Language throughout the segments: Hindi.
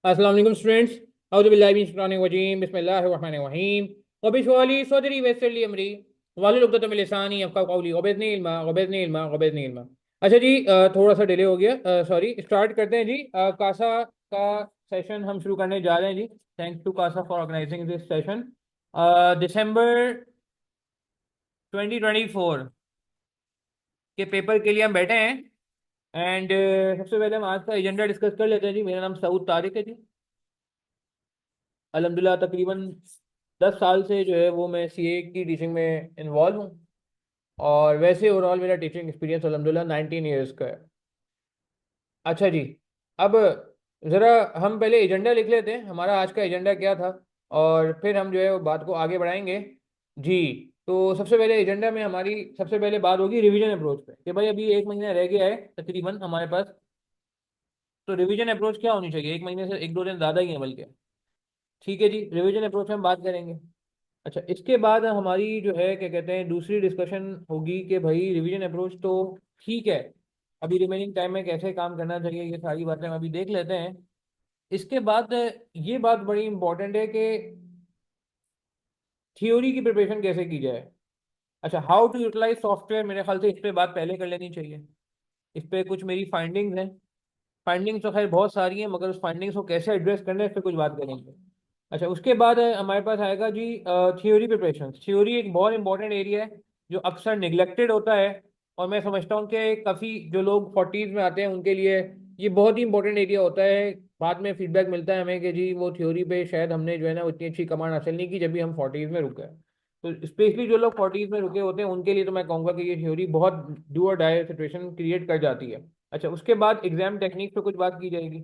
अस्सलाम वालेकुम स्टूडेंट्स। औज़ु बिल्लाहि मिनश शैतानिर रजीम बिस्मिल्लाहिर रहमानिर रहीम। वबिशवाली सदरी वयस्सिरली अमरी वाहलुल उक़दतम मिन लिसानी यफ़क़हू क़ौली वबिज़्निल इल्मा। अच्छा जी, थोड़ा सा डिले हो गया, सॉरी। स्टार्ट करते हैं जी। कासा का सेशन हम शुरू करने जा रहे हैं जी। Thanks to CASA for organising this session. दिसंबर 2024 के पेपर के लिए हम बैठे हैं। एंड सबसे पहले हम आज का एजेंडा डिस्कस कर लेते हैं जी। मेरा नाम सऊद तारिक है जी। अल्हम्दुलिल्लाह तकरीबन 10 साल से जो है वो मैं सीए की टीचिंग में इन्वॉल्व हूँ। और वैसे ओवरऑल मेरा टीचिंग एक्सपीरियंस अल्हम्दुलिल्लाह 19 ईयर्स का है। अच्छा जी, अब ज़रा हम पहले एजेंडा लिख लेते हैं, हमारा आज का एजेंडा क्या था, और फिर हम जो है वो बात को आगे बढ़ाएंगे जी। तो सबसे पहले एजेंडा में हमारी सबसे पहले बात होगी रिवीजन अप्रोच पे, कि भाई अभी एक महीना रह गया है तकरीबन हमारे पास। तो रिवीजन अप्रोच क्या होनी चाहिए, एक महीने से एक दो दिन ज़्यादा ही है बल्कि। ठीक है जी, रिवीजन अप्रोच हम बात करेंगे। अच्छा, इसके बाद हमारी जो है क्या कहते हैं दूसरी डिस्कशन होगी कि भाई रिवीजन अप्रोच तो ठीक है, अभी रिमेनिंग टाइम में कैसे काम करना चाहिए, ये सारी बातें हम अभी देख लेते हैं। इसके बाद ये बात बड़ी इंपॉर्टेंट है कि थ्योरी की प्रिपरेशन कैसे की जाए। अच्छा, हाउ टू यूटिलाइज सॉफ्टवेयर, मेरे ख्याल से इस पे बात पहले कर लेनी चाहिए। इस पे कुछ मेरी फाइंडिंग्स हैं। फाइंडिंग्स तो खैर बहुत सारी हैं, मगर उस फाइंडिंग्स को कैसे एड्रेस करना है इस पे कुछ बात करेंगे। अच्छा, उसके बाद हमारे पास आएगा जी थ्योरी प्रिपरेशन। थ्योरी एक बहुत इंपॉर्टेंट एरिया है जो अक्सर निगलेक्टेड होता है। और मैं समझता हूँ कि काफ़ी जो लोग 40s में आते हैं उनके लिए ये बहुत ही इंपॉर्टेंट एरिया होता है। बाद में फीडबैक मिलता है हमें कि जी वो थ्योरी पे शायद हमने जो है ना उतनी अच्छी कमांड हासिल नहीं की जब भी हम 40s में रुके। तो स्पेशली जो लोग 40s में रुके होते हैं उनके लिए तो मैं कहूँगा कि ये थ्योरी बहुत डू और डाई सिचुएशन क्रिएट कर जाती है। अच्छा, उसके बाद एग्जाम टेक्निक पे कुछ बात की जाएगी।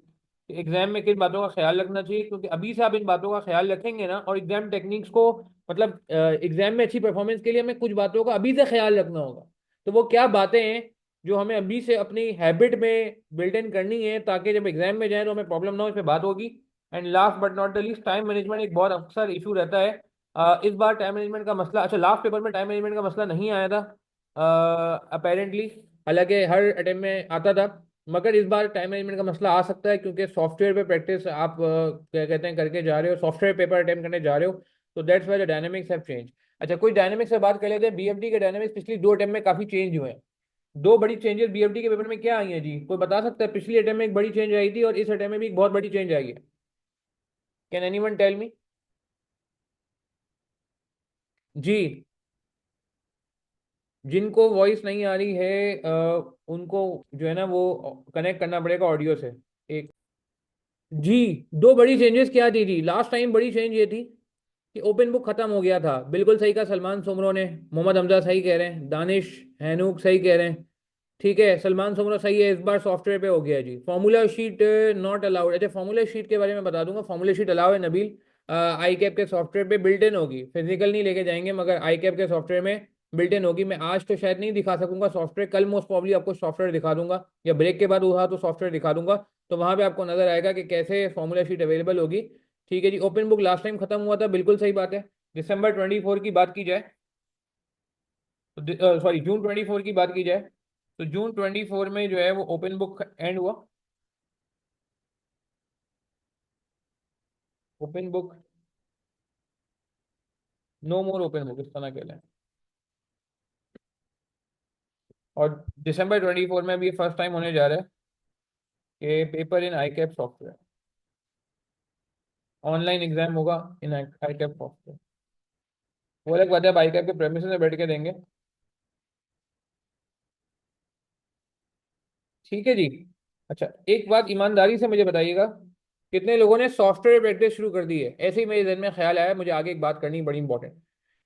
एग्जाम में किन बातों का ख्याल रखना चाहिए, क्योंकि अभी से आप इन बातों का ख्याल रखेंगे ना, और एग्जाम टेक्निक्स को मतलब एग्जाम में अच्छी परफॉर्मेंस के लिए हमें कुछ बातों का अभी से ख्याल रखना होगा। तो वो क्या बातें हैं जो हमें अभी से अपनी हैबिट में बिल्ट इन करनी है, ताकि जब एग्जाम में जाए तो हमें प्रॉब्लम ना हो, इस पर बात होगी। And last but not the least, time management एक बहुत अक्सर इशू रहता है। इस बार टाइम मैनेजमेंट का मसला, अच्छा लास्ट पेपर में टाइम मैनेजमेंट का मसला नहीं आया था अपेरेंटली, हालांकि हर अटेम्प्ट में आता था। मगर इस बार टाइम मैनेजमेंट का मसला आ सकता है, क्योंकि सॉफ्टवेयर पे प्रैक्टिस आप क्या कहते हैं करके जा रहे हो, सॉफ्टवेयर पेपर अटेम्प्ट करने जा रहे हो। तो that's why the dynamics have change. अच्छा, कोई डायनेमिक्स से बात कर लेते हैं। बीएफडी के डायनेमिक्स पिछली दो अटेम्प्ट में काफी चेंज हुए हैं। दो बड़ी चेंजेस बीएफडी के पेपर में क्या आई हैं जी, कोई बता सकता है? पिछली अटेम्प्ट में एक बड़ी चेंज आई थी और इस अटेम्प्ट में भी एक बहुत बड़ी चेंज आई है। Can anyone tell me? जी, जिनको वॉइस नहीं आ रही है उनको जो है ना वो कनेक्ट करना पड़ेगा ऑडियो से। एक जी, दो बड़ी चेंजेस क्या थी जी लास्ट टाइम? बड़ी चेंज ये थी कि ओपन बुक खत्म हो गया था। बिल्कुल सही कहा सलमान सुमरो ने, मोहम्मद हमजा सही कह रहे हैं, दानिश हैनूक सही कह रहे हैं। ठीक है, सलमान सुमरो सही है, इस बार सॉफ्टवेयर पे हो गया जी। Formula sheet not allowed. अच्छा, फॉर्मूला शीट के बारे में बता दूंगा। फॉर्मूला शीट अलाउ है नबील, आई कैप के सॉफ्टवेयर पे बिल्ट इन होगी। फिजिकल नहीं लेके जाएंगे, मगर आई कैप के सॉफ्टवेयर में बिल्ट इन होगी। मैं आज तो शायद नहीं दिखा सकूंगा सॉफ्टवेयर, कल मोस्ट प्रॉब्ली आपको सॉफ्टवेयर दिखा दूंगा, या ब्रेक के बाद हुआ तो सॉफ्टवेयर दिखा दूंगा। तो वहां पे आपको नजर आएगा कि कैसे फॉर्मूला शीट अवेलेबल होगी। ठीक है जी, ओपन बुक लास्ट टाइम खत्म हुआ था, बिल्कुल सही बात है। दिसंबर 24 की बात की जाए तो, सॉरी जून 24 की बात की जाए तो जून 24 में जो है वो ओपन बुक एंड हुआ। Open book, no more open book, इस तरह कहलाए। और दिसंबर 24 में भी फर्स्ट टाइम होने जा रहा है कि paper in I cap software, online exam होगा इन आई कैप सॉफ्टवेयर। वो अलग बात है, आई कैप के प्रेमिसेस में बैठ के देंगे। ठीक है जी। अच्छा, एक बात ईमानदारी से मुझे बताइएगा, कितने लोगों ने सॉफ्टवेयर प्रैक्टिस शुरू कर दी है? ऐसे ही मेरे जहन में ख्याल आया, मुझे आगे एक बात करनी बड़ी इंपॉर्टेंट।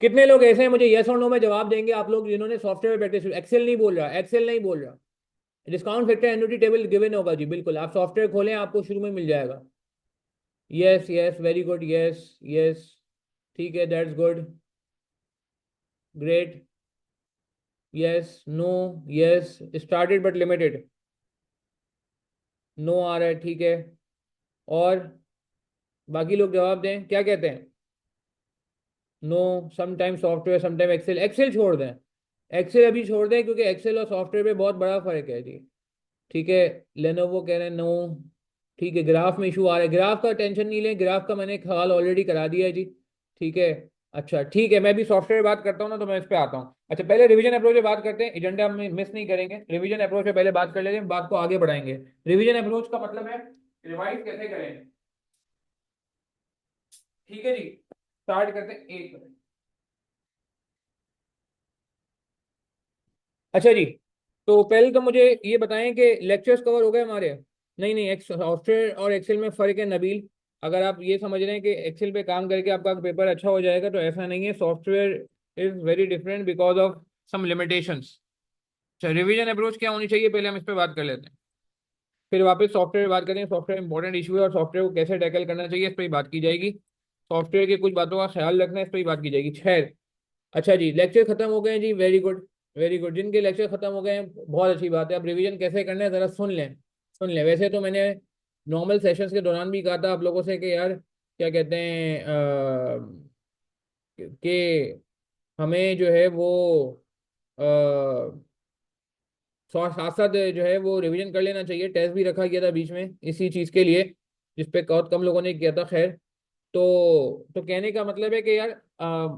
कितने लोग ऐसे हैं, मुझे यस और नो में जवाब देंगे आप लोग, जिन्होंने सॉफ्टवेयर प्रैक्टिस शुरू? एक्सेल नहीं बोल रहा, एक्सेल नहीं बोल रहा। Discount factor annuity table given होगा जी, बिल्कुल। आप सॉफ्टवेयर खोलें, आपको शुरू में मिल जाएगा। Yes yes, very good, yes yes. ठीक है, that's good, great. Yes, no, yes, started but limited, no आ रहा है, ठीक है। और बाकी लोग जवाब दें, क्या कहते हैं? No, sometime software sometime Excel. Excel छोड़ दें, एक्सेल अभी छोड़ दें, क्योंकि एक्सेल और सॉफ्टवेयर में बहुत बड़ा फर्क है जी। ठीक है, लेनोवो कह रहे हैं नो। ठीक है, ग्राफ में इशू आ रहा है, ग्राफ का टेंशन नहीं लें, ग्राफ का मैंने हल ऑलरेडी करा दिया है जी। ठीक है। अच्छा ठीक है, मैं भी सॉफ्टवेयर बात करता हूँ ना, तो मैं इस पे आता हूँ। अच्छा पहले रिवीजन अप्रोच पे बात करते हैं, एजेंडा में मिस नहीं करेंगे, रिवीजन अप्रोच पे पहले बात कर लेते हैं, बात को आगे बढ़ाएंगे। रिवीजन अप्रोच का मतलब है रिवाइज कैसे करें। ठीक है जी, स्टार्ट करते हैं एक। अच्छा जी, तो पहले तो मुझे ये बताएं कि लेक्चर्स कवर हो गए हमारे। नहीं नहीं, सॉफ्टवेयर और एक्सेल में फ़र्क है नबील। अगर आप ये समझ रहे हैं कि एक्सेल पे काम करके आपका पेपर अच्छा हो जाएगा, तो ऐसा नहीं है, software is very different because of some limitations. अच्छा, रिवीजन अप्रोच क्या होनी चाहिए, पहले हम इस पर बात कर लेते हैं, फिर वापस सॉफ्टवेयर बात करें, सॉफ्टवेयर इंपॉर्टेंट इशू है और सॉफ्टवेयर को कैसे टैकल करना चाहिए इस पर ही बात की जाएगी। सॉफ्टवेयर की कुछ बातों का ख्याल रखना है, इस पर ही बात की जाएगी। खैर, अच्छा जी, लेक्चर खत्म हो गए हैं जी, वेरी गुड। वेरी गुड, जिनके लेक्चर खत्म हो गए हैं बहुत अच्छी बात है। अब रिवीजन कैसे करना है जरा सुन लें। सुन लें, वैसे तो मैंने नॉर्मल सेशंस के दौरान भी कहा था आप लोगों से कि यार क्या कहते हैं कि हमें जो है वो साथ साथ जो है वो रिवीजन कर लेना चाहिए। टेस्ट भी रखा गया था बीच में इसी चीज़ के लिए, जिस पे बहुत कम लोगों ने किया था। खैर, तो कहने का मतलब है कि यार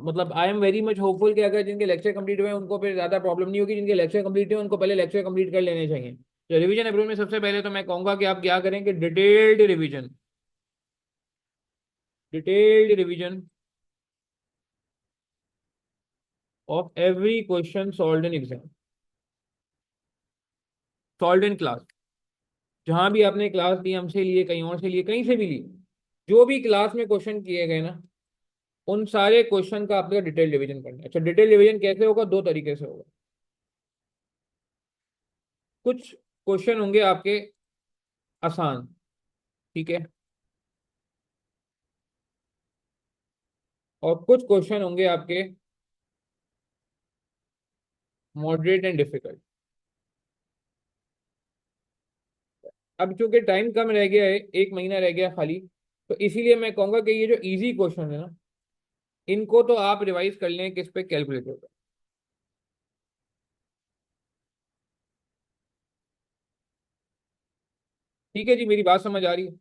मतलब I am very much hopeful कि अगर जिनके लेक्चर कंप्लीट हुए हैं उनको फिर ज़्यादा प्रॉब्लम नहीं होगी, जिनके लेक्चर कंप्लीट हुए उनको पहले लेक्चर कंप्लीट कर लेने चाहिए। तो रिवीजन अप्रोच में सबसे पहले तो मैं कहूँगा कि आप क्या करें कि detailed revision, detailed revision of every question solved in exam, solved in class. जहां भी आपने क्लास ली, हमसे लिए, कहीं और से लिए, कहीं से भी ली, जो भी क्लास में क्वेश्चन किए गए ना, उन सारे क्वेश्चन का आपका डिटेल रिवीजन करना है। अच्छा, डिटेल रिवीजन कैसे होगा, दो तरीके से होगा। कुछ क्वेश्चन होंगे आपके आसान, ठीक है, और कुछ क्वेश्चन होंगे आपके मॉडरेट एंड डिफिकल्ट। अब चूंकि टाइम कम रह गया है, एक महीना रह गया खाली, तो इसीलिए मैं कहूंगा कि ये जो इजी क्वेश्चन है ना, इनको तो आप रिवाइज कर लें किस पे, कैलकुलेटर पे। ठीक है जी, मेरी बात समझ आ रही है।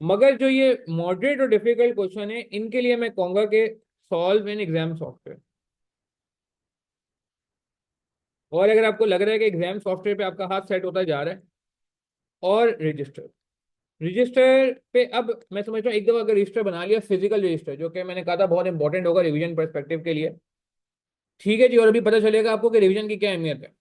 मगर जो ये मॉडरेट और डिफिकल्ट क्वेश्चन है, इनके लिए मैं कहूंगा कि सॉल्व इन एग्जाम सॉफ्टवेयर। और अगर आपको लग रहा है कि एग्जाम सॉफ्टवेयर पे आपका हाथ सेट होता जा रहा है, और रजिस्टर, रजिस्टर पे अब मैं समझता हूँ एक दफा अगर रजिस्टर बना लिया, फिजिकल रजिस्टर, जो कि मैंने कहा था बहुत इंपॉर्टेंट होगा रिवीजन परस्पेक्टिव के लिए। ठीक है जी, और अभी पता चलेगा आपको कि रिवीजन की क्या अहमियत है।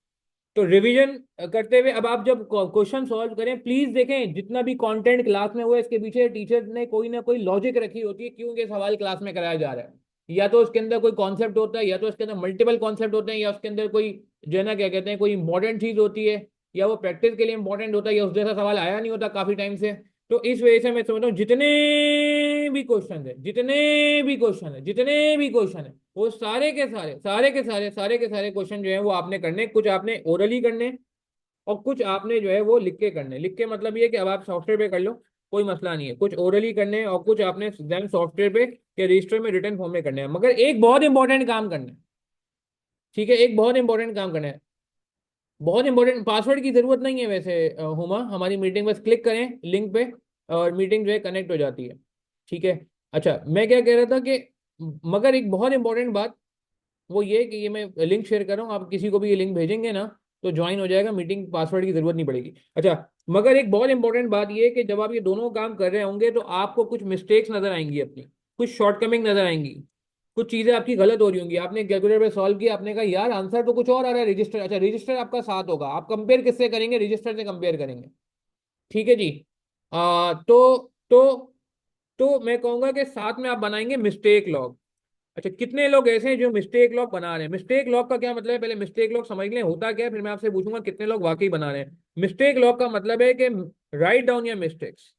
तो रिवीजन करते हुए अब आप जब क्वेश्चन सॉल्व करें, प्लीज देखें जितना भी कंटेंट क्लास में हुआ है, इसके पीछे टीचर ने कोई ना कोई लॉजिक रखी होती है क्यों ये सवाल क्लास में कराया जा रहा है। या तो उसके अंदर कोई कॉन्सेप्ट होता है, या तो उसके अंदर मल्टीपल कॉन्सेप्ट होते हैं, या उसके अंदर कोई जो है ना क्या कहते हैं कोई इंपॉर्टेंट चीज होती है, या वो प्रैक्टिस के लिए इंपॉर्टेंट होता है, या उस जैसा सवाल आया नहीं होता काफी टाइम से। तो इस वजह से मैं समझता हूँ जितने भी क्वेश्चन है, जितने भी क्वेश्चन है, जितने भी क्वेश्चन है, वो सारे के सारे, सारे के सारे क्वेश्चन जो है वो आपने करने, कुछ आपने ओरली करने और कुछ आपने जो है वो लिख के करने। लिख के मतलब ये कि अब आप सॉफ्टवेयर पे कर लो, कोई मसला नहीं है, कुछ ओरली करने और कुछ आपने देन सॉफ्टवेयर पे के रजिस्टर में रिटर्न फॉर्म में करने हैं। मगर एक बहुत इंपॉर्टेंट काम करना है, ठीक है, एक बहुत इंपॉर्टेंट काम करना है। बहुत इंपॉर्टेंट, पासवर्ड की जरूरत नहीं है वैसे हुमा, हमारी मीटिंग बस क्लिक करें लिंक पे और मीटिंग जो है कनेक्ट हो जाती है। ठीक है। अच्छा, मैं क्या कह रहा था कि मगर एक बहुत इंपॉर्टेंट बात वो ये कि ये मैं लिंक शेयर कर रहा हूँ, आप किसी को भी ये लिंक भेजेंगे ना तो ज्वाइन हो जाएगा मीटिंग, पासवर्ड की जरूरत नहीं पड़ेगी। अच्छा, मगर एक बहुत इंपॉर्टेंट बात ये है कि जब आप ये दोनों काम कर रहे होंगे तो आपको कुछ मिस्टेक्स नजर आएंगी अपनी, कुछ शॉर्टकमिंग नजर आएंगी, कुछ चीजें आपकी गलत हो रही होंगी। आपने कैलकुलेटर पे सॉल्व किया, आपने कहा यार आंसर तो कुछ और आ रहा है रजिस्टर, अच्छा रजिस्टर आपका साथ होगा, आप कंपेयर किससे करेंगे, रजिस्टर से कंपेयर करेंगे। ठीक है जी। तो मैं कहूंगा कि साथ में आप बनाएंगे मिस्टेक लॉग। अच्छा, कितने लोग ऐसे हैं जो मिस्टेक लॉग बना रहे हैं, मिस्टेक लॉग का क्या मतलब है, पहले मिस्टेक लॉग समझ लें होता क्या है, फिर मैं आपसे पूछूंगा कितने लोग वाकई बना रहे हैं। मिस्टेक लॉग का मतलब है कि राइट डाउन योर मिस्टेक्स,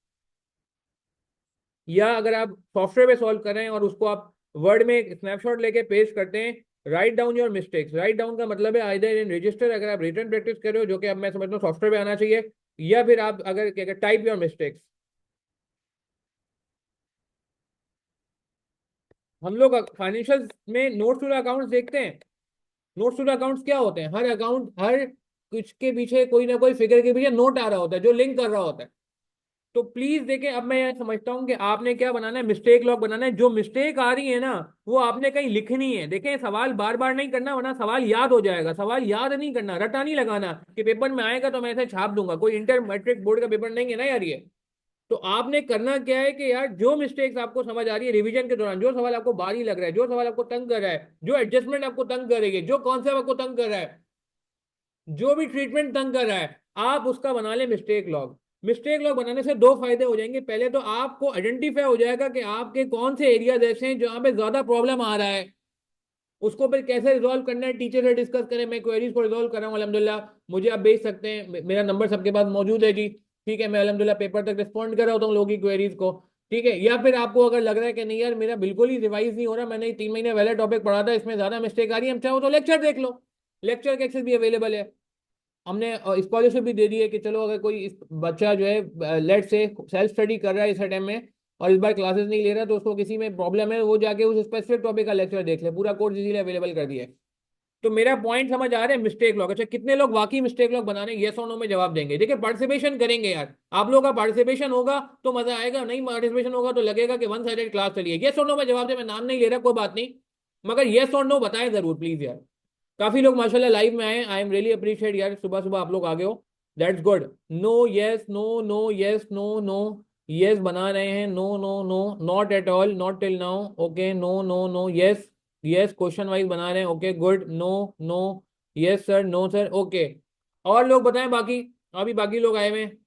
या अगर आप सॉफ्टवेयर पे सॉल्व कर रहे हैं और उसको आप वर्ड में एक स्नैपशॉट लेके पेस्ट करते हैं, write down your mistakes. Write down का मतलब है आइदर इन रजिस्टर अगर आप रिटर्न प्रैक्टिस कर रहे हो, जो कि अब मैं समझता हूँ सॉफ्टवेयर पे आना चाहिए, या फिर आप अगर क्या टाइप योर मिस्टेक्स। हम लोग फाइनेंशियल में नोट्स टू अकाउंट्स देखते हैं, नोट्स टू अकाउंट्स क्या होते हैं, हर अकाउंट, हर कुछ के पीछे कोई ना कोई फिगर के पीछे नोट आ रहा होता है जो लिंक कर रहा होता है। तो प्लीज देखें, अब मैं ये समझता हूं कि आपने क्या बनाना है, मिस्टेक लॉग बनाना है। जो मिस्टेक आ रही है ना, वो आपने कहीं लिखनी है। देखें, सवाल बार बार नहीं करना, वरना सवाल याद हो जाएगा। सवाल याद नहीं करना, रटा नहीं लगाना कि पेपर में आएगा तो मैं ऐसे छाप दूंगा। कोई इंटर मैट्रिक बोर्ड का पेपर नहीं है ना यार ये। तो आपने करना क्या है कि यार, जो मिस्टेक्स आपको समझ आ रही है रिवीजन के दौरान, जो सवाल आपको भारी लग रहा है, जो सवाल आपको तंग कर रहा है, जो एडजस्टमेंट आपको तंग करेगी, जो कॉन्सेप्ट आपको तंग कर रहा है, जो भी ट्रीटमेंट तंग कर रहा है, आप उसका बना ले मिस्टेक लॉग। मिस्टेक लॉग बनाने से दो फायदे हो जाएंगे। पहले तो आपको आइडेंटिफाई हो जाएगा कि आपके कौन से एरियाज ऐसे हैं जहां पे ज्यादा प्रॉब्लम आ रहा है, उसको फिर कैसे रिजॉल्व करना है टीचर से डिस्कस करें। मैं क्वेरीज को रिजॉल्व कर रहा हूँ अल्हम्दुलिल्लाह, मुझे आप भेज सकते हैं, मेरा नंबर सबके पास मौजूद है जी। ठीक है, मैं अल्हम्दुलिल्लाह पेपर तक रिस्पॉन्ड कर रहा होता हूँ लोगों की क्वेरीज को। ठीक है, या फिर आपको अगर लग रहा है कि नहीं यार मेरा बिल्कुल ही रिवाइज नहीं हो रहा, मैंने 3 महीने पहले टॉपिक पढ़ा था, इसमें ज्यादा मिस्टेक आ रही है, हम चाहो तो लेक्चर देख लो। लेक्चर के एक्सेस भी अवेलेबल है। हमने स्कॉलरशिप भी दे दी है कि चलो अगर कोई बच्चा जो है लेट से सेल्फ स्टडी कर रहा है इस टाइम में, और इस बार क्लासेस नहीं ले रहा, तो उसको किसी में प्रॉब्लम है, वो जाके उस स्पेसिफिक टॉपिक का लेक्चर देख ले। पूरा कोर्स इजीली अवेलेबल कर दिया है। तो मेरा पॉइंट समझ आ रहा है, मिस्टेक लॉग। अच्छा, कितने लोग वाकई मिस्टेक लॉग बनाने येस और नो में जवाब देंगे? देखिए, पार्टिसिपेशन करेंगे यार, आप लोगों का पार्टिसिपेशन होगा तो मजा आएगा, नहीं पार्टिसिपेशन होगा तो लगेगा कि वन साइडेड क्लास चली है। येस और नो में जवाब दे, मैं नाम नहीं ले रहा, कोई बात नहीं, मगर येस और नो बताएं जरूर प्लीज यार। काफी लोग माशाल्लाह लाइव में आए, आई एम रियली अप्रिशिएट यार, सुबह सुबह आप लोग आ गए हो, that's good. No yes no, no yes no no, yes बना रहे हैं, no no no, not at all, not till now, okay, no no no, yes yes, question wise बना रहे हैं, okay good, no no, yes sir, no sir, okay. और लोग बताएं बाकी, अभी बाकी लोग आए हुए हैं।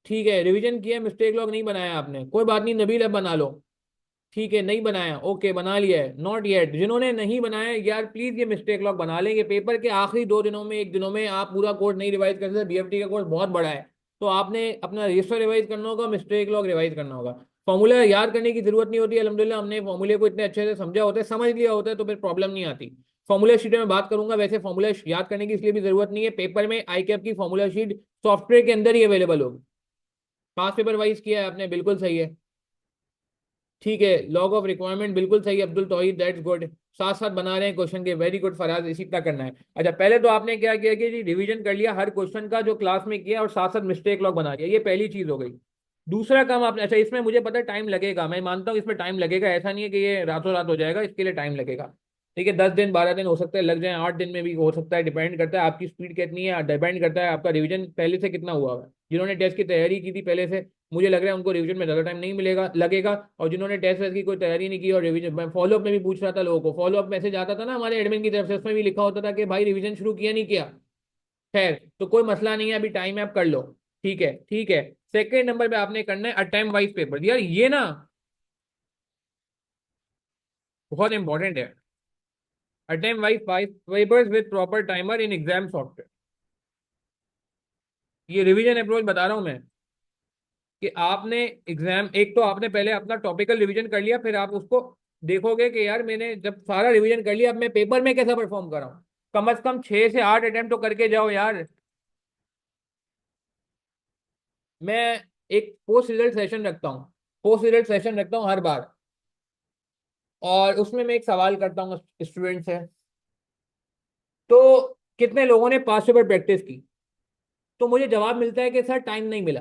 ठीक है, रिवीजन किया, मिस्टेक लॉग नहीं बनाया आपने, कोई बात नहीं, नबील अब बना लो। ठीक है, नहीं बनाया, ओके बना लिया है, नॉट येट। जिन्होंने नहीं बनाया यार, प्लीज ये मिस्टेक लॉग बना लेंगे। पेपर के आखिरी 2 दिनों में, 1 दिनों में आप पूरा कोर्स नहीं रिवाइज कर सकते, बीएफटी का कोर्स बहुत बड़ा है। तो आपने अपना रजिस्टर रिवाइज करना होगा, मिस्टेक लॉग रिवाइज करना होगा। फॉर्मूला याद करने की जरूरत नहीं होती है, अल्हम्दुलिल्लाह हमने फॉर्मूले को इतने अच्छे से समझा होता है, समझ लिया होता है, तो फिर प्रॉब्लम नहीं आती। फॉर्मूला शीट में बात करूंगा, वैसे फॉर्मूला याद करने की इसलिए भी जरूरत नहीं है, पेपर में आई कैप की फॉर्मूला शीट सॉफ्टवेयर के अंदर ही अवेलेबल होगी। पास पेपर वाइज किया है आपने, बिल्कुल सही है। ठीक है, लॉग ऑफ रिक्वायरमेंट बिल्कुल सही, अब्दुल तौहीद, दैट्स गुड। साथ साथ बना रहे हैं क्वेश्चन के, वेरी गुड फराज, इसी तरह करना है। अच्छा, पहले तो आपने क्या किया कि जी रिवीजन कर लिया हर क्वेश्चन का जो क्लास में किया, और साथ साथ मिस्टेक लॉग बना दिया, ये पहली चीज हो गई। दूसरा काम आपने, अच्छा इसमें मुझे पता है टाइम लगेगा, मैं मानता हूँ इसमें टाइम लगेगा, ऐसा नहीं है कि ये रातों रात हो जाएगा, इसके लिए टाइम लगेगा। ठीक है, 10 दिन 12 दिन हो सकता है लग जाए, 8 दिन में भी हो सकता है, डिपेंड करता है आपकी स्पीड कितनी है, डिपेंड करता है आपका रिवीजन पहले से कितना हुआ है। जिन्होंने टेस्ट की तैयारी की थी पहले से, मुझे लग रहा है उनको रिवीजन में ज्यादा टाइम नहीं मिलेगा लगेगा। और जिन्होंने टेस्ट वेस्ट की कोई तैयारी नहीं की और रिवीजन, मैं फॉलोअप में भी पूछ रहा था लोगों को, फॉलोअप मैसेज आता था ना हमारे एडमिन की तरफ से, उसमें भी लिखा होता था कि भाई रिवीजन शुरू किया नहीं किया। खैर, तो कोई मसला नहीं है, अभी टाइम है, आप कर लो। ठीक है, ठीक है। सेकेंड नंबर पे आपने करना है अटेम्प्ट वाइज पेपर। यार ये ना बहुत इंपॉर्टेंट है। Attempt wise papers with proper timer in exam software. ये रिवीजन अप्रोच बता रहा हूं मैं, कि आपने एग्जाम, एक तो आपने पहले अपना टॉपिकल रिवीजन कर लिया, फिर आप उसको देखोगे कि यार मैंने जब सारा रिवीजन कर लिया, अब मैं पेपर में कैसा परफॉर्म कर रहा हूँ। कम से कम 6 से 8 अटेम्प्ट तो करके जाओ यार। मैं एक पोस्ट रिजल्ट सेशन रखता हूँ, पोस्ट रिजल्ट सेशन रखता हूँ हर बार, और उसमें मैं एक सवाल करता हूँ स्टूडेंट से, तो कितने लोगों ने पास पेपर प्रैक्टिस की? तो मुझे जवाब मिलता है कि सर टाइम नहीं मिला।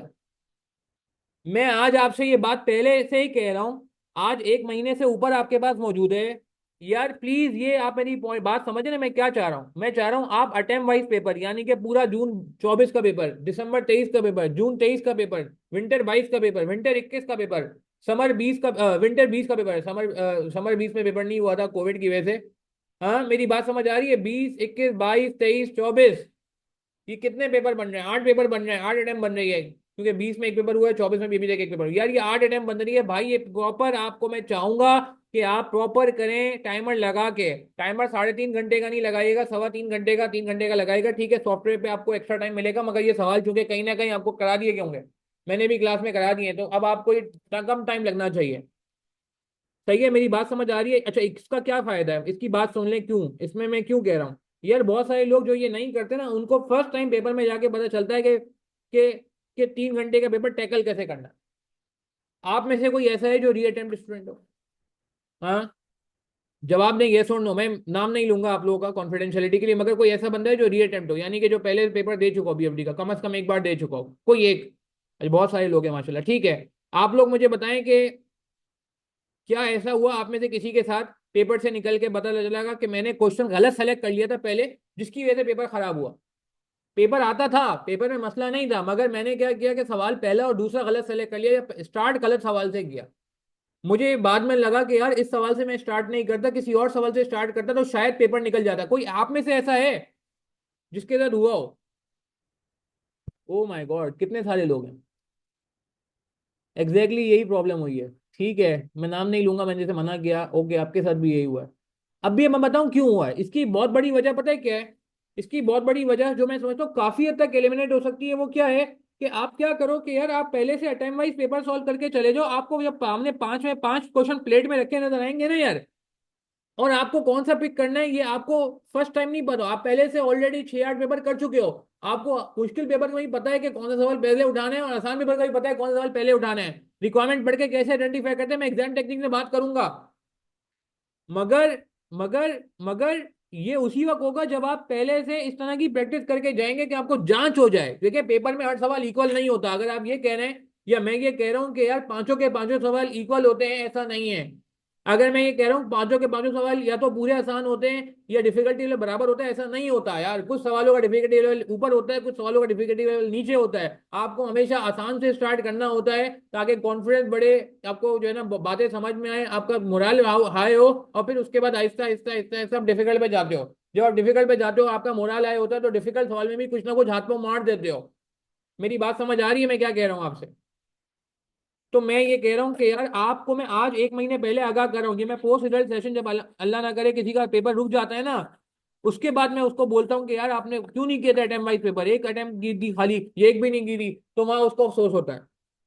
मैं आज आपसे ये बात पहले से ही कह रहा हूं, आज 1 महीने से ऊपर आपके पास मौजूद है। यार प्लीज, ये आप मेरी पॉइंट बात समझे ना, मैं क्या चाह रहा हूं? मैं चाह रहा हूं आप अटेम्प्ट वाइज पेपर, यानी कि पूरा जून 24 का पेपर, दिसंबर 23 का पेपर, जून 23 का पेपर, विंटर 22 का पेपर, विंटर 21 का पेपर, समर 20 का, विंटर 20 का पेपर, समर 20 में पेपर नहीं हुआ था कोविड की वजह से। हाँ, मेरी बात समझ आ रही है? 20 21 22 23 24, ये कितने पेपर बन रहे हैं? 8 पेपर बन रहे हैं, 8 अटेम्प्ट बन रही है, क्योंकि 20 में एक पेपर हुआ है, 24 में भी एक एक पेपर। यार ये 8 अटेम्प्ट बन रही है भाई, ये प्रॉपर आपको मैं चाहूंगा कि आप प्रॉपर करें, टाइमर लगा के। टाइमर 3.5 घंटे का नहीं लगाइएगा, 2.25 घंटे का, 3 घंटे का लगाएगा। ठीक है, सॉफ्टवेयर पे आपको एक्स्ट्रा टाइम मिलेगा, मगर ये सवाल चूंकि कहीं ना कहीं आपको करा दिए गए होंगे, मैंने भी क्लास में करा दिए हैं, तो अब आपको ये कम टाइम लगना चाहिए। सही है, मेरी बात समझ आ रही है? अच्छा, इसका क्या फायदा है, इसकी बात सुन लें, क्यों इसमें मैं क्यों कह रहा हूँ। यार बहुत सारे लोग जो ये नहीं करते ना, उनको फर्स्ट टाइम पेपर में जाके पता चलता है कि 3 घंटे का पेपर टैकल कैसे करना। आप में से कोई ऐसा है जो री अटेम्प्ट स्टूडेंट हो? हाँ, जवाब दें येस और नो, मैं नाम नहीं लूंगा आप लोगों का कॉन्फिडेंशियलिटी के लिए, मगर कोई ऐसा बंदा है जो री अटेम्प्ट हो, यानी कि जो पहले पेपर दे चुका हो बीएफडी का, कम से कम एक बार दे चुका हो, कोई एक। अच्छा बहुत सारे लोग हैं माशाल्लाह, ठीक है। आप लोग मुझे बताएं कि क्या ऐसा हुआ आप में से किसी के साथ पेपर से निकल के पता चला कि मैंने क्वेश्चन गलत सेलेक्ट कर लिया था पहले, जिसकी वजह से पेपर खराब हुआ। पेपर आता था, पेपर में मसला नहीं था, मगर मैंने क्या किया कि सवाल पहला और दूसरा गलत सेलेक्ट कर लिया या स्टार्ट गलत सवाल से किया। मुझे बाद में लगा कि यार इस सवाल से मैं स्टार्ट नहीं करता, किसी और सवाल से स्टार्ट करता तो शायद पेपर निकल जाता। कोई आप में से ऐसा है जिसके साथ हुआ हो? ओ माय गॉड, कितने सारे लोग हैं। एग्जैक्टली यही प्रॉब्लम हुई है। ठीक है, मैं नाम नहीं लूंगा, मैंने जैसे मना किया, ओके आपके साथ भी यही हुआ है। अब भी मैं बताऊं क्यों हुआ है, इसकी बहुत बड़ी वजह पता है क्या है? इसकी बहुत बड़ी वजह जो मैं समझता हूँ काफी हद तक एलिमिनेट हो सकती है, वो क्या है कि आप क्या करो कि यार आप पहले से अटेम्प्ट वाइज पेपर सॉल्व करके चले जाओ। आपको जब सामने पांच में पांच क्वेश्चन प्लेट में रखे नजर आएंगे ना यार, और आपको कौन सा पिक करना है ये आपको फर्स्ट टाइम नहीं पता, आप पहले से ऑलरेडी 6-8 पेपर कर चुके हो। आपको मुश्किल पेपर में भी पता है कि कौन सा सवाल पहले उठाने हैं, और आसान पेपर का भी पता है कौन सा सवाल पहले उठाने हैं। रिक्वायरमेंट पढ़ के कैसे आइडेंटिफाई करते हैं मैं एग्जाम टेक्निक में बात करूंगा। मगर मगर ये उसी वक्त होगा जब आप पहले से इस तरह की प्रैक्टिस करके जाएंगे कि आपको जांच हो जाए। देखिए पेपर में हर सवाल इक्वल नहीं होता, अगर आप ये कह रहे हैं या मैं ये कह रहा हूं कि यार पांचों के पांचों सवाल इक्वल होते हैं, ऐसा नहीं है। अगर मैं ये कह रहा हूँ पांचों के पांचों सवाल या तो पूरे आसान होते हैं या डिफिकल्टी लेवल बराबर होता है, ऐसा नहीं होता यार। कुछ सवालों का डिफिकल्टी लेवल ऊपर होता है, कुछ सवालों का डिफिकल्टी लेवल नीचे होता है। आपको हमेशा आसान से स्टार्ट करना होता है ताकि कॉन्फिडेंस बढ़े, आपको जो है ना बातें समझ में आए, आपका मोरल हाई हो, और फिर उसके बाद आहिस्ता आहिस्ता आहिस्ता आहिस्ता आप डिफिकल्ट पे जाते हो। जब आप डिफिकल्ट पे जाते हो आपका मोरल हाई होता है तो डिफिकल्ट सवाल में भी कुछ ना कुछ हाथ पांव मार देते हो। मेरी बात समझ आ रही है मैं क्या कह रहा हूँ आपसे? तो मैं ये कह रहा हूँ कि यार आपको मैं आज 1 महीने पहले आगाह कर रहा हूँ। ये मैं पोस्ट रिजल्ट सेशन जब अल्लाह ना करे किसी का पेपर रुक जाता है ना, उसके बाद मैं उसको बोलता हूँ कि यार आपने क्यों नहीं किया था अटेम्प्ट वाइज पेपर, एक अटेम्प्ट की थी खाली, ये एक भी नहीं की थी, तो वहां उसको अफसोस होता है।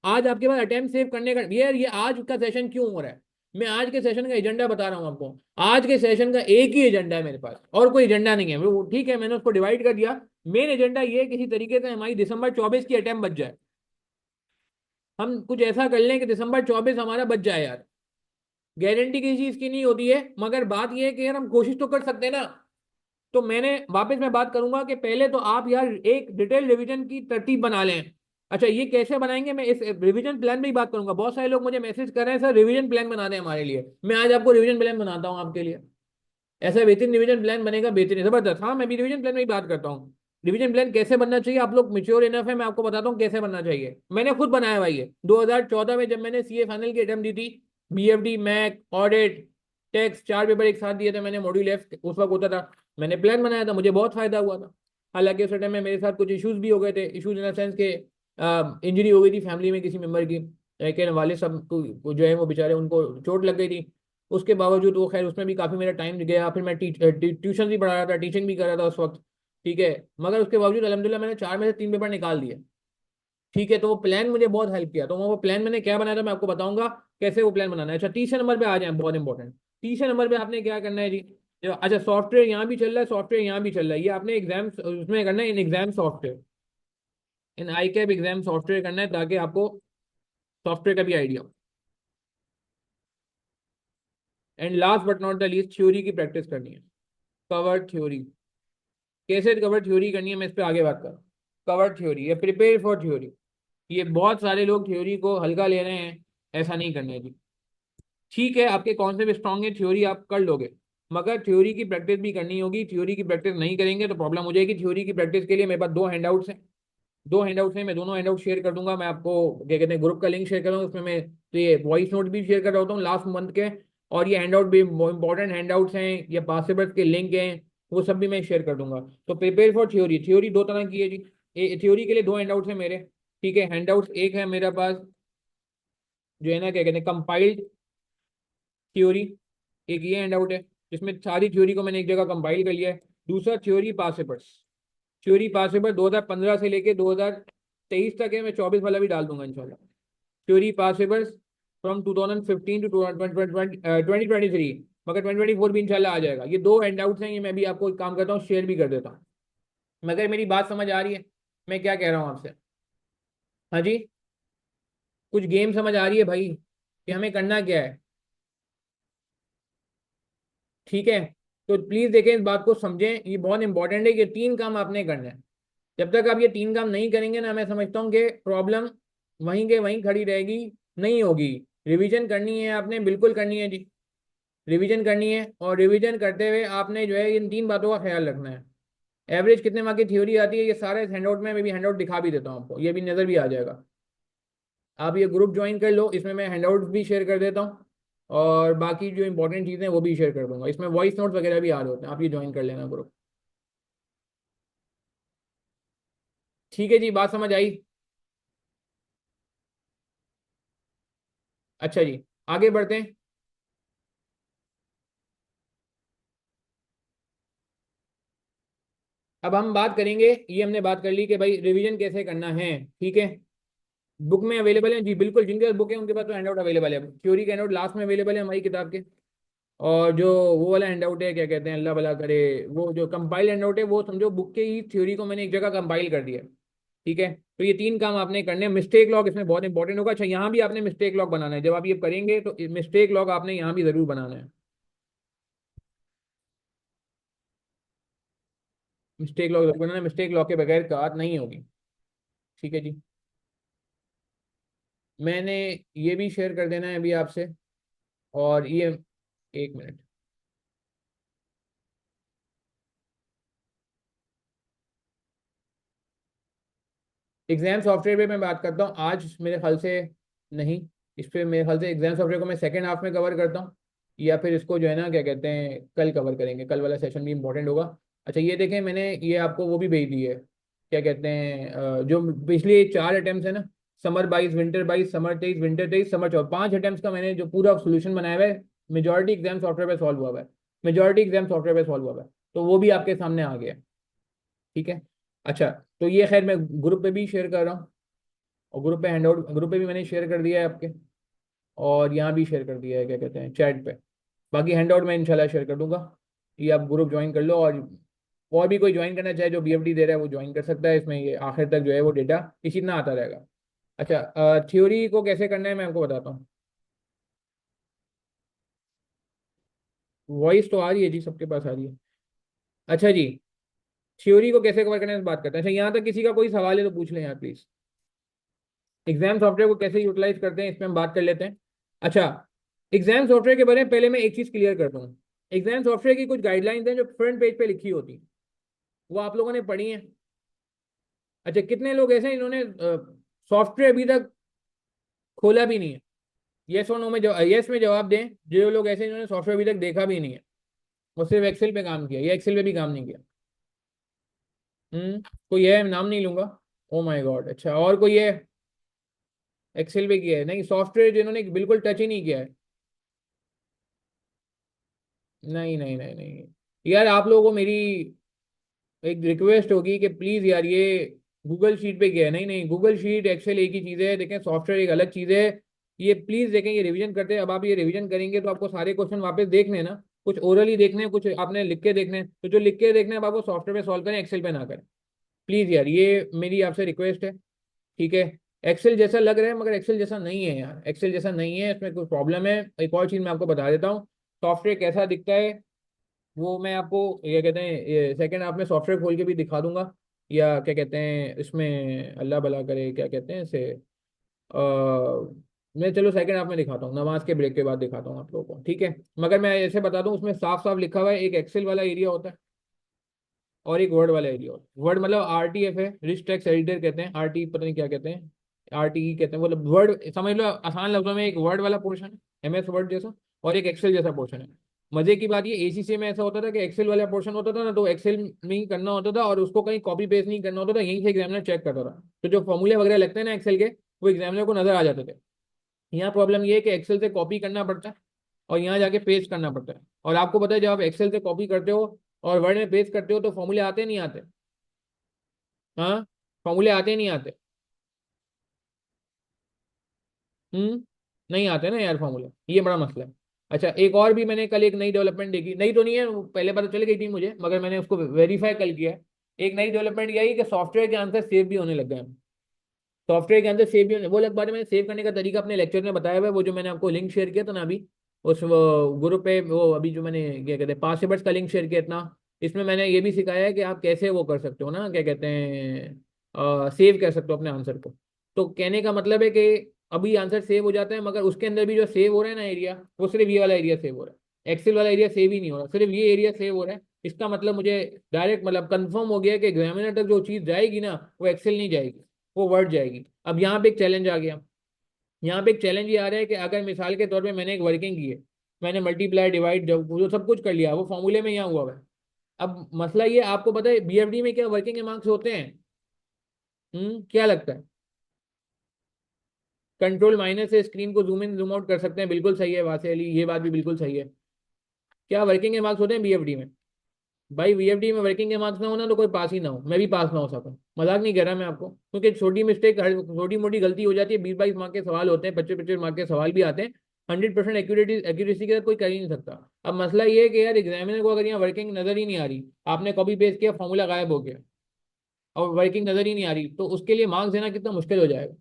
आज आपके पास अटेम्प्ट सेव करने का ये आज का सेशन क्यों हो रहा है? मैं आज के सेशन का एजेंडा बता रहा हूँ आपको। आज के सेशन का एक ही एजेंडा है मेरे पास, और कोई एजेंडा नहीं है। वो ठीक है, मैंने उसको डिवाइड कर दिया। मेन एजेंडा ये है किसी तरीके से हमारी दिसंबर 24 की अटेम्प्ट बच जाए। हम कुछ ऐसा कर लें कि दिसंबर 24 हमारा बच जाए यार। गारंटी किसी चीज की नहीं होती है, मगर बात यह है कि यार हम कोशिश तो कर सकते हैं ना। तो मैंने वापस मैं बात करूंगा कि पहले तो आप यार एक डिटेल रिवीजन की तरतीब बना लें। अच्छा ये कैसे बनाएंगे, मैं इस रिवीजन प्लान में ही बात करूंगा। बहुत सारे लोग मुझे मैसेज कर रहे हैं सर रिवीजन प्लान बना दें हमारे लिए। मैं आज आपको रिवीजन प्लान बनाता हूँ आपके लिए। ऐसा बेहतरीन रिवीजन प्लान बनेगा, बेहतरीन जबरदस्त। हाँ मैं भी रिवीजन प्लान में ही बात करता हूँ। रिवीजन प्लान कैसे बनना चाहिए, आप लोग मेच्योर इनफ है, मैं आपको बताता हूँ कैसे बनना चाहिए। मैंने खुद बनाया भाई ये 2014 में जब मैंने सीए फाइनल की अटेम्प्ट दी थी। BFD, MAC, audit, tax, 4 paper एक साथ दिए थे मैंने, मॉड्यूल एफ उस वक्त होता था। मैंने प्लान बनाया था, मुझे बहुत फायदा हुआ था। हालांकि उस टाइम में मेरे साथ कुछ इश्यूज भी हो गए थे, इश्यूज इन द सेंस के इंजरी हो गई थी फैमिली में किसी मेंबर की, लेकिन वाले सब को जो है वो बेचारे उनको चोट लग गई थी। उसके बावजूद वो खैर उसमें भी काफ़ी मेरा टाइम गया। फिर मैं ट्यूशन भी पढ़ा रहा था, टीचिंग भी कर रहा था उस वक्त। ठीक है, मगर उसके बावजूद अल्हम्दुलिल्लाह मैंने 4 में से 3 पेपर निकाल दिए। ठीक है, तो वो प्लान मुझे बहुत हेल्प किया। तो वो प्लान मैंने क्या बनाया था मैं आपको बताऊंगा कैसे वो प्लान बनाना है। अच्छा तीसरे नंबर पे आ जाए, बहुत इंपॉर्टेंट। तीसरे नंबर पे आपने क्या करना है जी? अच्छा सॉफ्टवेयर यहाँ भी चल रहा है, सॉफ्टवेयर यहाँ भी चल रहा है, ये आपने एग्जाम उसमें करना है, in exam software, in I cap exam software करना है ताकि आपको सॉफ्टवेयर का भी आइडिया हो। And last but not the least, theory की प्रैक्टिस करनी है। कवर थ्योरी, कैसे कवर थ्योरी करनी है मैं इस पर आगे बात करूँ। कवर थ्योरी या प्रिपेयर फॉर थ्योरी, ये बहुत सारे लोग थ्योरी को हल्का ले रहे हैं, ऐसा नहीं करना है जी। ठीक है आपके कॉन्सेप्ट स्ट्रांग है, थ्योरी आप कर लोगे, मगर थ्योरी की प्रैक्टिस भी करनी होगी। थ्योरी की प्रैक्टिस नहीं करेंगे तो प्रॉब्लम हो जाएगी। थ्योरी की प्रैक्टिस के लिए मेरे पास 2 हैंडआउट्स हैं। 2 हैंडआउट्स हैं, मैं दोनों हैंडआउट शेयर कर दूंगा। मैं आपको क्या कहते हैं ग्रुप का लिंक शेयर कर दूंगा, उसमें मैं तो ये वॉइस नोट भी शेयर कर रहा होता हूँ लास्ट मंथ के। और ये हैंडआउट भी इंपॉर्टेंट हैंडआउट्स हैं, ये पास पेपर्स के लिंक हैं, वो सब भी मैं शेयर कर दूंगा। तो प्रिपेयर फॉर थ्योरी, थ्योरी 2 तरह की है जी। थ्योरी के लिए 2 हैंडआउट्स हैं मेरे। ठीक है, हैंडआउट्स एक है मेरे पास जो है ना क्या कहते हैं कंपाइल्ड थ्योरी, एक ये हैंडआउट है जिसमें सारी थ्योरी को मैंने एक जगह कंपाइल कर लिया है। दूसरा थ्योरी पास पेपर्स, थ्योरी पास पेपर 2015 से लेके 2023 तक है, मैं 24 वाला भी डाल दूंगा इंशाल्लाह। Theory pass papers from 2015 to 2023, मगर 2024 भी इंशाल्लाह आ जाएगा। ये 2 हैंडआउट्स हैं, ये मैं भी आपको एक काम करता हूँ शेयर भी कर देता हूँ। मगर मेरी बात समझ आ रही है मैं क्या कह रहा हूँ आपसे? हाँ जी, कुछ गेम समझ आ रही है भाई कि हमें करना क्या है? ठीक है, तो प्लीज देखें इस बात को समझें, ये बहुत इंपॉर्टेंट है। ये 3 काम आपने करने हैं। जब तक आप ये 3 काम नहीं करेंगे ना, मैं समझता हूँ कि प्रॉब्लम वहीं के वहीं खड़ी रहेगी, नहीं होगी। रिवीजन करनी है आपने, बिल्कुल करनी है जी। रिवीजन करनी है, और रिवीजन करते हुए आपने जो है इन तीन बातों का ख्याल रखना है। एवरेज कितने मार्क की थ्योरी आती है, ये सारे हैंडआउट में, मैं भी हैंडआउट दिखा भी देता हूँ आपको, ये भी नज़र भी आ जाएगा। आप ये ग्रुप ज्वाइन कर लो, इसमें मैं हैंडआउट भी शेयर कर देता हूँ, और बाकी जो इंपॉर्टेंट चीज़ें हैं वो भी शेयर कर दूंगा। इसमें वॉइस नोट वगैरह भी आ रहे होते हैं, आप ये ज्वाइन कर लेना ग्रुप। ठीक है जी, बात समझ आई? अच्छा जी, आगे बढ़ते हैं। अब हम बात करेंगे, ये हमने बात कर ली कि भाई रिवीजन कैसे करना है, ठीक है। बुक में अवेलेबल है जी, बिल्कुल, जिनके पास बुक है उनके पास तो हैंडआउट अवेलेबल है। थ्योरी के हैंडआउट लास्ट में अवेलेबल है हमारी किताब के। और जो वो वाला हैंडआउट है, क्या कहते हैं, अल्लाह भला करे, वो जो कंपाइल हैंडआउट है, वो समझो बुक के ही थ्योरी को मैंने एक जगह कंपाइल कर दिया। ठीक है, तो ये तीन काम आपने करने हैं। मिस्टेक लॉग इसमें बहुत इंपॉर्टेंट होगा। अच्छा, यहाँ भी आपने मिस्टेक लॉग बनाना है, जब आप ये करेंगे तो मिस्टेक लॉग आपने यहाँ भी जरूर बनाना है। मिस्टेक लॉग जरूर बनाना है, मिस्टेक लॉग के बगैर बात नहीं होगी। ठीक है जी, मैंने ये भी शेयर कर देना है अभी आपसे। और ये, एक मिनट। एग्जाम सॉफ्टवेयर पे मैं बात करता हूँ आज, मेरे ख्याल से नहीं। इस पे मेरे ख्याल से एग्जाम सॉफ्टवेयर को मैं सेकेंड हाफ में कवर करता हूँ, या फिर इसको जो है ना, क्या कहते हैं, कल कवर करेंगे, कल वाला सेशन भी इंपॉर्टेंट होगा। अच्छा, ये देखें, मैंने ये आपको वो भी भेज दी है, क्या कहते हैं, जो पिछले चार अटेम्प्ट है ना, summer 22, winter 22, summer 23, winter 23, summer 24, 5 attempt का मैंने जो पूरा सोल्यूशन बनाया हुआ है, मेजोरिटी एग्जाम सॉफ्टवेयर पे सॉल्व हुआ है। मेजोरिटी एग्जाम सॉफ्टवेयर पे सॉल्व हुआ है, तो वो भी आपके सामने आ गया है। ठीक है। अच्छा, तो ये खैर मैं ग्रुप पे भी शेयर कर रहा हूँ, और ग्रुप पे हैंडआउट, ग्रुप पे भी मैंने शेयर कर दिया है आपके, और यहाँ भी शेयर कर दिया है, क्या कहते हैं, चैट पे। बाकी हैंडआउट मैं इंशाल्लाह शेयर कर दूंगा। ये आप ग्रुप ज्वाइन कर लो, और भी कोई ज्वाइन करना चाहे जो बीएफडी दे रहा है वो ज्वाइन कर सकता है। इसमें ये आखिर तक जो है वो डेटा इसी तरह आता रहेगा। अच्छा, थ्योरी को कैसे करना है मैं आपको बताता हूँ। वॉइस तो आ रही है जी, सबके पास आ रही है। अच्छा जी, थ्योरी को कैसे कवर करने की बात करते हैं। अच्छा, यहाँ तक किसी का कोई सवाल है तो पूछ लें यार प्लीज। एग्जाम सॉफ्टवेयर को कैसे यूटिलाइज करते हैं, इस पर हम बात कर लेते हैं। अच्छा, एग्जाम सॉफ्टवेयर के बारे में पहले मैं एक चीज क्लियर कर दूं। एग्जाम सॉफ्टवेयर की कुछ गाइडलाइंस हैं जो फ्रंट पेज पे लिखी होती हैं, वो आप लोगों ने पढ़ी हैं। अच्छा, कितने लोग ऐसे हैं इन्होंने सॉफ्टवेयर अभी तक खोला भी नहीं है? यस और नो में जवाब, यस में जवाब दें। जो लोग ऐसे हैं इन्होंने सॉफ्टवेयर अभी तक देखा भी नहीं है, वो सिर्फ एक्सेल पे काम किया, या एक्सेल पे भी काम नहीं किया। कोई है, नाम नहीं लूंगा। ओ माय गॉड, अच्छा, और कोई है? एक्सेल पे किया है? नहीं, सॉफ्टवेयर जिन्होंने बिल्कुल टच ही नहीं किया है। नहीं नहीं नहीं नहीं, यार आप लोगों को मेरी एक रिक्वेस्ट होगी कि प्लीज यार, ये गूगल शीट पे क्या है, नहीं नहीं, गूगल शीट एक्सेल एक ही चीज़ है, देखें सॉफ्टवेयर एक अलग चीज़ है। ये प्लीज देखें, ये रिवीजन करते हैं। अब आप ये रिवीजन करेंगे तो आपको सारे क्वेश्चन वापस देखने हैं ना, कुछ ओरली देखने हैं, कुछ आपने लिख के देखने हैं। तो जो लिख के देखने हैं अब आपको सॉफ्टवेयर पे सॉल्व करें, एक्सेल पे ना करें। प्लीज यार, ये मेरी आपसे रिक्वेस्ट है। ठीक है। एक्सेल जैसा लग रहा है मगर एक्सेल जैसा नहीं है यार, एक्सेल जैसा नहीं है, इसमें कुछ प्रॉब्लम है। एक और चीज़ मैं आपको बता देता हूँ, सॉफ्टवेयर कैसा दिखता है वो मैं आपको, ये कहते हैं, ये सेकंड हाफ में सॉफ्टवेयर खोल के भी दिखा दूंगा। या क्या कहते हैं इसमें, अल्लाह भला करे, क्या कहते हैं इसे, मैं चलो सेकंड हाफ में दिखाता हूँ, नमाज के ब्रेक के बाद दिखाता हूँ आप लोगों को, ठीक है। मगर मैं ऐसे बता दूँ, उसमें साफ साफ लिखा हुआ है, एक एक्सेल वाला एरिया होता है और एक वर्ड वाला एरिया होता है। वर्ड मतलब आरटीएफ है, रिच टेक्स्ट एडिटर कहते हैं, आरटी पता नहीं क्या कहते हैं, आरटीई कहते हैं, मतलब वर्ड समझ लो आसान लफ्जों में, एक वर्ड वाला पोर्शन है, एमएस वर्ड जैसा, और एक एक्सेल जैसा पोर्शन है। मजे की बात ये, एसीसी में ऐसा होता था कि एक्सेल वाला पोर्शन होता था ना, तो एक्सेल में ही करना होता था, और उसको कहीं कॉपी पेस्ट नहीं करना होता था, यहीं से एग्जामिनर चेक करता था। तो जो फॉर्मूले वगैरह लगते हैं ना एक्सेल के, वो एग्जामिनर को नजर आ जाते थे। यहाँ प्रॉब्लम ये है कि एक्सेल से कॉपी करना पड़ता है, और यहाँ जाके पेस्ट करना पड़ता है। और आपको पता है, जब आप एक्सेल से कॉपी करते हो और वर्ड में पेस्ट करते हो तो फॉर्मूले आते नहीं आते? हाँ, फॉर्मूले आते नहीं आते? हम्म, नहीं आते ना यार फॉर्मूले, ये बड़ा मसला है। अच्छा, एक और भी मैंने कल एक नई डेवलपमेंट देखी, नई तो नहीं है, वो पहले पता चल गई थी मुझे, मगर मैंने उसको वेरीफाई कल किया है। एक नई डेवलपमेंट यही है कि सॉफ्टवेयर के आंसर सेव भी होने लग गए हैं। सॉफ्टवेयर के अंदर सेव भी होने, वो अलग बात है, मैंने सेव करने का तरीका अपने लेक्चर में बताया हुआ है, वो जो मैंने आपको लिंक शेयर किया था ना अभी, उस ग्रुप पे, वो अभी जो मैंने क्या कहते हैं पासवर्ड्स का लिंक शेयर किया था, इसमें मैंने ये भी सिखाया है कि आप कैसे वो कर सकते हो ना, क्या कहते हैं, सेव कर सकते हो अपने आंसर को। तो कहने का मतलब है कि अभी आंसर सेव हो जाता है, मगर उसके अंदर भी जो सेव हो रहा है ना एरिया, वो सिर्फ ये वाला एरिया सेव हो रहा है, एक्सेल वाला एरिया सेव ही नहीं हो रहा, सिर्फ ये एरिया सेव हो रहा है। इसका मतलब मुझे डायरेक्ट मतलब कंफर्म हो गया कि एग्जामिनर तक जो चीज जाएगी ना वो एक्सेल नहीं जाएगी, वो वर्ड जाएगी। अब यहाँ पे एक चैलेंज आ गया। यहाँ पे एक चैलेंज ये आ रहा है कि अगर मिसाल के तौर पे मैंने एक वर्किंग की है, मैंने मल्टीप्लाई डिवाइड जो सब कुछ कर लिया, वो फॉर्मूले में यहाँ हुआ है। अब मसला ये, आपको पता है बीएफडी में क्या वर्किंग के मार्क्स होते हैं? क्या लगता है? कंट्रोल माइनस से स्क्रीन को जूम इन जूम आउट कर सकते हैं, बिल्कुल सही है वासे अली, ये बात भी बिल्कुल सही है। क्या वर्किंग के मार्क्स होते हैं बीएफडी में? भाई बीएफडी में वर्किंग के मार्क्स ना हो ना तो कोई पास ही ना हो, मैं भी पास ना हो सकूं, मजाक नहीं कर रहा मैं आपको, क्योंकि छोटी मिस्टेक, छोटी मोटी गलती हो जाती है, 20-22 मार्क के सवाल होते हैं, 25-25 मार्क के सवाल भी आते हैं। 100% एक्यूरेटी एक्यूरेसी के साथ कोई कर ही नहीं सकता। अब मसला ये है कि यार एग्जामिनर को अगर यहाँ वर्किंग नजर ही नहीं आ रही, आपने कॉपी पेस्ट किया, फॉर्मूला गायब हो गया, और वर्किंग नजर ही नहीं आ रही, तो उसके लिए मार्क्स देना कितना मुश्किल हो जाएगा।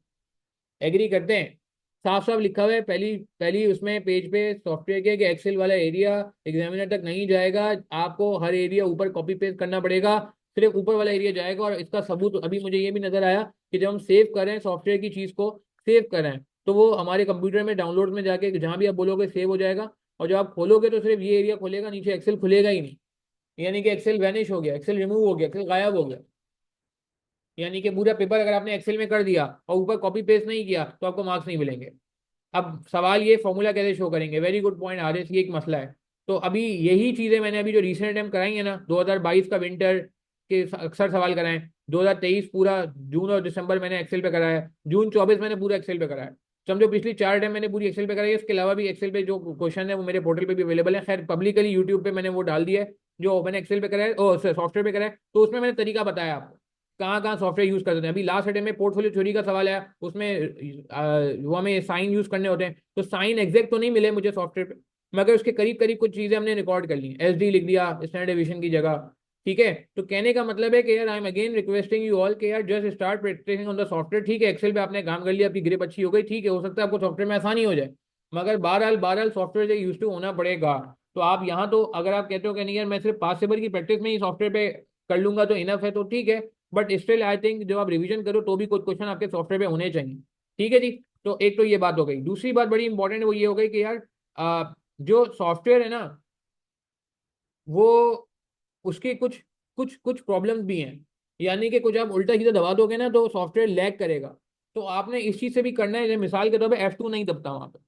एग्री करते हैं? साफ साफ लिखा हुआ है पहली पहली उसमें पेज पे सॉफ्टवेयर के कि एक्सेल वाला एरिया एग्जामिनर तक नहीं जाएगा, आपको हर एरिया ऊपर कॉपी पेस्ट करना पड़ेगा, सिर्फ ऊपर वाला एरिया जाएगा। और इसका सबूत अभी मुझे ये भी नजर आया कि जब हम सेव करें सॉफ्टवेयर की चीज को, सेव करें, तो वो हमारे कंप्यूटर में डाउनलोड में जाके जहां भी आप बोलोगे सेव हो जाएगा। और जब आप खोलोगे तो सिर्फ ये एरिया खोलेगा, नीचे एक्सेल खुलेगा ही नहीं। यानी कि एक्सेल वैनिश हो गया, एक्सेल रिमूव हो गया, एक्सेल गायब हो गया। यानी कि पूरा पेपर अगर आपने एक्सेल में कर दिया और ऊपर कॉपी पेस्ट नहीं किया तो आपको मार्क्स नहीं मिलेंगे। अब सवाल ये फॉर्मूला कैसे शो करेंगे, वेरी गुड पॉइंट आ रहे, ये एक मसला है। तो अभी यही चीजें मैंने अभी जो रिसेंट टाइम कराई है ना, 2022 का विंटर के अक्सर सवाल कराए, 2023 पूरा जून और दिसंबर मैंने एक्सेल पे कराया, जून 24 मैंने पूरा एक्सेल पे कराया। समझो पिछली 4 टाइम मैंने पूरी एक्सेल पे कराई है। इसके अलावा भी एक्सेल पे जो क्वेश्चन है वो मेरे पोर्टल पे भी अवेलेबल है, खैर पब्लिकली यूट्यूब पे मैंने वो डाल दिया है, जो मैंने एक्सेल पे कराया ओ सॉफ्टवेयर पे कराया, तो उसमें मैंने तरीका बताया आपको कहाँ कहाँ सॉफ्टवेयर यूज करते हैं। अभी लास्ट अटेम्प्ट में पोर्टफोलियो चोरी का सवाल है, उसमें वो हमें साइन यूज करने होते हैं, तो साइन एग्जैक्ट तो नहीं मिले मुझे सॉफ्टवेयर पे, मगर उसके करीब करीब कुछ चीजें हमने रिकॉर्ड कर ली, एसडी लिख दिया स्टैंडर्ड डिवीजन की जगह। ठीक है, तो कहने का मतलब है कि यार I am again requesting you all कि यार just start practising on the software. ठीक है, एक्सेल पे आपने काम कर लिया, आपकी ग्रिप अच्छी हो गई, ठीक है, हो सकता है आपको सॉफ्टवेयर में आसानी हो जाए, मगर बहरहाल बहरहाल सॉफ्टवेयर से यूज टू होना पड़ेगा। तो आप यहाँ तो अगर आप कहते हो कि नहीं यार मैं सिर्फ पास पेपर की प्रैक्टिस में ही सॉफ्टवेयर पे कर लूंगा तो इनफ है, तो ठीक है, बट स्टिल आई थिंक जब आप रिवीजन करो तो भी कुछ क्वेश्चन आपके सॉफ्टवेयर पे होने चाहिए। ठीक है जी। तो एक तो ये बात हो गई, दूसरी बात बड़ी इंपॉर्टेंट वो ये हो गई कि यार जो सॉफ्टवेयर है ना वो उसके कुछ कुछ कुछ प्रॉब्लम्स भी हैं। यानी कि कुछ आप उल्टा सीधा दबा दोगे ना तो सॉफ्टवेयर लैग करेगा। तो आपने इस चीज से भी करना है, जैसे मिसाल के तौर पे F2 नहीं दबता वहां पे,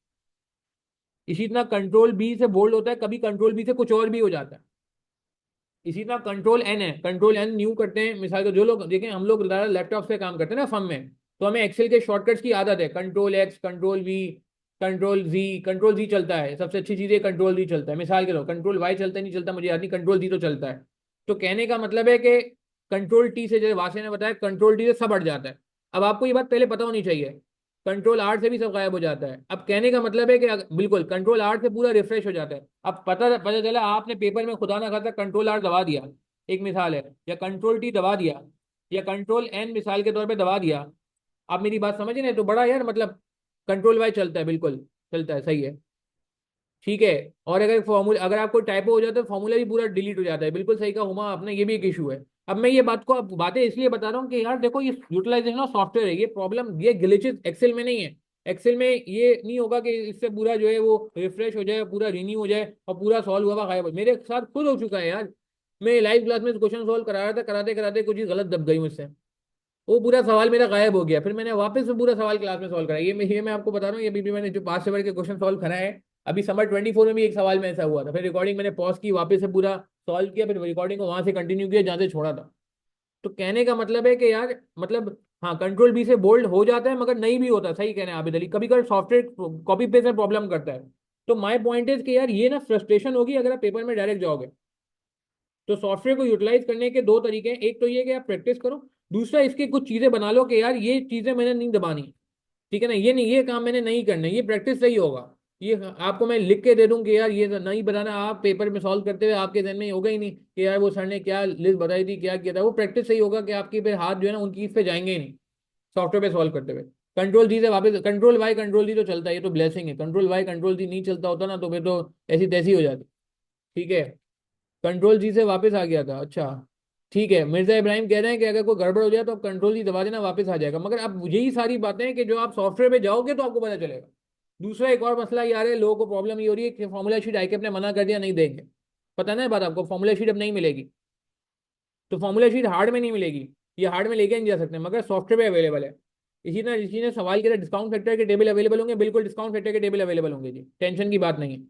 इसी तरह कंट्रोल बी से बोल्ड होता है, कभी कंट्रोल बी से कुछ और भी हो जाता है। इसी तरह कंट्रोल एन है, कंट्रोल एन न्यू करते हैं, मिसाल को जो लोग देखें, हम लोग लैपटॉप से काम करते हैं ना फर्म में, तो हमें एक्सेल के शॉर्टकट्स की आदत है, control X, control V, control Z चलता है, सबसे अच्छी चीज है कंट्रोल जी चलता है। मिसाल के तौर कंट्रोल वाई चलता है नहीं चलता मुझे याद नहीं, कंट्रोल जी तो चलता है। तो कहने का मतलब है कि कंट्रोल टी से, जैसे वासे ने बताया, कंट्रोल टी से सब हट जाता है। अब आपको ये बात पहले पता होनी चाहिए, कंट्रोल आर से भी सब गायब हो जाता है। अब कहने का मतलब है कि बिल्कुल कंट्रोल आर से पूरा रिफ्रेश हो जाता है। अब पता पता चला आपने पेपर में खुदा ना खाता कंट्रोल आर दबा दिया, एक मिसाल है, या कंट्रोल टी दबा दिया, या कंट्रोल एन मिसाल के तौर पे दबा दिया। आप मेरी बात समझ रहे हैं? तो बड़ा यार मतलब कंट्रोल वाई चलता है, बिल्कुल चलता है, सही है। ठीक है। और अगर फॉर्मूला, अगर आपको टाइपो हो जाता है फॉर्मूला भी पूरा डिलीट हो जाता है, बिल्कुल सही कहा हुमा आपने, ये भी एक इशू है। अब मैं ये बात को अब बातें इसलिए बता रहा हूँ कि यार देखो ये यूटिलाइजेशन ऑफ सॉफ्टवेयर है, ये प्रॉब्लम, ये ग्लिचेस एक्सेल में नहीं है। एक्सेल में ये नहीं होगा कि इससे पूरा जो है वो रिफ्रेश हो जाए, पूरा रिन्यू हो जाए और पूरा सॉल्व हुआ गायब हो। मेरे साथ खुद हो चुका है यार, मैं लाइव क्लास में क्वेश्चन सॉल्व करा रहा था, कराते कराते कुछ चीज गलत दब गई मुझसे, वो पूरा सवाल मेरा गायब हो गया, फिर मैंने वापस से पूरा सवाल क्लास में सॉल्व करा। ये मैं आपको बता रहा हूँ, ये भी मैंने जो पास पेपर के क्वेश्चन सॉल्व करा है। अभी समर 24 में भी एक सवाल में ऐसा हुआ था, फिर रिकॉर्डिंग मैंने पॉज की, वापस से पूरा सॉल्व किया, फिर रिकॉर्डिंग को वहां से कंटिन्यू किया जहां से छोड़ा था। तो कहने का मतलब है कि यार मतलब हाँ कंट्रोल बी से बोल्ड हो जाता है मगर नहीं भी होता, सही कहने हैं आबिद अली, कभी कभी सॉफ्टवेयर कॉपी पेस्ट में प्रॉब्लम करता है। तो माय पॉइंट इज कि यार ये ना फ्रस्ट्रेशन होगी अगर आप पेपर में डायरेक्ट जाओगे। तो सॉफ्टवेयर को यूटिलाइज करने के दो तरीके हैं, एक तो ये कि आप प्रैक्टिस करो, दूसरा इसकी कुछ चीजें बना लो कि यार ये चीजें मैंने नहीं दबानी, ठीक है ना, ये नहीं, ये काम मैंने नहीं करना, ये प्रैक्टिस से ही होगा। ये आपको मैं लिख के दे दूं कि यार ये नहीं बताना, आप पेपर में सॉल्व करते हुए आपके जहन में होगा ही नहीं कि यार वो सर ने क्या लिस्ट बताई थी, क्या किया था, वो प्रैक्टिस से ही होगा कि आपके फिर हाथ जो है ना उन चीज पे जाएंगे ही नहीं सॉफ्टवेयर पे सॉल्व करते हुए। कंट्रोल जी से वापस कंट्रोल वाई कंट्रोल जी तो चलता है, ये तो ब्लेसिंग है, कंट्रोल वाई कंट्रोल जी नहीं चलता होता ना तो फिर तो ऐसी तैसी हो जाती। ठीक है, कंट्रोल जी से वापस आ गया था, अच्छा। ठीक है, मिर्जा इब्राहिम कह रहे हैं कि अगर कोई गड़बड़ हो जाए तो आप कंट्रोल ही दबा देना, वापस आ जाएगा। मगर अब यही सारी बातें हैं कि जो आप सॉफ्टवेयर पे जाओगे तो आपको पता चलेगा। दूसरा एक और मसला ये आ रहा है, लोगों को प्रॉब्लम ये हो रही है कि फॉर्मूला शीट आईके ने मना कर दिया, नहीं देंगे। पता ना है बात आपको, फॉर्मूला शीट अब नहीं मिलेगी। तो फॉर्मूला शीट हार्ड में नहीं मिलेगी, ये हार्ड में लेके नहीं जा सकते, मगर सॉफ्टवेयर पे अवेलेबल है। इसी ने सवाल किया डिस्काउंट फैक्टर के टेबल अवेलेबल होंगे, बिल्कुल डिस्काउंट फैक्टर के टेबल अवेलेबल होंगे जी, टेंशन की बात नहीं है।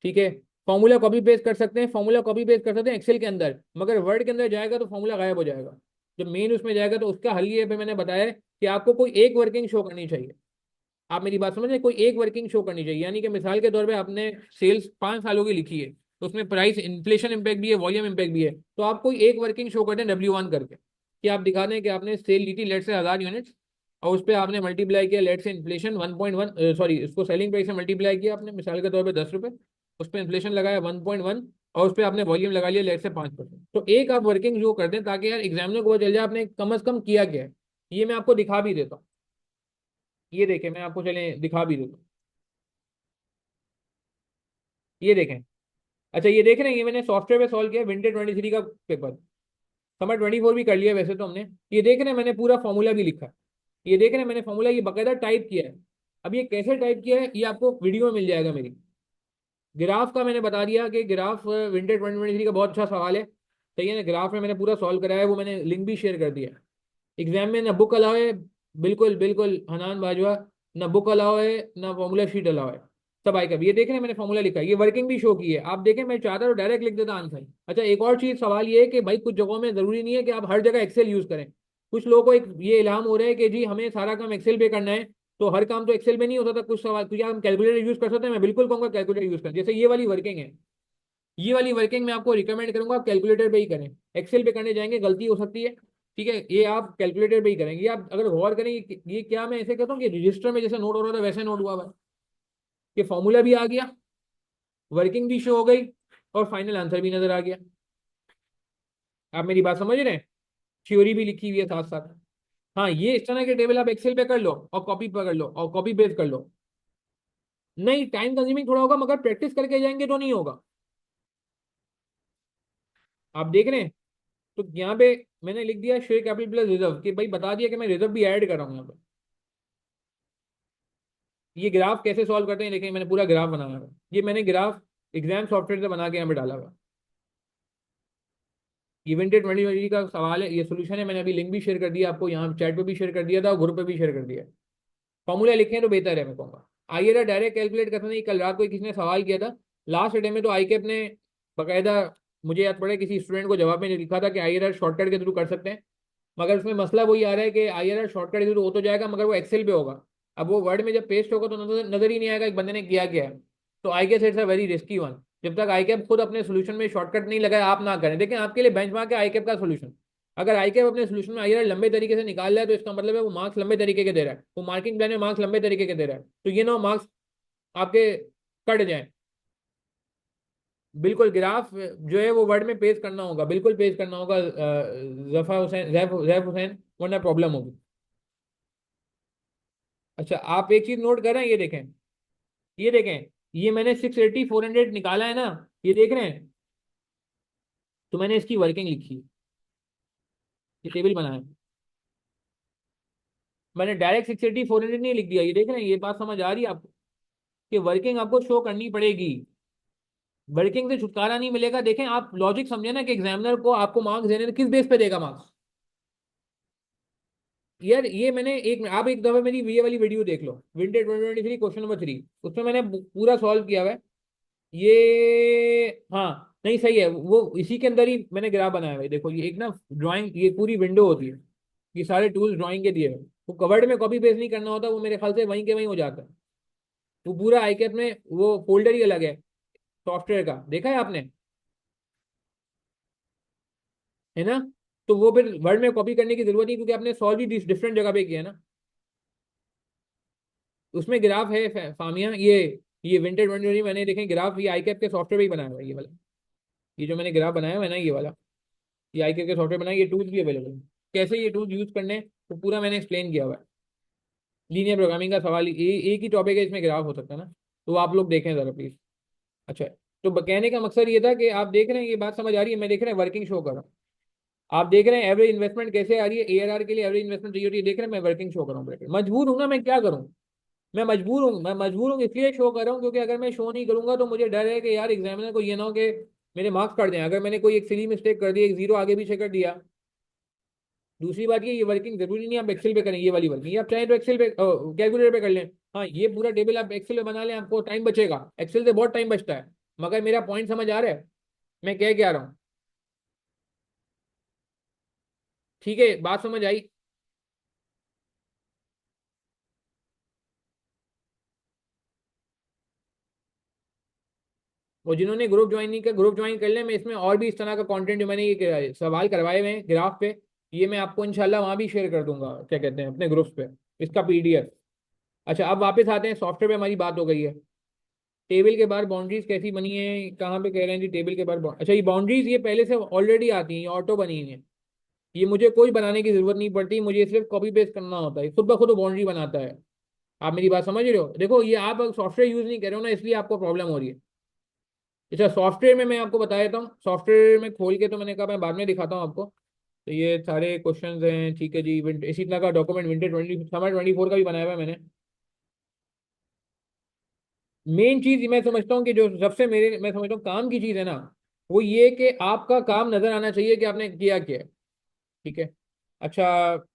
ठीक है, फॉर्मूला कॉपी पेस्ट कर सकते हैं, फॉर्मूला कॉपी पेस्ट कर सकते हैं एक्सेल के अंदर, मगर वर्ड के अंदर जाएगा तो फॉर्मूला गायब हो जाएगा। जब मेन उसमें जाएगा तो उसका हल ये पे मैंने बताया कि आपको कोई एक वर्किंग शो करनी चाहिए। आप मेरी बात समझ रहे हैं? कोई एक वर्किंग शो करनी चाहिए, यानी कि मिसाल के तौर पे आपने सेल्स 5 सालों की लिखी है, तो उसमें प्राइस इन्फ्लेशन इम्पैक्ट भी है, वॉल्यूम इम्पैक्ट भी है, तो आप कोई एक वर्किंग शो कर दें W1 करके, कि आप दिखा दें कि आपने सेल ली थी लेट से 1000 यूनिट्स, और उस पर आपने मल्टीप्लाई किया लेट से इन्फ्लेशन 1.1, सॉरी उसको सेलिंग प्राइस से मल्टीप्लाई किया आपने मिसाल के तौर पर 10 रुपये, उस पर इन्फ्लेशन लगाया 1.1, और उस पर आपने वॉल्यूम लगा लिया लेट से 5%। तो एक आप वर्किंग शो कर दें ताकि यार एग्जामिनर को पता चल जाए आपने कम अज कम किया क्या है। ये मैं आपको दिखा भी देता हूँ, ये देखें, मैं आपको चले दिखा भी देता हूँ, ये देखें। अच्छा ये देख रहे हैं, ये मैंने सॉफ्टवेयर पे सॉल्व किया विंटर 23 का पेपर, समर 24 भी कर लिया वैसे तो हमने। ये देख रहे हैं मैंने पूरा फॉर्मूला भी लिखा है, ये देख रहे हैं मैंने फॉर्मूला ये बकायदा टाइप किया है। अब ये कैसे टाइप किया है ये आपको वीडियो में मिल जाएगा मेरी। ग्राफ का मैंने बता दिया कि ग्राफ विंटर 2023 का बहुत अच्छा सवाल है, सही है ना। ग्राफ में मैंने पूरा सॉल्व कराया है, वो मैंने लिंक भी शेयर कर दिया है। एग्जाम में ना बुक अलाउ है, बिल्कुल बिल्कुल हनान बाजवा, ना बुक अलाउ है ना फॉर्मूला शीट अलाउ है, सब आएगा। ये देख रहे हैं मैंने फॉर्मूला लिखा है, ये वर्किंग भी शो की है, आप देखें। मैं चाहता तो डायरेक्ट लिख देता आंसर। अच्छा एक और चीज सवाल ये है कि भाई कुछ जगहों में जरूरी नहीं है कि आप हर जगह एक्सेल यूज करें। कुछ लोगों को एक ये इल्हाम हो रहा है कि जी हमें सारा काम एक्सेल पे करना है, तो हर काम तो एक्सेल में नहीं होता था। कुछ सवाल तो क्या हम कैलकुलेटर यूज कर सकते हैं? मैं बिल्कुल कहूंगा कैलकुलेटर यूज करें। जैसे ये वाली वर्किंग है, ये वाली वर्किंग मैं आपको रिकमेंड करूंगा आप कैलकुलेटर पे ही करें। एक्सेल पे करने जाएंगे गलती हो सकती है, ठीक है। ये आप कैलकुलेटर पे ही करेंगे। आप अगर गौर करें ये क्या मैं ऐसे कहता हूँ कि रजिस्टर में जैसे नोट हो रहा था वैसे नोट हुआ हुआ है, कि फॉर्मूला भी आ गया, वर्किंग भी शो हो गई, और फाइनल आंसर भी नजर आ गया। आप मेरी बात समझ रहे हैं? थ्योरी भी लिखी हुई है साथ साथ। हाँ ये इस तरह के टेबल आप एक्सेल पे कर लो और कॉपी पकड़ लो और कॉपी पेस्ट कर लो। नहीं टाइम कंज्यूमिंग थोड़ा होगा, मगर प्रैक्टिस करके जाएंगे तो नहीं होगा। आप देख रहे हैं, तो यहाँ पे मैंने लिख दिया शेयर कैपिटल प्लस रिजर्व, कि भाई बता दिया कि मैं रिजर्व भी ऐड कर रहा हूँ यहाँ पे। ये ग्राफ कैसे सॉल्व करते हैं देखें, मैंने पूरा ग्राफ बनाया हुआ है। ये मैंने ग्राफ एग्जाम सॉफ्टवेयर से बना के यहाँ पे डाला हुआ है। इवेंटेड 2020 का सवाल है, ये सोल्यूशन है। मैंने अभी लिंक भी शेयर कर दिया आपको, यहाँ चैट पे भी शेयर कर दिया था और ग्रुप पे भी शेयर कर दिया। फॉर्मूला लिखें तो बेहतर है मैं कहूँगा। आइए ना डायरेक्ट कैलकुलेट करना नहीं, कल रात को किसी ने सवाल किया था लास्ट अटेम्प्ट में, तो आई कैप ने बाकायदा, मुझे याद पड़ा किसी स्टूडेंट को जवाब में लिखा था कि आईआरआर शॉर्टकट के थ्रू कर सकते हैं। मगर उसमें मसला वही आ रहा है कि आईआरआर शॉर्टकट के थ्रू हो तो जाएगा, मगर वो एक्सेल पे होगा। अब वो वर्ड में जब पेस्ट होगा तो नजर ही नहीं आएगा एक बंदे ने किया क्या है। तो I guess it's a very risky one. जब तक आई कैप खुद अपने सोल्यूशन में शॉर्टकट नहीं लगाए आप ना करें। देखिए आपके लिए बेंचमार्क है आई कैप का सोल्यूशन। अगर आई कैप अपने सोल्यूशन में आईआरआर लंबे तरीके से निकाल रहा है तो इसका मतलब है वो मार्क्स लंबे तरीके के दे रहा है, वो मार्किंग प्लान में मार्क्स लंबे तरीके के दे रहा है, तो ये ना मार्क्स आपके कट जाए। बिल्कुल ग्राफ जो है वो वर्ड में पेश करना होगा, बिल्कुल पेश करना होगा जफा हुसैन, जैफ हुसैन, वरना प्रॉब्लम होगी। अच्छा आप एक चीज नोट कर रहे हैं, ये देखें, ये देखें, ये मैंने 680 400 निकाला है ना, ये देख रहे हैं। तो मैंने इसकी वर्किंग लिखी है, ये टेबल बनाया है। मैंने डायरेक्ट 680 400 नहीं लिख दिया, ये देख रहे हैं। ये बात समझ आ रही है आपको कि वर्किंग आपको शो करनी पड़ेगी, वर्किंग से छुटकारा नहीं मिलेगा। देखें आप लॉजिक समझे ना कि एग्जामिनर को आपको मार्क्स देने किस बेस पे देगा मार्क्स। यार ये मैंने एक, आप एक दफा मेरी ये वाली वीडियो देख लो, विंटेज 2023 क्वेश्चन नंबर 3, उसमें मैंने पूरा सॉल्व किया हुआ है। ये हाँ नहीं सही है, वो इसी के अंदर ही मैंने ग्राफ बनाया हुआ है। देखो ये एक ना ड्राइंग, ये पूरी विंडो होती है, ये सारे टूल्स ड्राइंग के दिए हुए हैं। वो कवर्ड में कॉपी पेस्ट नहीं करना होता, वो मेरे ख्याल से वहीं के वहीं हो जाता है। वो पूरा आईकैप में वो फोल्डर ही अलग है सॉफ्टवेयर का, देखा है आपने, है ना। तो वो फिर वर्ड में कॉपी करने की जरूरत नहीं, क्योंकि आपने सॉल्व ही डिफरेंट जगह पे किया ना। उसमें ग्राफ है फामिया, ये विंटेज 2020 मैंने देखे ग्राफ, ये आईकैप के सॉफ्टवेयर में ही बनाया हुआ है ये वाला। ये जो मैंने ग्राफ बनाया हुआ है ना ये वाला, ये आईकैप के सॉफ्टवेयर बनाया, ये टूल्स भी अवेलेबल है। कैसे ये टूल्स यूज करने हैं, तो पूरा मैंने एक्सप्लेन किया हुआ है। लीनियर प्रोग्रामिंग का सवाल एक ही टॉपिक है, इसमें ग्राफ हो सकता है ना, तो आप लोग देखें जरा प्लीज। अच्छा, तो कहने का मकसद ये था कि आप देख रहे हैं, ये बात समझ आ रही है, मैं देख रहे हैं वर्किंग शो कर रहा हूँ। आप देख रहे हैं एवरेज इन्वेस्टमेंट कैसे आ रही है, ARR के लिए एवरेज इन्वेस्टमेंट चाहिए होती है, देख रहे हैं मैं वर्किंग शो कर रहा हूँ, मजबूर हूँ ना, मैं क्या करूँ। मैं मजबूर हूँ इसलिए शो कर रहा हूँ, क्योंकि अगर मैं शो नहीं करूंगा तो मुझे डर है कि यार एग्जामिनर को ये ना हो कि मेरे मार्क्स काट दें, अगर मैंने कोई एक सिली मिस्टेक कर दी, एक जीरो आगे पीछे कर दिया। दूसरी बात ये वर्किंग जरूरी नहीं आप एक्सेल पे करें, ये वाली वर्किंग आप चाहे तो एक्सेल पे कैलकुलेटर पे कर लें। हाँ, ये पूरा टेबल आप एक्सेल पे बना लें, आपको टाइम बचेगा, एक्सेल से बहुत टाइम बचता है। मगर मेरा पॉइंट समझ आ रहा है, मैं कह क्या रहा हूँ। ठीक है, बात समझ आई। और जिन्होंने ग्रुप ज्वाइन नहीं किया, ग्रुप ज्वाइन कर ले, मैं इसमें और भी इस तरह का कंटेंट जो मैंने ये सवाल करवाए हुए हैं ग्राफ पे, ये मैं आपको इंशाल्लाह वहां भी शेयर कर दूंगा, क्या कहते हैं, अपने ग्रुप्स पे, इसका PDF। अच्छा, अब वापस आते हैं सॉफ्टवेयर पे, हमारी बात हो गई है। टेबल के बाहर बाउंड्रीज कैसी बनी है, कहाँ पे कह रहे हैं जी, टेबल के बाहर अच्छा, ये बाउंड्रीज ये पहले से ऑलरेडी आती हैं, ये ऑटो बनी हुई हैं, ये मुझे कोई बनाने की जरूरत नहीं पड़ती, मुझे सिर्फ कॉपी पेस्ट करना होता है, खुद ब खुद बाउंड्री बनाता है। आप मेरी बात समझ रहे हो, देखो ये आप सॉफ्टवेयर यूज नहीं कर रहे हो ना, इसलिए आपको प्रॉब्लम हो रही है। अच्छा, सॉफ्टवेयर में मैं आपको बता देता हूँ, सॉफ्टवेयर में खोल के तो मैंने कहा मैं बाद में दिखाता हूँ आपको। तो ये सारे क्वेश्चंस हैं, ठीक है जी, इसी तरह का डॉक्यूमेंट विंटर 20 समर 24 का भी बनाया हुआ है मैंने। मेन चीज मैं समझता हूँ कि जो सबसे मेरे मैं समझता हूँ काम की चीज है ना, वो ये कि आपका काम नजर आना चाहिए कि आपने किया क्या है। ठीक है। अच्छा,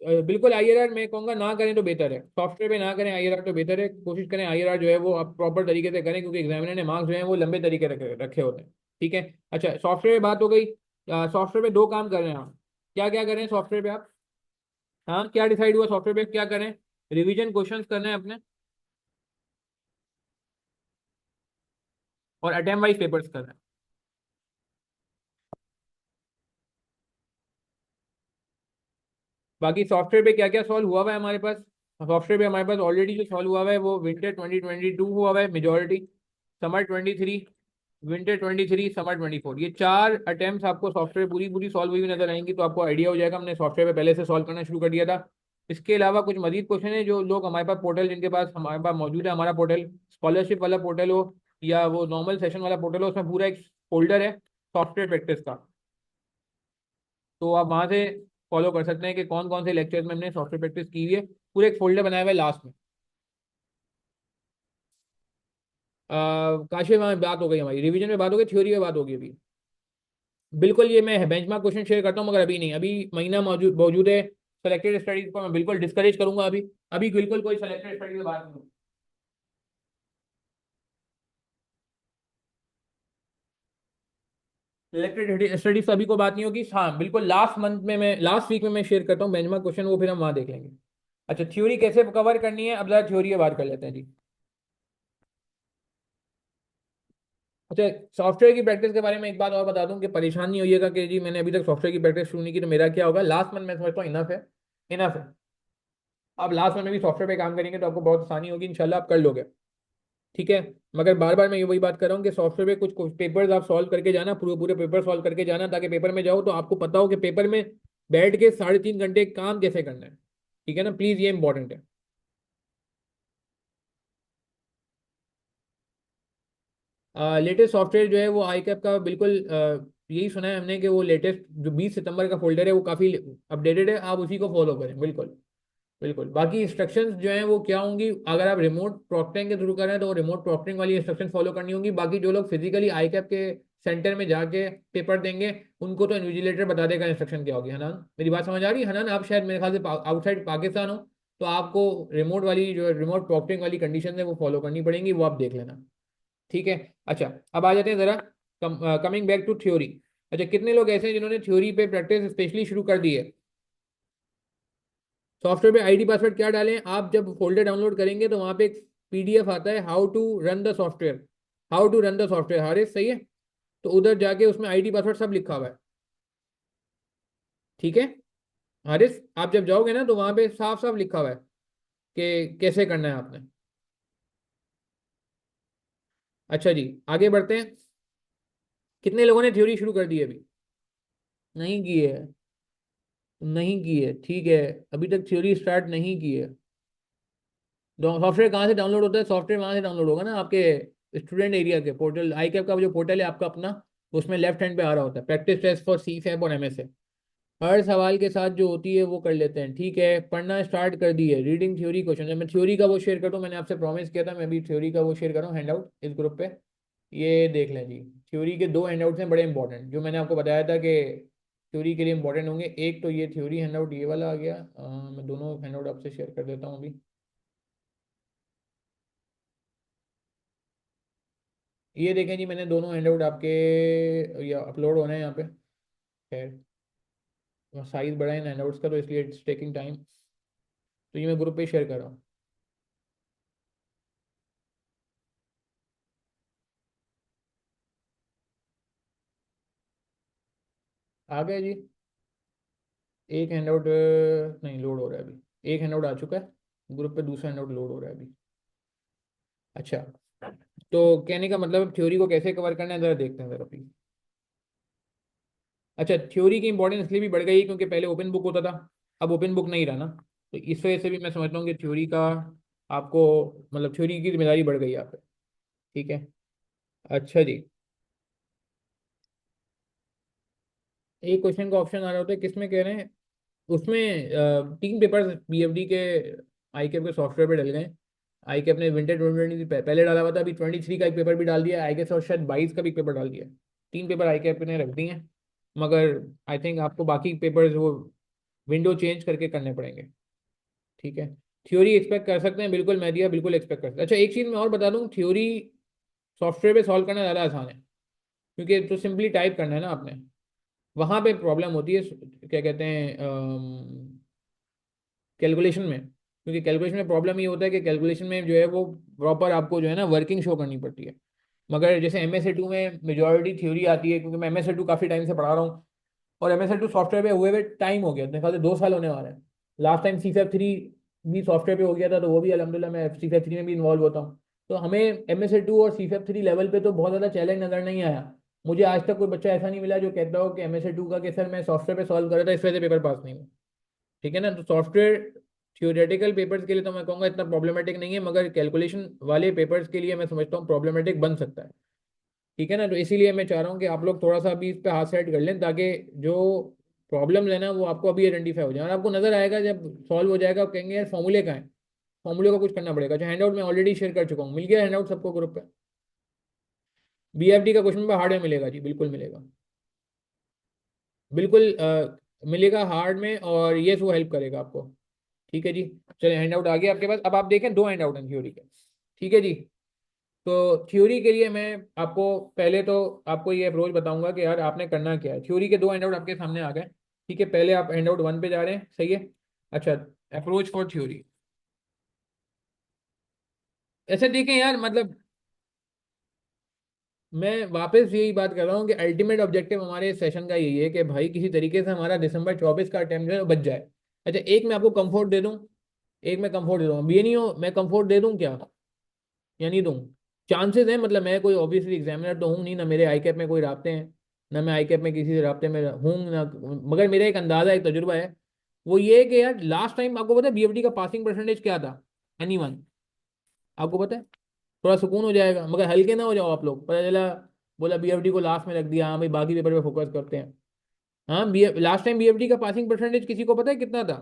बिल्कुल IRR मैं कहूँगा ना करें तो बेहतर है, सॉफ्टवेयर पे ना करें IRR तो बेहतर है, कोशिश करें IRR जो है वो आप प्रॉपर तरीके से करें, क्योंकि एग्जामिनर ने मार्क्स जो है वो लंबे तरीके रखे रखे होते हैं। ठीक है। अच्छा, सॉफ्टवेयर बात हो गई, सॉफ्टवेयर पे दो काम कर रहे हैं आप, क्या क्या करें सॉफ्टवेयर पे आप। हाँ, क्या डिसाइड हुआ सॉफ्टवेयर पे क्या करें, रिवीजन क्वेश्चंस करने हैं अपने, और अटेम्प्ट वाइज पेपर्स करना है। बाकी सॉफ्टवेयर पे क्या क्या सॉल्व हुआ हुआ है हमारे पास, सॉफ्टवेयर पे हमारे पास ऑलरेडी जो सॉल्व हुआ हुआ है वो विंटर 2022 हुआ हुआ है मेजोरिटी, समर 23, विंटर 23, समर 24, ये चार अटेम्प्ट आपको सॉफ्टवेयर पूरी पूरी सॉल्व हुई हुई नजर आएंगी, तो आपको आइडिया हो जाएगा हमने सॉफ्टवेयर पे पहले से सॉल्व करना शुरू कर दिया था। इसके अलावा कुछ मजीद क्वेश्चन है जो लोग हमारे पास पोर्टल, जिनके पास हमारे पास मौजूद है, हमारा पोर्टल स्कॉलरशिप वाला पोर्टल हो या वो नॉर्मल सेशन वाला पोर्टल हो, उसमें पूरा एक फोल्डर है सॉफ्टवेयर प्रैक्टिस का, तो आप वहां से फॉलो कर सकते हैं कि कौन कौन से लेक्चर्स में हमने सॉफ्टवेयर प्रैक्टिस की हुई है, पूरे एक फोल्डर बनाया हुआ है लास्ट में। काशिफ, में बात हो गई, हमारी रिवीजन में बात हो गई, थ्योरी में बात होगी अभी। बिल्कुल, ये मैं बेंचमार्क क्वेश्चन शेयर करता हूँ, मगर अभी नहीं, अभी महीना मौजूद मौजूद है, सेलेक्टेड स्टडीज को मैं बिल्कुल डिस्करेज करूंगा अभी, अभी बिल्कुल कोई सेलेक्टेड स्टडीज की बात नहीं। सिलेक्टेड स्टडीज अभी को बात नहीं होगी, हाँ बिल्कुल लास्ट मंथ में, मैं लास्ट वीक में मैं शेयर करता हूँ बेंचमार्क क्वेश्चन, वो फिर हम वहाँ देख लेंगे। अच्छा, थ्योरी कैसे कवर करनी है, अब जरा थ्योरी की बात कर लेते हैं जी। अच्छा, सॉफ्टवेयर की प्रैक्टिस के बारे में एक बात और बता दूं कि परेशान नहीं होइएगा कि जी मैंने अभी तक सॉफ्टवेयर की प्रैक्टिस शुरू नहीं की तो मेरा क्या होगा, लास्ट मंथ मैं समझता हूँ इनफ है, इनफ है। आप लास्ट मंथ में भी सॉफ्टवेयर पे काम करेंगे तो आपको बहुत आसानी होगी, इंशाल्लाह आप कर लोगे। ठीक है। मगर बार बार मैं ये वही बात कर रहा हूँ कि सॉफ्टवेयर पे कुछ कुछ पेपर्स आप सॉल्व करके जाना, पूरे पूरे पेपर सॉल्व करके जाना, ताकि पेपर में जाओ तो आपको पता हो कि पेपर में बैठ के 3.5 घंटे काम कैसे करना है। ठीक है ना, प्लीज, ये इंपॉर्टेंट है। लेटेस्ट सॉफ्टवेयर जो है वो ICAP का बिल्कुल यही सुना है हमने कि वो लेटेस्ट जो 20 सितंबर का फोल्डर है वो काफ़ी अपडेटेड है, आप उसी को फॉलो करें बिल्कुल। बिल्कुल, बाकी इंस्ट्रक्शंस जो हैं वो क्या होंगी, अगर आप रिमोट प्रॉक्टिंग के थ्रू कर रहे हैं तो रिमोट प्रॉक्टिंग वाली इंस्ट्रक्शन फॉलो करनी होंगी, बाकी जो लोग फिजिकली ICAP के सेंटर में जाके पेपर देंगे उनको तो इन्विजिलेटर बता देगा इंस्ट्रक्शन क्या होगी। हनान, मेरी बात समझ आ रही है हनान, आप शायद मेरे ख्याल से आउटसाइड पाकिस्तान हो, तो आपको रिमोट वाली जो रिमोट प्रॉक्टिंग वाली कंडीशन है वो फॉलो करनी पड़ेंगी, वो आप देख लेना। ठीक है। अच्छा, अब आ जाते हैं जरा कमिंग बैक टू थ्योरी। अच्छा, कितने लोग ऐसे हैं जिन्होंने थ्योरी पे प्रैक्टिस स्पेशली शुरू कर दी है। सॉफ्टवेयर पे ID पासवर्ड क्या डालें, आप जब फोल्डर डाउनलोड करेंगे तो वहां पे एक PDF आता है, how to run the software, how to run the software, Haris सही है। तो उधर जाके उसमें ID पासवर्ड सब लिखा हुआ है। ठीक है, हारिस आप जब जाओगे ना तो वहां पे साफ साफ लिखा हुआ है कि कैसे करना है आपने। अच्छा जी, आगे बढ़ते हैं। कितने लोगों ने थ्योरी शुरू कर दी है अभी, नहीं की है, नहीं की है, ठीक है, अभी तक थ्योरी स्टार्ट नहीं की है। सॉफ्टवेयर कहाँ से डाउनलोड होता है, सॉफ्टवेयर वहाँ से डाउनलोड होगा ना आपके स्टूडेंट एरिया के पोर्टल, ICAP का जो पोर्टल है आपका अपना, तो उसमें लेफ्ट हैंड पे आ रहा होता है practice test for CFAP और एमएसए। हर सवाल के साथ जो होती है वो कर लेते हैं, ठीक है। पढ़ना स्टार्ट कर दी है, रीडिंग थ्योरी क्वेश्चन। मैं थ्योरी का वो शेयर करता हूँ, मैंने आपसे प्रॉमिस किया था, मैं भी थ्योरी का वो शेयर कर रहा हूँ हैंडआउट इस ग्रुप पे। ये देख लें जी, थ्योरी के दो हैंडआउट्स हैं बड़े इंपॉर्टेंट, जो मैंने आपको बताया था कि थ्योरी के लिए इंपॉर्टेंट होंगे। एक तो ये थ्योरी हैंडआउट ये वाला आ गया, मैं दोनों हैंडआउट आपसे शेयर कर देता हूँ अभी। ये देखें जी, मैंने दोनों हैंडआउट आपके ये अपलोड होने हैं यहाँ पे। खैर, साइज बड़ा है हैंडआउट्स का तो इसलिए इट्स टेकिंग टाइम। तो ये मैं ग्रुप पे शेयर कर रहा हूँ। आ गया जी। एक हैंडआउट नहीं लोड हो रहा है अभी, एक हैंडआउट आ चुका है ग्रुप पे, दूसरा हैंडआउट लोड हो रहा है अभी। अच्छा, तो कहने का मतलब थ्योरी को कैसे कवर करना है जरा देखते हैं जरा प्लीज। अच्छा, थ्योरी की इंपॉर्टेंस इसलिए भी बढ़ गई है क्योंकि पहले ओपन बुक होता था, अब ओपन बुक नहीं रहा ना। तो इस वजह से भी मैं समझता हूँ कि थ्योरी का आपको मतलब थ्योरी की जिम्मेदारी बढ़ गई है यहाँ पे। ठीक है। अच्छा जी, एक क्वेश्चन का ऑप्शन आ रहा होता है किसमें कह रहे हैं, उसमें तीन पेपर्स बीएफडी के आई कैप के सॉफ्टवेयर पे डल गए। आई कैप ने विंटर 2020 पहले डाला हुआ था, अभी 23 का एक पेपर भी डाल दिया आई गेस, और शायद 22 का भी एक पेपर डाल दिया। तीन पेपर आई कैप ने रख दिए हैं। मगर आई थिंक आपको बाकी पेपर्स वो विंडो चेंज करके करने पड़ेंगे। ठीक है। थ्योरी एक्सपेक्ट कर सकते हैं, बिल्कुल मैं दिया, बिल्कुल एक्सपेक्ट कर सकते हैं। अच्छा, एक चीज़ मैं और बता दूं, थ्योरी सॉफ्टवेयर पे सॉल्व करना ज़्यादा आसान है, क्योंकि तो सिंपली टाइप करना है ना आपने। वहाँ पे प्रॉब्लम होती है क्या कहते हैं कैलकुलेशन में, क्योंकि कैलकुलेशन में प्रॉब्लम ये होता है कि कैलकुलेशन में जो है वो प्रॉपर आपको जो है ना वर्किंग शो करनी पड़ती है। मगर जैसे एम एस ए टू में मेजोरिटी थ्योरी आती है, क्योंकि मैं एम एस ए टू काफ़ी टाइम से पढ़ा रहा हूँ, और M S A two software पे हुए हुए टाइम हो गया, मेरे ख्याल से 2 साल होने वाले हैं। लास्ट टाइम सी फैप थ्री भी सॉफ्टवेयर पे हो गया था, तो वो भी अलहमदिल्ला मैं सी फैप थ्री में भी इन्वॉल्व होता हूँ। तो हमें एम एस ए टू और सी फैप थ्री लेवल पे तो बहुत ज़्यादा चैलेंज नजर नहीं आया। मुझे आज तक कोई बच्चा ऐसा नहीं मिला जो कहता हो कि एम एस ए टू का कि सर मैं सॉफ्टवेयर पे सॉल्व कर रहा था इस वजह से पेपर पास नहीं हुआ। ठीक है ना, तो सॉफ्टवेयर थियोरेटिकल पेपर्स के लिए तो मैं कहूँगा इतना प्रॉब्लमेटिक नहीं है, मगर कैलकुलेशन वाले पेपर्स के लिए मैं समझता हूँ प्रॉब्लमेटिक बन सकता है। ठीक है ना, तो इसीलिए मैं चाह रहा हूँ कि आप लोग थोड़ा सा अभी इस पे हाथ सेट कर लें, ताकि जो प्रॉब्लम है ना वो आपको अभी आइडेंटिफाई हो जाए, और आपको नजर आएगा जब सॉल्व हो जाएगा, आप कहेंगे यार फॉर्मूले कहाँ है, फॉर्मूले का कुछ करना पड़ेगा। जो हैंडआउट मैं ऑलरेडी शेयर कर चुका हूँ, मिल गया हैंडआउट सबको ग्रुप पे। बीएफडी का क्वेश्चन पेपर हार्ड में मिलेगा जी, बिल्कुल मिलेगा, बिल्कुल मिलेगा हार्ड में, और ये वो हेल्प करेगा आपको। ठीक है जी। चलिए, हैंडआउट आ गया आपके पास, अब आप देखें दो हैंडआउट हैं थ्योरी के। ठीक है जी। तो थ्योरी के लिए मैं आपको पहले तो आपको ये अप्रोच बताऊंगा कि यार आपने करना क्या है। थ्योरी के दो हैंडआउट आपके सामने आ गए। ठीक है, पहले आप हैंडआउट वन पे जा रहे हैं, सही है। अच्छा, अप्रोच फॉर थ्योरी। ऐसे देखें यार, मतलब मैं वापस यही बात कर रहा हूँ कि अल्टीमेट ऑब्जेक्टिव हमारे सेशन का यही है कि भाई किसी तरीके से हमारा दिसंबर 24 का अटेम्प्ट जो है वो बच जाए। अच्छा, एक मैं आपको कंफर्ट दे दूं, एक मैं कंफर्ट दे दूँ, ये नहीं हो मैं कंफर्ट दे दूं क्या, या नहीं दूं। चांसेस हैं, मतलब मैं कोई ऑब्वियसली एग्जामिनर तो हूँ नहीं, ना मेरे आई कैप में कोई राब्ते हैं, ना मैं आई कैप में किसी से राब्ते में हूँ ना, मगर मेरा एक अंदाजा एक तजुर्बा है। वो ये है कि यार लास्ट टाइम आपको पता है बीएफडी का पासिंग परसेंटेज क्या था, एनीवन आपको पता है। थोड़ा सुकून हो जाएगा, मगर हल्के ना हो जाओ आप लोग, पता चला बोला बीएफडी को लास्ट में रख दिया, हाँ भाई बाकी पेपर पे फोकस करते हैं। हाँ, बी लास्ट टाइम बीएफडी का पासिंग परसेंटेज किसी को पता है कितना था।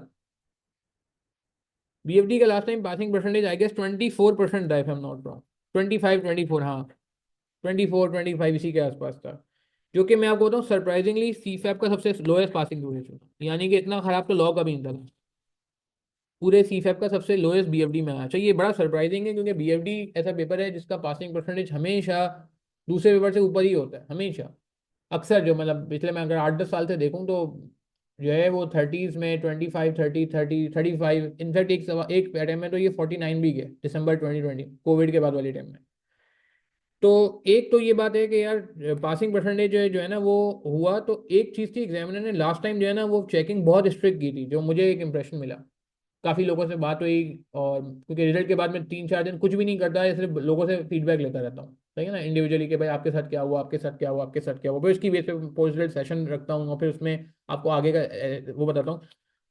बीएफडी का last time passing percentage I guess 24% था, if I am not wrong. 25 24, हाँ 24 25 इसी के आसपास था। जो कि मैं आपको बताऊँ सरप्राइजिंगली सी फैप का सबसे लोएस्ट पासिंग ड्यूरेशन, यानी कि इतना खराब तो लॉ का भी नहीं था। पूरे सी फैप का सबसे लोएस्ट बीएफडी में आया। चाहिए, बड़ा सरप्राइजिंग है, क्योंकि बीएफडी ऐसा पेपर है जिसका पासिंग परसेंटेज हमेशा दूसरे पेपर से ऊपर ही होता है हमेशा। अक्सर जो मतलब पिछले मैं अगर 8 10 साल से देखूं तो जो है वो थर्टीज में 25 30 30 35, इनफैक्ट एक टाइम में तो ये 49 भी गए दिसंबर 2020 कोविड के बाद वाले टाइम में। तो एक तो ये बात है कि यार पासिंग परसेंटेज जो है ना वो हुआ, तो एक चीज़ थी एग्जामिनर ने लास्ट टाइम जो है ना वो चेकिंग बहुत स्ट्रिक्ट की थी, जो मुझे एक इंप्रेशन मिला। काफ़ी लोगों से बात हुई, और क्योंकि रिजल्ट के बाद में 3 4 दिन कुछ भी नहीं करता है, सिर्फ लोगों से फीडबैक लेता रहता हूँ, सही है ना, इंडिविजुअली कि भाई आपके साथ क्या हुआ, आपके साथ क्या हुआ, आपके साथ क्या हुआ, फिर उसकी बेस पे पोस्ट ग्रेड सेशन रखता हूँ, और फिर उसमें आपको आगे का वो बताता हूँ।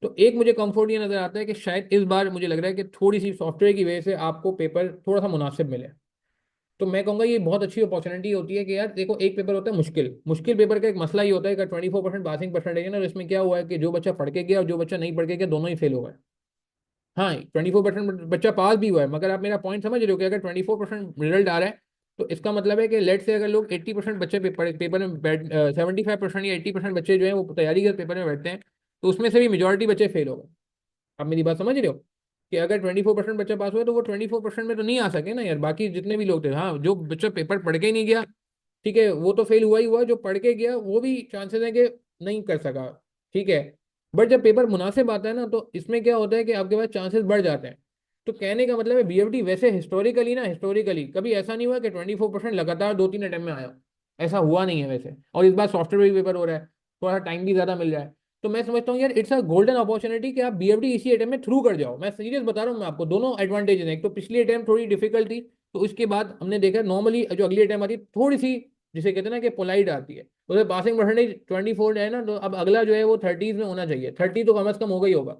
तो एक मुझे कंफर्ट ये नज़र आता है कि शायद इस बार मुझे लग रहा है कि थोड़ी सी सॉफ्टवेयर की वजह से आपको पेपर थोड़ा सा मुनासिब मिले। तो मैं कहूंगा ये बहुत अच्छी अपॉर्चुनिटी होती है कि यार देखो, एक पेपर होता है मुश्किल, मुश्किल पेपर का एक मसला ही होता है कि 24% पासिंग परसेंटेज है ना, और इसमें क्या हुआ है कि जो बच्चा पढ़ के गया और जो बच्चा नहीं पढ़ के गया दोनों ही फेल हो गए। हाँ, 24% बच्चा पास भी हुआ है, मगर आप मेरा पॉइंट समझ रहे हो कि अगर 24% रिजल्ट आ रहा है तो इसका मतलब है कि लेट से अगर लोग 80% बच्चे पेपर में बैठ 75% या 80% बच्चे जो है वो तैयारी के पेपर में बैठते हैं, तो उसमें से भी मेजोरिटी बच्चे फेल हो गए। आप मेरी बात समझ रहे हो कि अगर 24% बच्चा पास हुआ तो वो 24% में तो नहीं आ सके ना यार, बाकी जितने भी लोग थे। हाँ, जो बच्चा पेपर पढ़ के ही नहीं गया, ठीक है, वो तो फेल हुआ ही हुआ, जो पढ़ के गया वो भी चांसेस है कि नहीं कर सका, ठीक है। बट जब पेपर मुनासिब आता है ना तो इसमें क्या होता है कि आपके पास चांसेस बढ़ जाते हैं। तो कहने का मतलब है बीएफडी वैसे हिस्टोरिकली ना, हिस्टोरिकली कभी ऐसा नहीं हुआ कि 24% लगातार 2-3 अटेम्प्ट में आया, ऐसा हुआ नहीं है वैसे। और इस बार सॉफ्टवेयर भी पेपर हो रहा है, थोड़ा टाइम भी ज्यादा मिल रहा है। तो मैं समझता हूँ यार इट्स अ गोल्डन अपॉर्चुनिटी कि आप बीएफडी इसी अटेम्प्ट में थ्रू कर जाओ। मैं सीरियस बता रहा हूँ, मैं आपको दोनों एडवांटेज हैं। एक तो पिछली अटेम्प्ट थोड़ी डिफिकल्ट थी, तो उसके बाद हमने देखा नॉर्मली जो अगली अटेम्प्ट आती है थोड़ी सी, जिसे कहते हैं ना कि पोलाइट आती है, तो पासिंग परसेंटेज 24 है ना, तो अब अगला जो है वो 30s में होना चाहिए, 30 तो कम अज कम होगा ही होगा।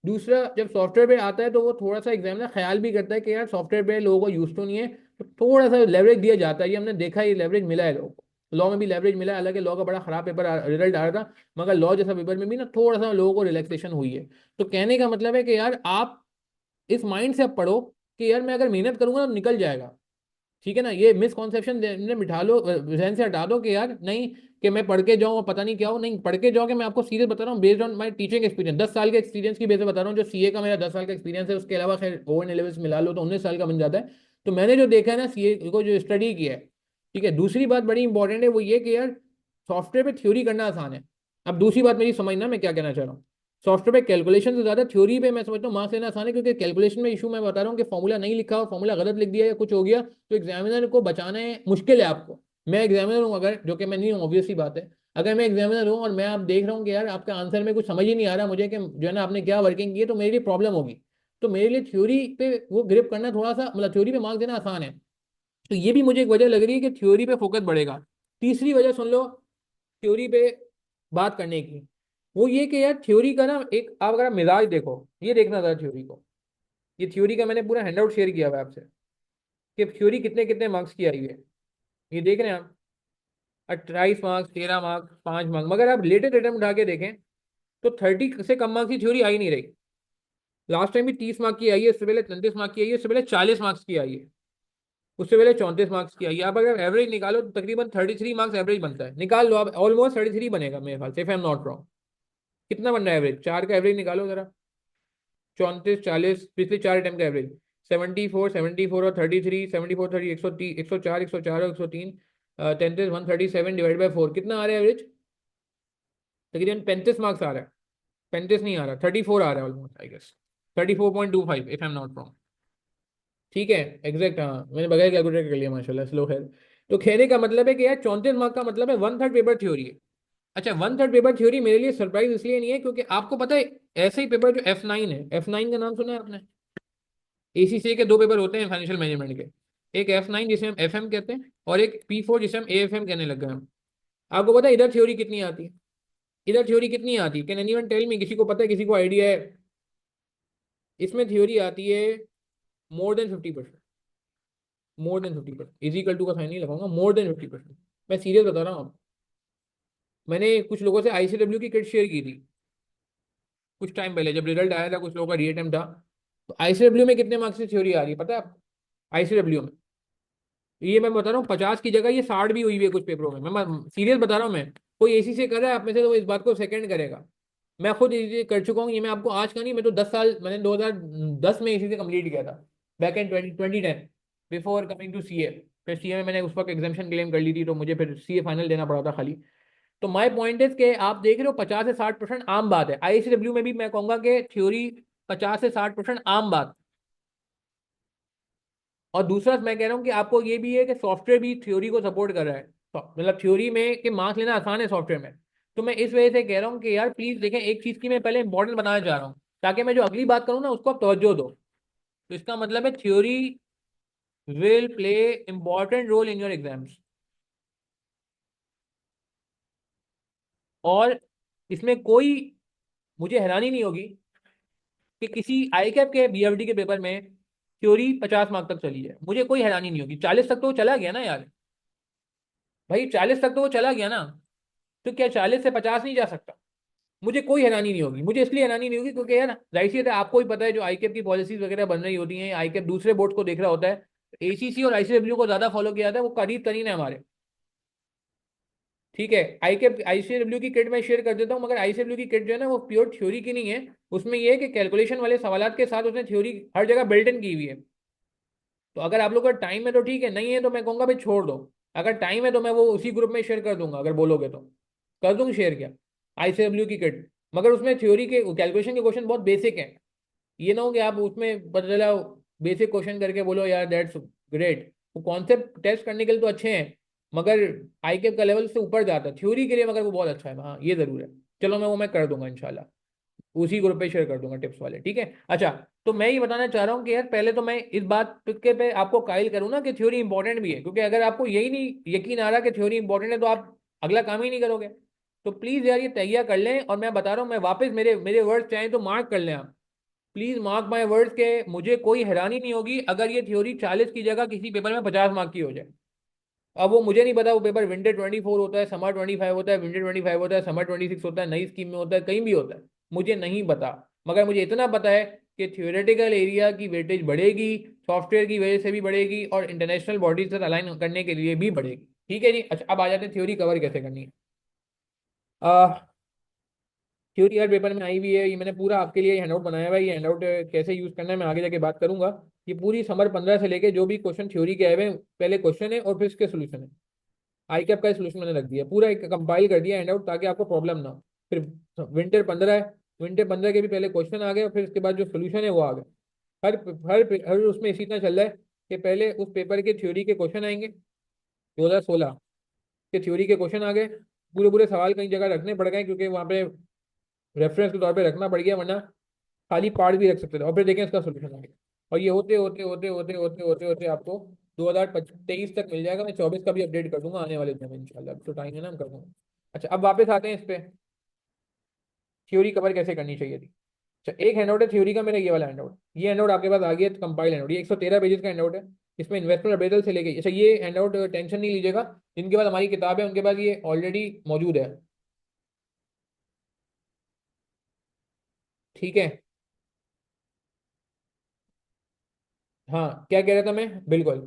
दूसरा, जब सॉफ्टवेयर पे आता है तो वो थोड़ा सा एग्जामिनर ख्याल भी करता है कि यार सॉफ्टवेयर पे लोगों को यूज तो नहीं है, तो थोड़ा सा लेवरेज दिया जाता है। ये हमने देखा है, ये लेवरेज मिला है लोगों को। लॉ में भी लेवरेज मिला है, हालांकि लॉ का बड़ा खराब पेपर रिजल्ट आ रहा था, मगर लॉ जैसा पेपर में भी ना थोड़ा सा लोगों को रिलैक्सेशन हुई है। तो कहने का मतलब है कि यार आप इस माइंड से अब पढ़ो कि यार मैं अगर मेहनत करूंगा तो निकल जाएगा, ठीक है ना। ये मिसकॉन्सेप्शन ने मिठा लो, जहन से हटा दो कि यार नहीं, कि मैं पढ़ के जाऊँ और पता नहीं क्या हो। नहीं, पढ़ के जाओगे, मैं आपको सीरियस बता रहा हूँ, based on my teaching experience, 10 साल के एक्सपीरियंस की बेस पे बता रहा हूँ। जो सीए का मेरा 10 साल का एक्सपीरियंस है, उसके अलावा खैर ओवन एलेवेंस मिला लो तो 19 साल का बन जाता है। तो मैंने जो देखा है ना सीए को, जो स्टडी किया है, ठीक है। दूसरी बात बड़ी इंपॉर्टेंट है, वो ये कि यार सॉफ्टवेयर पे थ्योरी करना आसान है। अब दूसरी बात मेरी समझना, मैं क्या कहना चाह रहा हूँ। सॉफ्टवेयर पे कैलकुलेशन से ज्यादा थ्योरी पे मैं समझता हूँ मार्क्स लेना आसान है, क्योंकि कैलकुलेशन में इशू मैं बता रहा हूँ कि फॉर्मूला नहीं लिखा हो, फॉर्मूला गलत लिख दिया या कुछ हो गया तो एग्जामिनर को बचाना है, मुश्किल है आपको। मैं एग्जामिनर हूँ अगर, जो कि मैं नहीं हूँ, ऑब्वियस सी बात है। अगर मैं एग्जामिनर हूँ और मैं आप देख रहा हूँ कि यार आपका आंसर में कुछ समझ ही नहीं आ रहा मुझे कि जो है ना आपने क्या वर्किंग की है, तो मेरे लिए प्रॉब्लम होगी। तो मेरे लिए थ्योरी पे वो ग्रिप करना थोड़ा सा, मतलब थ्योरी पे मार्क्स देना आसान है। तो ये भी मुझे एक वजह लग रही है कि थ्योरी पे फोकस बढ़ेगा। तीसरी वजह सुन लो थ्योरी पे बात करने की, वो ये कि यार थ्योरी का ना एक, आप अगर मिजाज देखो, ये देखना था थ्योरी को। ये थ्योरी का मैंने पूरा हैंडआउट शेयर किया हुआ है आपसे कि थ्योरी कितने कितने मार्क्स की आई है। ये देख रहे हैं आप, 28 मार्क्स, 13 मार्क्स, 5 मार्क्स। मगर आप लेटेस्ट अटेम्प्ट उठा के देखें तो 30 से कम मार्क्स की थ्योरी आई नहीं रही। लास्ट टाइम भी 30 मार्क्स की आई है, उससे पहले 33 मार्क्स की आई है, उससे पहले 40 मार्क्स की आई है, उससे पहले 34 मार्क्स की आई है। आप अगर एवरेज निकालो तो तकरीबन 33 मार्क्स एवरेज बनता है, निकाल लो आप, ऑलमोस्ट 33 बनेगा मेरे ख्याल से, if I am not wrong. कितना बन रहा है एवरेज, 4 का एवरेज निकालो जरा। 34, 40, पिछले 4 अटेम्प्ट का एवरेज 74, 74 और 33, 74, 30, 130, 104, 104 और 103, 33, 137 डिवाइड बाई 4, कितना आ रहा है एवरेज? तकरीबन 35 मार्क्स आ रहा है। 35 नहीं आ रहा, 34 आ रहा है almost, I guess 34.25, if I am not wrong. ठीक है, एग्जैक्ट, हाँ मैंने बगैर कैलकुलेटर कर लिया, माशाल्लाह, स्लो है। तो कहने का मतलब है कि यार 34 मार्क्स का मतलब है 1/3 पेपर थ्योरी है। अच्छा, 1/3 पेपर थ्योरी मेरे लिए सरप्राइज इसलिए नहीं है क्योंकि आपको पता है ऐसे ही पेपर जो F9 है, F9 का नाम सुना है आपने? एसीसीए के दो पेपर होते हैं फाइनेंशियल मैनेजमेंट के, एक F9 जिसे हम FM कहते हैं, और एक P4 जिसे हम AFM कहने लग गए हम। आपको पता है इधर थ्योरी कितनी आती है? इधर थ्योरी कितनी आती है, कैन एनीवन टेल मी? किसी को पता है, किसी को आइडिया है? इसमें थ्योरी आती है more than 50%। More than 50%, equal to का साइन नहीं लगाऊंगा, मोर देन 50%। मैं सीरियस बता रहा हूँ। मैंने कुछ लोगों से ICW की किट शेयर की थी कुछ टाइम पहले, जब रिजल्ट आया था, कुछ लोगों का रीअटेम्प्ट था। तो ICW में कितने मार्क्स की थ्योरी आ रही है पता है आपको? ICW में, ये मैं बता रहा हूँ, 50 की जगह ये 60 भी हुई है कुछ पेपरों में। मैं सीरियस बता रहा हूँ। मैं, कोई एसी से कर रहा है आप में से तो वो इस बात को सेकंड करेगा। मैं खुद एसी कर चुका हूँ, ये मैं आपको आज का नहीं, मैं तो 10 साल, मैंने 2010 में एसी से कंप्लीट किया था, back in 2010, before coming to CA. फिर सीए में मैंने उस वक्त एग्जामेशन क्लेम कर ली थी, तो मुझे फिर सीए फाइनल देना पड़ा था खाली। तो माई पॉइंट इज के आप देख रहे हो 50 से 60% आम बात है। ICW में भी मैं कहूंगा कि थ्योरी 50 से 60% आम बात। और दूसरा मैं कह रहा हूँ कि आपको ये भी है कि सॉफ्टवेयर भी थ्योरी को सपोर्ट कर रहा है, मतलब थ्योरी में कि मार्क्स लेना आसान है सॉफ्टवेयर में। तो मैं इस वजह से कह रहा हूँ कि यार प्लीज देखें, एक चीज की मैं पहले इंपॉर्टेंट बनाना चाह रहा हूँ, ताकि मैं जो अगली बात करूँ ना उसको आप तवज्जो दो। तो इसका मतलब है theory will play important role in your exams. और इसमें कोई मुझे हैरानी नहीं होगी कि किसी आई कैप के BFD के पेपर में थ्योरी 50 मार्क तक चली जाए, मुझे कोई हैरानी नहीं होगी। 40 तक तो वो चला गया ना यार, भाई 40 तक तो वो चला गया ना, तो क्या 40 से 50 नहीं जा सकता? मुझे कोई हैरानी नहीं होगी। मुझे इसलिए हैरानी नहीं होगी क्योंकि यार जाहिर सी बात है, आपको ही पता है जो आईकेप की पॉलिसीज वगैरह बन रही होती हैं, आईकेप दूसरे बोर्ड को देख रहा होता है, एसीसी और आईसीडब्ल्यू को ज्यादा फॉलो किया जाता है, वो करीब तरीन है हमारे। ठीक है, आईकेप आईसीडब्ल्यू की किट मैं शेयर कर देता हूँ, मगर आईसीडब्ल्यू की किट जो है ना वो प्योर थ्योरी की नहीं है। उसमें ये है कि कैलकुलेशन वाले सवालात के साथ उसने थ्योरी हर जगह बिल्ट इन की हुई है। तो अगर आप लोग का टाइम है तो ठीक है, नहीं है तो मैं कहूंगा भाई छोड़ दो। अगर टाइम है तो मैं वो उसी ग्रुप में शेयर कर दूंगा, अगर बोलोगे तो कर दूंगा शेयर। क्या आईसीडब्ल्यू की किट, मगर उसमें थ्योरी के कैलकुलेशन के क्वेश्चन बहुत बेसिक है। ये ना हो कि आप उसमें पता चला बेसिक क्वेश्चन करके बोलो यार दैट्स ग्रेट, वो कॉन्सेप्ट टेस्ट करने के लिए तो अच्छे हैं, मगर आईकेप का लेवल से ऊपर जाता है थ्योरी के लिए, मगर वो बहुत अच्छा है, हाँ ये जरूर है। चलो मैं कर दूंगा इंशाल्लाह, उसी ग्रुप पे शेयर कर दूंगा टिप्स वाले, ठीक है। अच्छा, तो मैं ये बताना चाह रहा हूँ कि यार पहले तो मैं इस बात के पे आपको कायल करूँ ना कि थ्योरी इंपॉर्टेंट भी है, क्योंकि अगर आपको यही नहीं यकीन आ रहा कि थ्योरी इंपॉर्टेंट है तो आप अगला काम ही नहीं करोगे। तो प्लीज यार ये तैयार कर लें, और मैं बता रहा हूँ, मैं वापस मेरे मेरे वर्ड चाहें तो मार्क कर लें आप, प्लीज मार्क माई वर्ड्स के, मुझे कोई हैरानी नहीं होगी अगर ये थ्योरी 40 की जगह किसी पेपर में 50 मार्क की हो जाए। अब वो मुझे नहीं पता वो पेपर विंटर 24 होता है, समर 25 होता है, विंटर 25 होता है, समर 26 होता है, नई स्कीम में होता है, कहीं भी होता है, मुझे नहीं पता। मगर मुझे इतना पता है कि थियोरेटिकल एरिया की वेटेज बढ़ेगी, सॉफ्टवेयर की वजह से भी बढ़ेगी, और इंटरनेशनल बॉडीज से अलाइन करने के लिए भी बढ़ेगी। ठीक है जी। अच्छा, अब आ जाते हैं थ्योरी कवर कैसे करनी है। थ्योरी हर पेपर में आई हुई है, ये मैंने पूरा आपके लिए हैंडआउट बनाया हुआ है। ये हैंडआउट कैसे यूज करना है मैं आगे जाके बात करूंगा। ये पूरी समर 15 से लेके जो भी क्वेश्चन थ्योरी के आए हुए हैं, पहले क्वेश्चन है और फिर इसके सोल्यूशन है। आई कैप का सोल्यूशन मैंने रख दिया, पूरा एक कंपाइल कर दिया हैंडआउट, ताकि आपको प्रॉब्लम ना हो। फिर विंटर 15 है, विंटर 15 के भी पहले क्वेश्चन आ गए और फिर इसके बाद जो सोल्यूशन है वो आ गए। हर हर हर उसमें इसी तरह चल रहा है कि पहले उस पेपर के थ्योरी के क्वेश्चन आएंगे, 2016 के थ्योरी के क्वेश्चन आ गए। पूरे पूरे सवाल कई जगह रखने पड़ गए क्योंकि वहाँ पे रेफरेंस के तौर पे रखना पड़ गया, वरना खाली पार्ट भी रख सकते थे, और फिर देखें इसका सोल्यूशन आगे। और ये होते होते होते होते होते होते होते आपको 2023 तक मिल जाएगा। मैं 24 का भी अपडेट कर दूंगा आने वाले दिन में इंशाल्लाह, अब तो टाइम है ना, हम कर दूंगा। अच्छा, अब वापस आते हैं इस पे, थ्योरी कवर कैसे करनी चाहिए थी। अच्छा, एक हैंडआउट है थ्योरी का मेरा, ये वाला हैंडआउट, ये हैंडआउट आपके पास आ गया कंपाइल हैंडआउट, ये 113 पेजेस का हैंडआउट है। इसमें इन्वेस्टमेंट अप्रेजल से लेके, अच्छा ये हैंडआउट टेंशन नहीं लीजिएगा, जिनके पास हमारी किताब है उनके पास ये ऑलरेडी मौजूद है। ठीक है। हाँ, क्या कह रहा था मैं, बिल्कुल।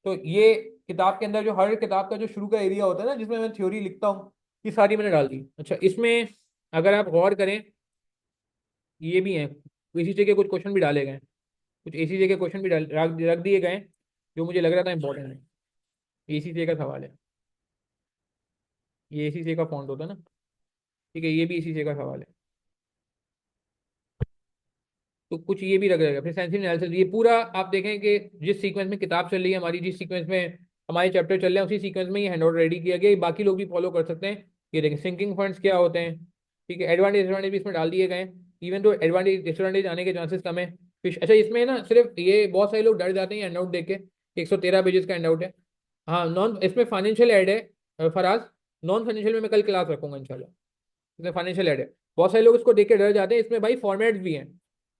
तो ये किताब के अंदर जो हर किताब का जो शुरू का एरिया होता है ना जिसमें मैं थ्योरी लिखता हूँ, ये सारी मैंने डाल दी। अच्छा, इसमें अगर आप गौर करें, ये भी हैं, इसी से के कुछ क्वेश्चन भी डाले गए हैं, कुछ इसी से के क्वेश्चन भी डाल रख रख दिए गए हैं, जो मुझे लग रहा था इंपॉर्टेंट है। इसी से का सवाल है, ये इसी से का फॉन्ट होता है ना, ठीक है, ये भी इसी से का सवाल है। तो कुछ ये भी रख रहेगा, फिर सेंसिटिव एनालिसिस, ये पूरा आप देखें कि जिस सीक्वेंस में किताब चल रही है हमारी, जिस सीक्वेंस में हमारे चैप्टर चल रहे हैं, उसी सीक्वेंस में ये हैंडआउट रेडी किया गया, ये बाकी लोग भी फॉलो कर सकते हैं। ये देखें सिंकिंग फंड्स क्या होते हैं, ठीक है, एडवांटेज डिसएडवांटेज भी इसमें डाल दिए गए हैं, इवन तो एडवांटेज डिसएडवांटेज आने के चांसेस कम है। फिर अच्छा, इसमें ना सिर्फ ये बहुत सारे लोग डर जाते हैं हैंडआउट देख के, 113 पेजेस का हैंडआउट है। हाँ, नॉन इसमें फाइनेंशियल ऐड है, फराज, नॉन फाइनेंशियल में मैं कल क्लास रखूंगा इंशाल्लाह, इसमें फाइनेंशियल ऐड है। बहुत सारे लोग इसको देख के डर जाते हैं, इसमें भाई फॉर्मेट्स भी हैं।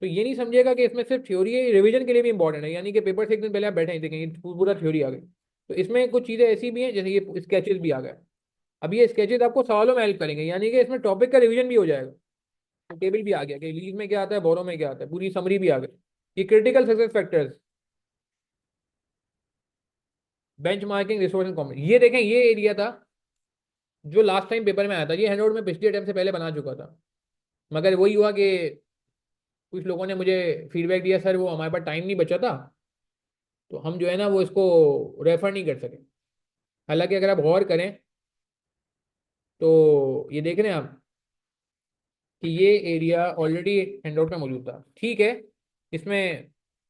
तो ये नहीं समझिएगा कि इसमें सिर्फ थ्योरी है, रिवीजन के लिए भी इंपॉर्टेंट है, यानी कि पेपर से एक दिन पहले आप बैठे ही देखेंगे पूरा थ्योरी आ गई। तो इसमें कुछ चीज़ें ऐसी भी हैं, जैसे ये स्केचेस भी आ गए। अब ये स्केचेस आपको सवालों में हेल्प करेंगे, यानी कि इसमें टॉपिक का रिवीजन भी हो जाएगा। टेबल भी आ गया कि लीज में क्या आता है, बोरो में क्या आता है, पूरी समरी भी आ गई। ये critical success factors, bench marking, resource and combination, ये देखें ये एरिया था जो लास्ट टाइम पेपर में आया था। ये हैंडआउट में पिछले अटेम्प्ट से पहले बना चुका था, मगर वही हुआ कि कुछ लोगों ने मुझे फीडबैक दिया, सर वो हमारे पास टाइम नहीं बचा था, तो हम जो है ना वो इसको रेफर नहीं कर सके। हालांकि अगर आप गौर करें तो ये देख रहे हैं आप कि ये एरिया ऑलरेडी हैंडआउट में मौजूद था, ठीक है। इसमें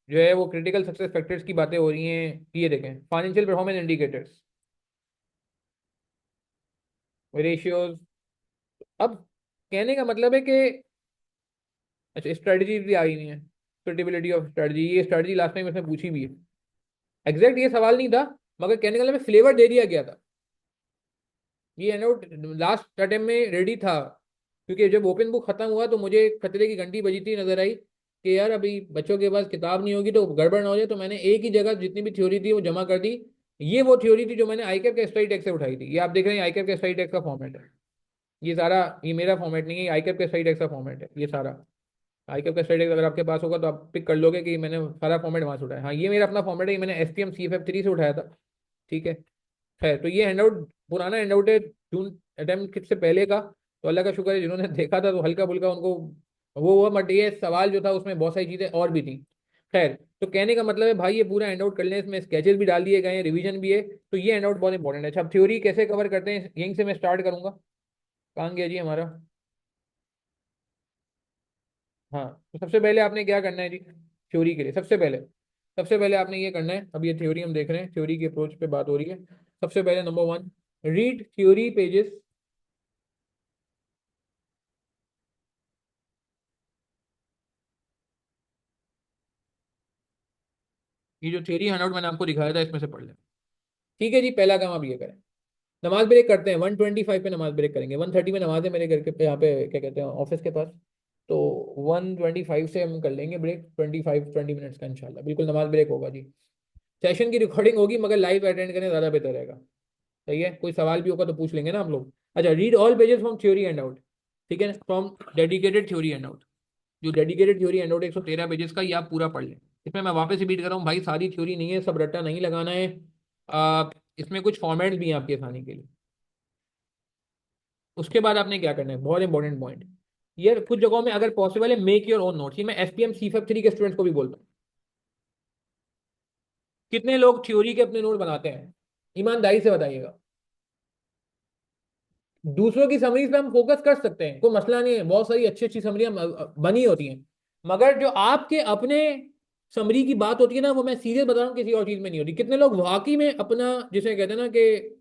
जो है वो क्रिटिकल सक्सेस फैक्टर्स की बातें हो रही हैं, ये देखें फाइनेंशियल परफॉर्मेंस इंडिकेटर्स, रेशियोज। अब कहने का मतलब है कि अच्छा, स्ट्रेटजी भी आ रही है, सुटेबिलिटी ऑफ स्ट्रेटजी, ये स्ट्रेटजी लास्ट टाइम इसमें पूछी भी है। एग्जैक्ट ये सवाल नहीं था, मगर कहने का मतलब फ्लेवर दे दिया गया था। ये नोट लास्ट अटेम्प्ट में रेडी था, क्योंकि जब ओपन बुक खत्म हुआ तो मुझे खतरे की घंटी बजी थी, नजर आई कि यार अभी बच्चों के पास किताब नहीं होगी तो गड़बड़ ना हो जाए, तो मैंने एक ही जगह जितनी भी थ्योरी थी वो जमा कर दी। ये वो थ्योरी थी जो मैंने आईकैप के स्टडी टेक्स्ट से उठाई थी। ये आप देख रहे हैं आईकैप के स्टडी टेक्स्ट का फॉर्मेट है। ये सारा, ये मेरा फॉर्मेट नहीं है, ये आईकैप के स्टडी टेक्स्ट का फॉर्मेट है ये सारा। आईकैप का स्टडी टेक्स्ट अगर आपके पास होगा तो आप पिक कर लोगे कि मैंने सारा फॉर्मेट वहां से उठाया। हाँ, ये मेरा अपना फॉर्मेट है, ये मैंने SPM CFF 3 से उठाया था। ठीक है, तो ये हैंडआउट पुराना हैंडआउट है जून अटेम्प्ट से पहले का। तो अल्लाह का शुक्र है जिन्होंने देखा था तो हल्का फुल्का उनको वो हुआ, बट ये सवाल जो था उसमें बहुत सारी चीजें और भी थी। खैर, तो कहने का मतलब है भाई ये पूरा हैंडआउट कर लें, इसमें स्केचेस भी डाल दिए गए हैं, रिवीजन भी है। तो ये हैंडआउट बहुत इंपॉर्टेंट है। अच्छा, अब थ्योरी कैसे कवर करते हैं यहीं से मैं स्टार्ट करूंगा। कहाँ गया जी हमारा। हाँ, तो सबसे पहले आपने क्या करना है जी थ्योरी के लिए। सबसे पहले आपने ये करना है, अब ये थ्योरी हम देख रहे हैं, थ्योरी की अप्रोच पे बात हो रही है। सबसे पहले नंबर 1, रीड थ्योरी पेजेस। ये जो थ्योरी हैंडआउट मैंने आपको दिखाया था इसमें से पढ़ लें। ठीक है जी, पहला काम आप ये करें, नमाज ब्रेक करते हैं। 125 पे नमाज ब्रेक करेंगे। 130 में नमाज है मेरे घर के यहाँ पे, क्या कहते हैं, ऑफिस के पास। तो 125 से हम कर लेंगे ब्रेक, 20 मिनट्स का इंशाल्लाह बिल्कुल नमाज ब्रेक होगा जी। सेशन की रिकॉर्डिंग होगी मगर लाइव अटेंड करें, ज़्यादा बेहतर रहेगा। सही है, कोई सवाल भी होगा तो पूछ लेंगे ना आप लोग। अच्छा, read all pages from theory handout. ठीक है, from dedicated theory handout. जो dedicated theory handout 113 pages का, ये आप पूरा पढ़ लें। इसमें मैं वापस रिपीट कर रहा हूँ भाई, सारी थ्योरी नहीं है, सब रट्टा नहीं लगाना है। इसमें कुछ फॉर्मेट्स भी हैं आपके आसानी के लिए। उसके बाद आपने क्या करना है, बहुत इंपॉर्टेंट पॉइंट। यार कुछ जगहों में अगर पॉसिबल है मेक योर ओन नोट्स, ये मैं SPM CFF 3 के स्टूडेंट्स को भी बोलता हूँ। कितने लोग थ्योरी के अपने नोट बनाते हैं, ईमानदारी से बताइएगा। दूसरों की समरीज पे हम फोकस कर सकते हैं, कोई मसला नहीं है, बहुत सारी अच्छी अच्छी समरियां बनी होती हैं। मगर जो आपके अपने समरी की बात होती है ना, वो मैं सीरियस बता रहा हूँ किसी और चीज में नहीं होती। कितने लोग वाकई में अपना, जिसे कहते हैं ना कि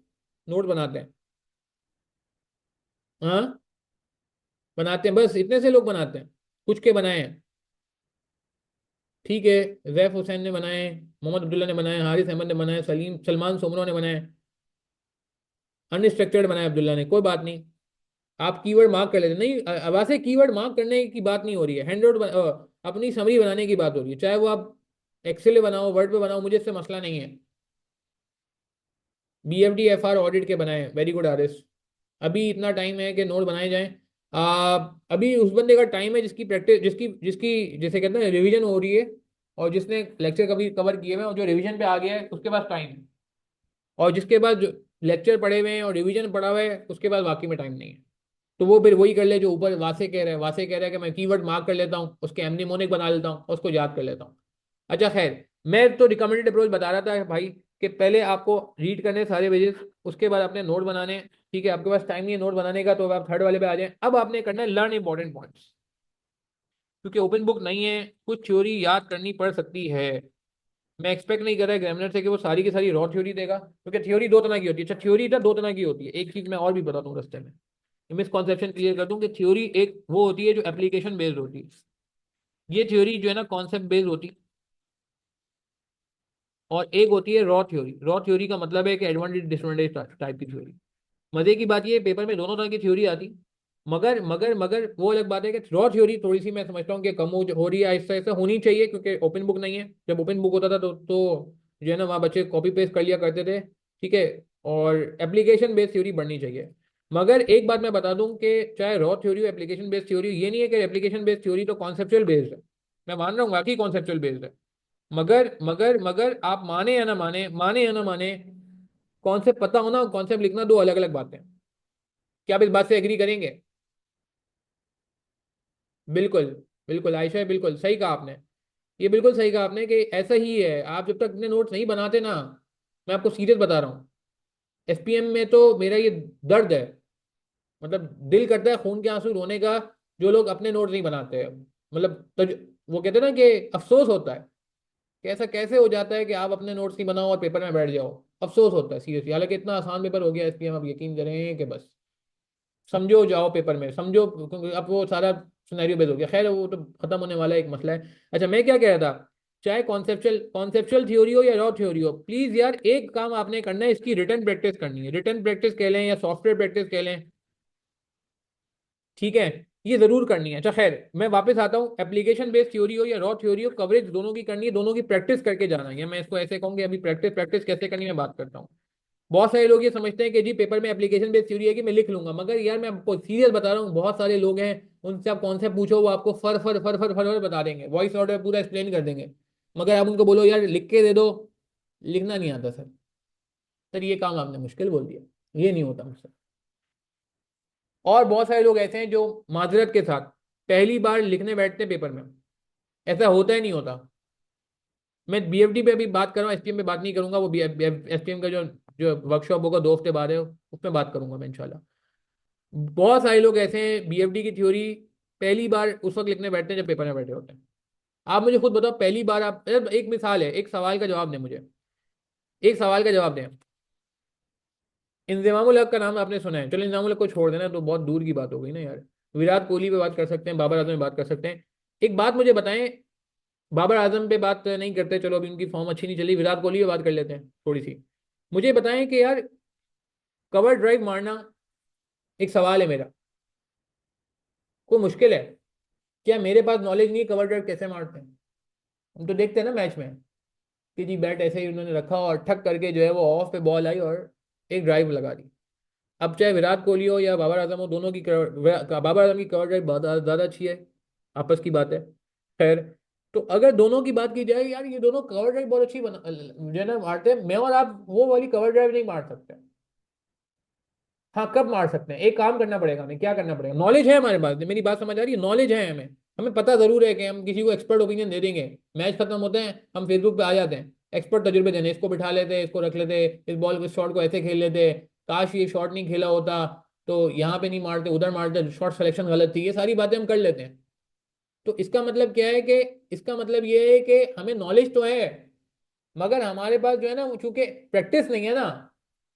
नोट बनाते हैं। हाँ, बनाते हैं, बस इतने से लोग बनाते हैं, कुछ के बनाए हैं। ठीक है, जैफ हुसैन ने बनाए, मोहम्मद अब्दुल्ला ने बनाए, हारिस अहमद ने बनाए, सलमान सोमरो ने बनाए, अनस्ट्रक्चर्ड बनाया अब्दुल्ला ने, कोई बात नहीं। आप कीवर्ड मार्क कर लेते नहीं, वैसे कीवर्ड मार्क करने की बात नहीं हो रही है, अपनी समरी बनाने की बात हो रही है। चाहे वो आप एक्सेल पे बनाओ, वर्ड पे बनाओ, मुझे इससे मसला नहीं है। BFD FR ऑडिट के बनाए, वेरी गुड आरएस। अभी इतना टाइम है कि नोट बनाए जाएं। अभी उस बंदे का टाइम है जिसकी प्रैक्टिस, जिसकी जिसकी जैसे कहते हैं रिवीजन हो रही है, और जिसने लेक्चर कभी कवर किए हुए हैं और जो रिवीजन पे आ गया है उसके पास टाइम है। और जिसके पास जो लेक्चर पढ़े हुए हैं और रिवीजन पढ़ा हुआ है उसके पास वाकई में टाइम नहीं है। तो वो फिर वही कर ले जो ऊपर वासे कह रहा है कि मैं कीवर्ड मार्क कर लेता हूँ, उसके एमनीमोनिक बना लेता हूँ, उसको याद कर लेता हूँ। अच्छा खैर, मैं तो रिकमेंडेड अप्रोच बता रहा था भाई कि पहले आपको रीड करने सारे पेजेस, उसके बाद अपने नोट बनाने। ठीक है, आपके पास टाइम नहीं है नोट बनाने का तो आप थर्ड वाले पे आ जाएं। अब आपने करना है लर्न इंपॉर्टेंट पॉइंट्स, क्योंकि ओपन बुक नहीं है, कुछ थ्योरी याद करनी पड़ सकती है। मैं एक्सपेक्ट नहीं कर रहा एग्जामिनर से कि वो सारी की सारी रॉ थ्योरी देगा, क्योंकि थ्योरी दो तरह की होती है। अच्छा, थ्योरी था दो तरह की होती है, एक चीज मैं और भी बताता हूँ रास्ते में, मिसकॉन्सेप्शन क्लियर कर दूं कि थ्योरी एक वो होती है जो एप्लीकेशन बेस्ड होती है। ये थ्योरी जो है ना कॉन्सेप्ट बेस्ड होती है। और एक होती है रॉ थ्योरी। रॉ थ्योरी का मतलब है कि एडवांटेज डिसएडवांटेज टाइप की थ्योरी। मजे की बात ये पेपर में दोनों तरह की थ्योरी आती, मगर वो अलग बात है कि रॉ थ्योरी थोड़ी सी मैं समझता हूँ कि कम हो रही है, आहिस्ता आहिस्ता होनी चाहिए, क्योंकि ओपन बुक नहीं है। जब ओपन बुक होता था तो जो है ना वहाँ बच्चे कॉपी पेस्ट कर लिया करते थे। ठीक है, और एप्लीकेशन बेस्ड थ्योरी बढ़नी चाहिए। मगर एक बात मैं बता दूं कि चाहे रॉ थ्योरी हो एप्लीकेशन बेस्ड थ्योरी, ये नहीं है कि एप्लीकेशन बेस्ड थ्योरी तो कॉन्सेप्चुअल बेस्ड है। मैं मान रहा हूँ वाकई कॉन्सेप्चुअल बेस्ड है। मगर आप माने या ना माने, कॉन्सेप्ट पता होना और कॉन्सेप्ट लिखना दो अलग अलग बातें हैं। क्या आप इस बात से एग्री करेंगे। बिल्कुल, बिल्कुल आयशा, बिल्कुल सही कहा आपने। ये बिल्कुल सही कहा आपने कि ऐसा ही है, आप जब तक अपने नोट्स नहीं बनाते ना, मैं आपको सीरियस बता रहा हूँ, SPM में तो मेरा ये दर्द है। मतलब दिल करता है खून के आंसू रोने का, जो लोग अपने नोट्स नहीं बनाते हैं। मतलब वो कहते हैं ना कि अफसोस होता है कि ऐसा कैसे हो जाता है कि आप अपने नोट्स नहीं बनाओ और पेपर में बैठ जाओ। अफसोस होता है सीरियसली, हालांकि इतना आसान पेपर हो गया SPM, आप यकीन करें कि बस समझो जाओ पेपर में समझो, क्योंकि अब वो सारा सिनेरियो बेस हो गया। खैर वो तो खत्म होने वाला एक मसला है। अच्छा, मैं क्या कह रहा था, चाहे कॉन्सेप्चुअल थ्योरी हो या रॉ थ्योरी हो, प्लीज यार एक काम आपने करना है, इसकी रिटर्न प्रैक्टिस करनी है। रिटर्न प्रैक्टिस कह लें या सॉफ्टवेयर प्रैक्टिस कह लें, ठीक है, ये जरूर करनी है। अच्छा खैर, मैं वापस आता हूँ, एप्लीकेशन बेस्ड थ्योरी हो या रॉ थ्योरी हो, कवरेज दोनों की करनी है, दोनों की प्रैक्टिस करके जाना है। मैं इसको ऐसे कहूँगी, अभी प्रैक्टिस प्रैक्टिस कैसे करनी है मैं बात करता हूँ। बहुत सारे लोग ये समझते हैं कि जी पेपर में एप्लीकेशन बेस्ड थ्योरी है कि मैं लिख लूंगा, मगर यार मैं आपको सीरियस बता रहा हूँ, बहुत सारे लोग हैं उनसे आप कॉन्सेप्ट पूछो, वो आपको फर फर फर फर फर फर बता देंगे, वॉइस ऑर्डर पूरा एक्सप्लेन कर देंगे, मगर आप उनको बोलो यार लिख के दे दो, लिखना नहीं आता सर। सर ये काम आपने मुश्किल बोल दिया, ये नहीं होता मुझसे। और बहुत सारे लोग ऐसे हैं जो माजरत के साथ पहली बार लिखने बैठते हैं पेपर में, ऐसा होता ही नहीं होता। मैं बीएफडी पे अभी बात कर रहा हूँ, एसपीएम पे बात नहीं करूंगा, वो एसपीएम का जो जो वर्कशॉप होगा 2 हफ्ते बाद है, उसमें बात करूंगा मैं इंशाल्लाह। बहुत सारे लोग ऐसे हैं बीएफडी की थ्योरी पहली बार उस वक्त लिखने बैठते हैं जब पेपर में बैठे होते हैं। आप मुझे खुद बताओ, पहली बार आप, एक मिसाल है, एक सवाल का जवाब दें मुझे, एक सवाल का जवाब दें। इंजमामुल हक का नाम आपने सुना है? चलो इंजमामुल हक को छोड़ देना, तो बहुत दूर की बात हो गई ना यार। विराट कोहली पे बात कर सकते हैं, बाबर आजम पे बात कर सकते हैं। एक बात मुझे बताएं, बाबर आजम पे बात नहीं करते, चलो अभी उनकी फॉर्म अच्छी नहीं चली, विराट कोहली पे बात कर लेते हैं थोड़ी सी। मुझे बताएं कि यार कवर ड्राइव मारना, एक सवाल है मेरा, कोई मुश्किल है? क्या मेरे पास नॉलेज नहीं है कवर ड्राइव कैसे मारते हैं? हम तो देखते हैं ना मैच में कि जी बैट ऐसे ही उन्होंने रखा और ठक करके जो है वो ऑफ पे बॉल आई और एक ड्राइव लगा दी। अब चाहे विराट कोहली हो या बाबर आजम हो, दोनों की बाबर आजम की कवर ड्राइव बहुत ज़्यादा अच्छी है, आपस की बात है। खैर, तो अगर दोनों की बात की जाए, यार ये दोनों कवर ड्राइव बहुत अच्छी बना जो है ना मारते हैं, मैं और आप वो वाली कवर ड्राइव नहीं मार सकते। हाँ कब मार सकते हैं, एक काम करना पड़ेगा, हमें क्या करना पड़ेगा, नॉलेज है हमारे पास, मेरी बात समझ आ रही है, नॉलेज है हमें, हमें पता जरूर है कि हम किसी को एक्सपर्ट ओपिनियन दे देंगे। मैच खत्म होते हैं, हम फेसबुक पे आ जाते हैं एक्सपर्ट तजुर्बे देने, इसको बिठा लेते, इसको रख लेते, इस बॉल इस शॉट को ऐसे खेल लेते, काश ये शॉट नहीं खेला होता तो यहाँ पे नहीं मारते उधर मारते, शॉट सिलेक्शन गलत थी, ये सारी बातें हम कर लेते हैं। तो इसका मतलब क्या है कि, इसका मतलब ये है कि हमें नॉलेज तो है, मगर हमारे पास जो है ना चूंकि प्रैक्टिस नहीं है ना,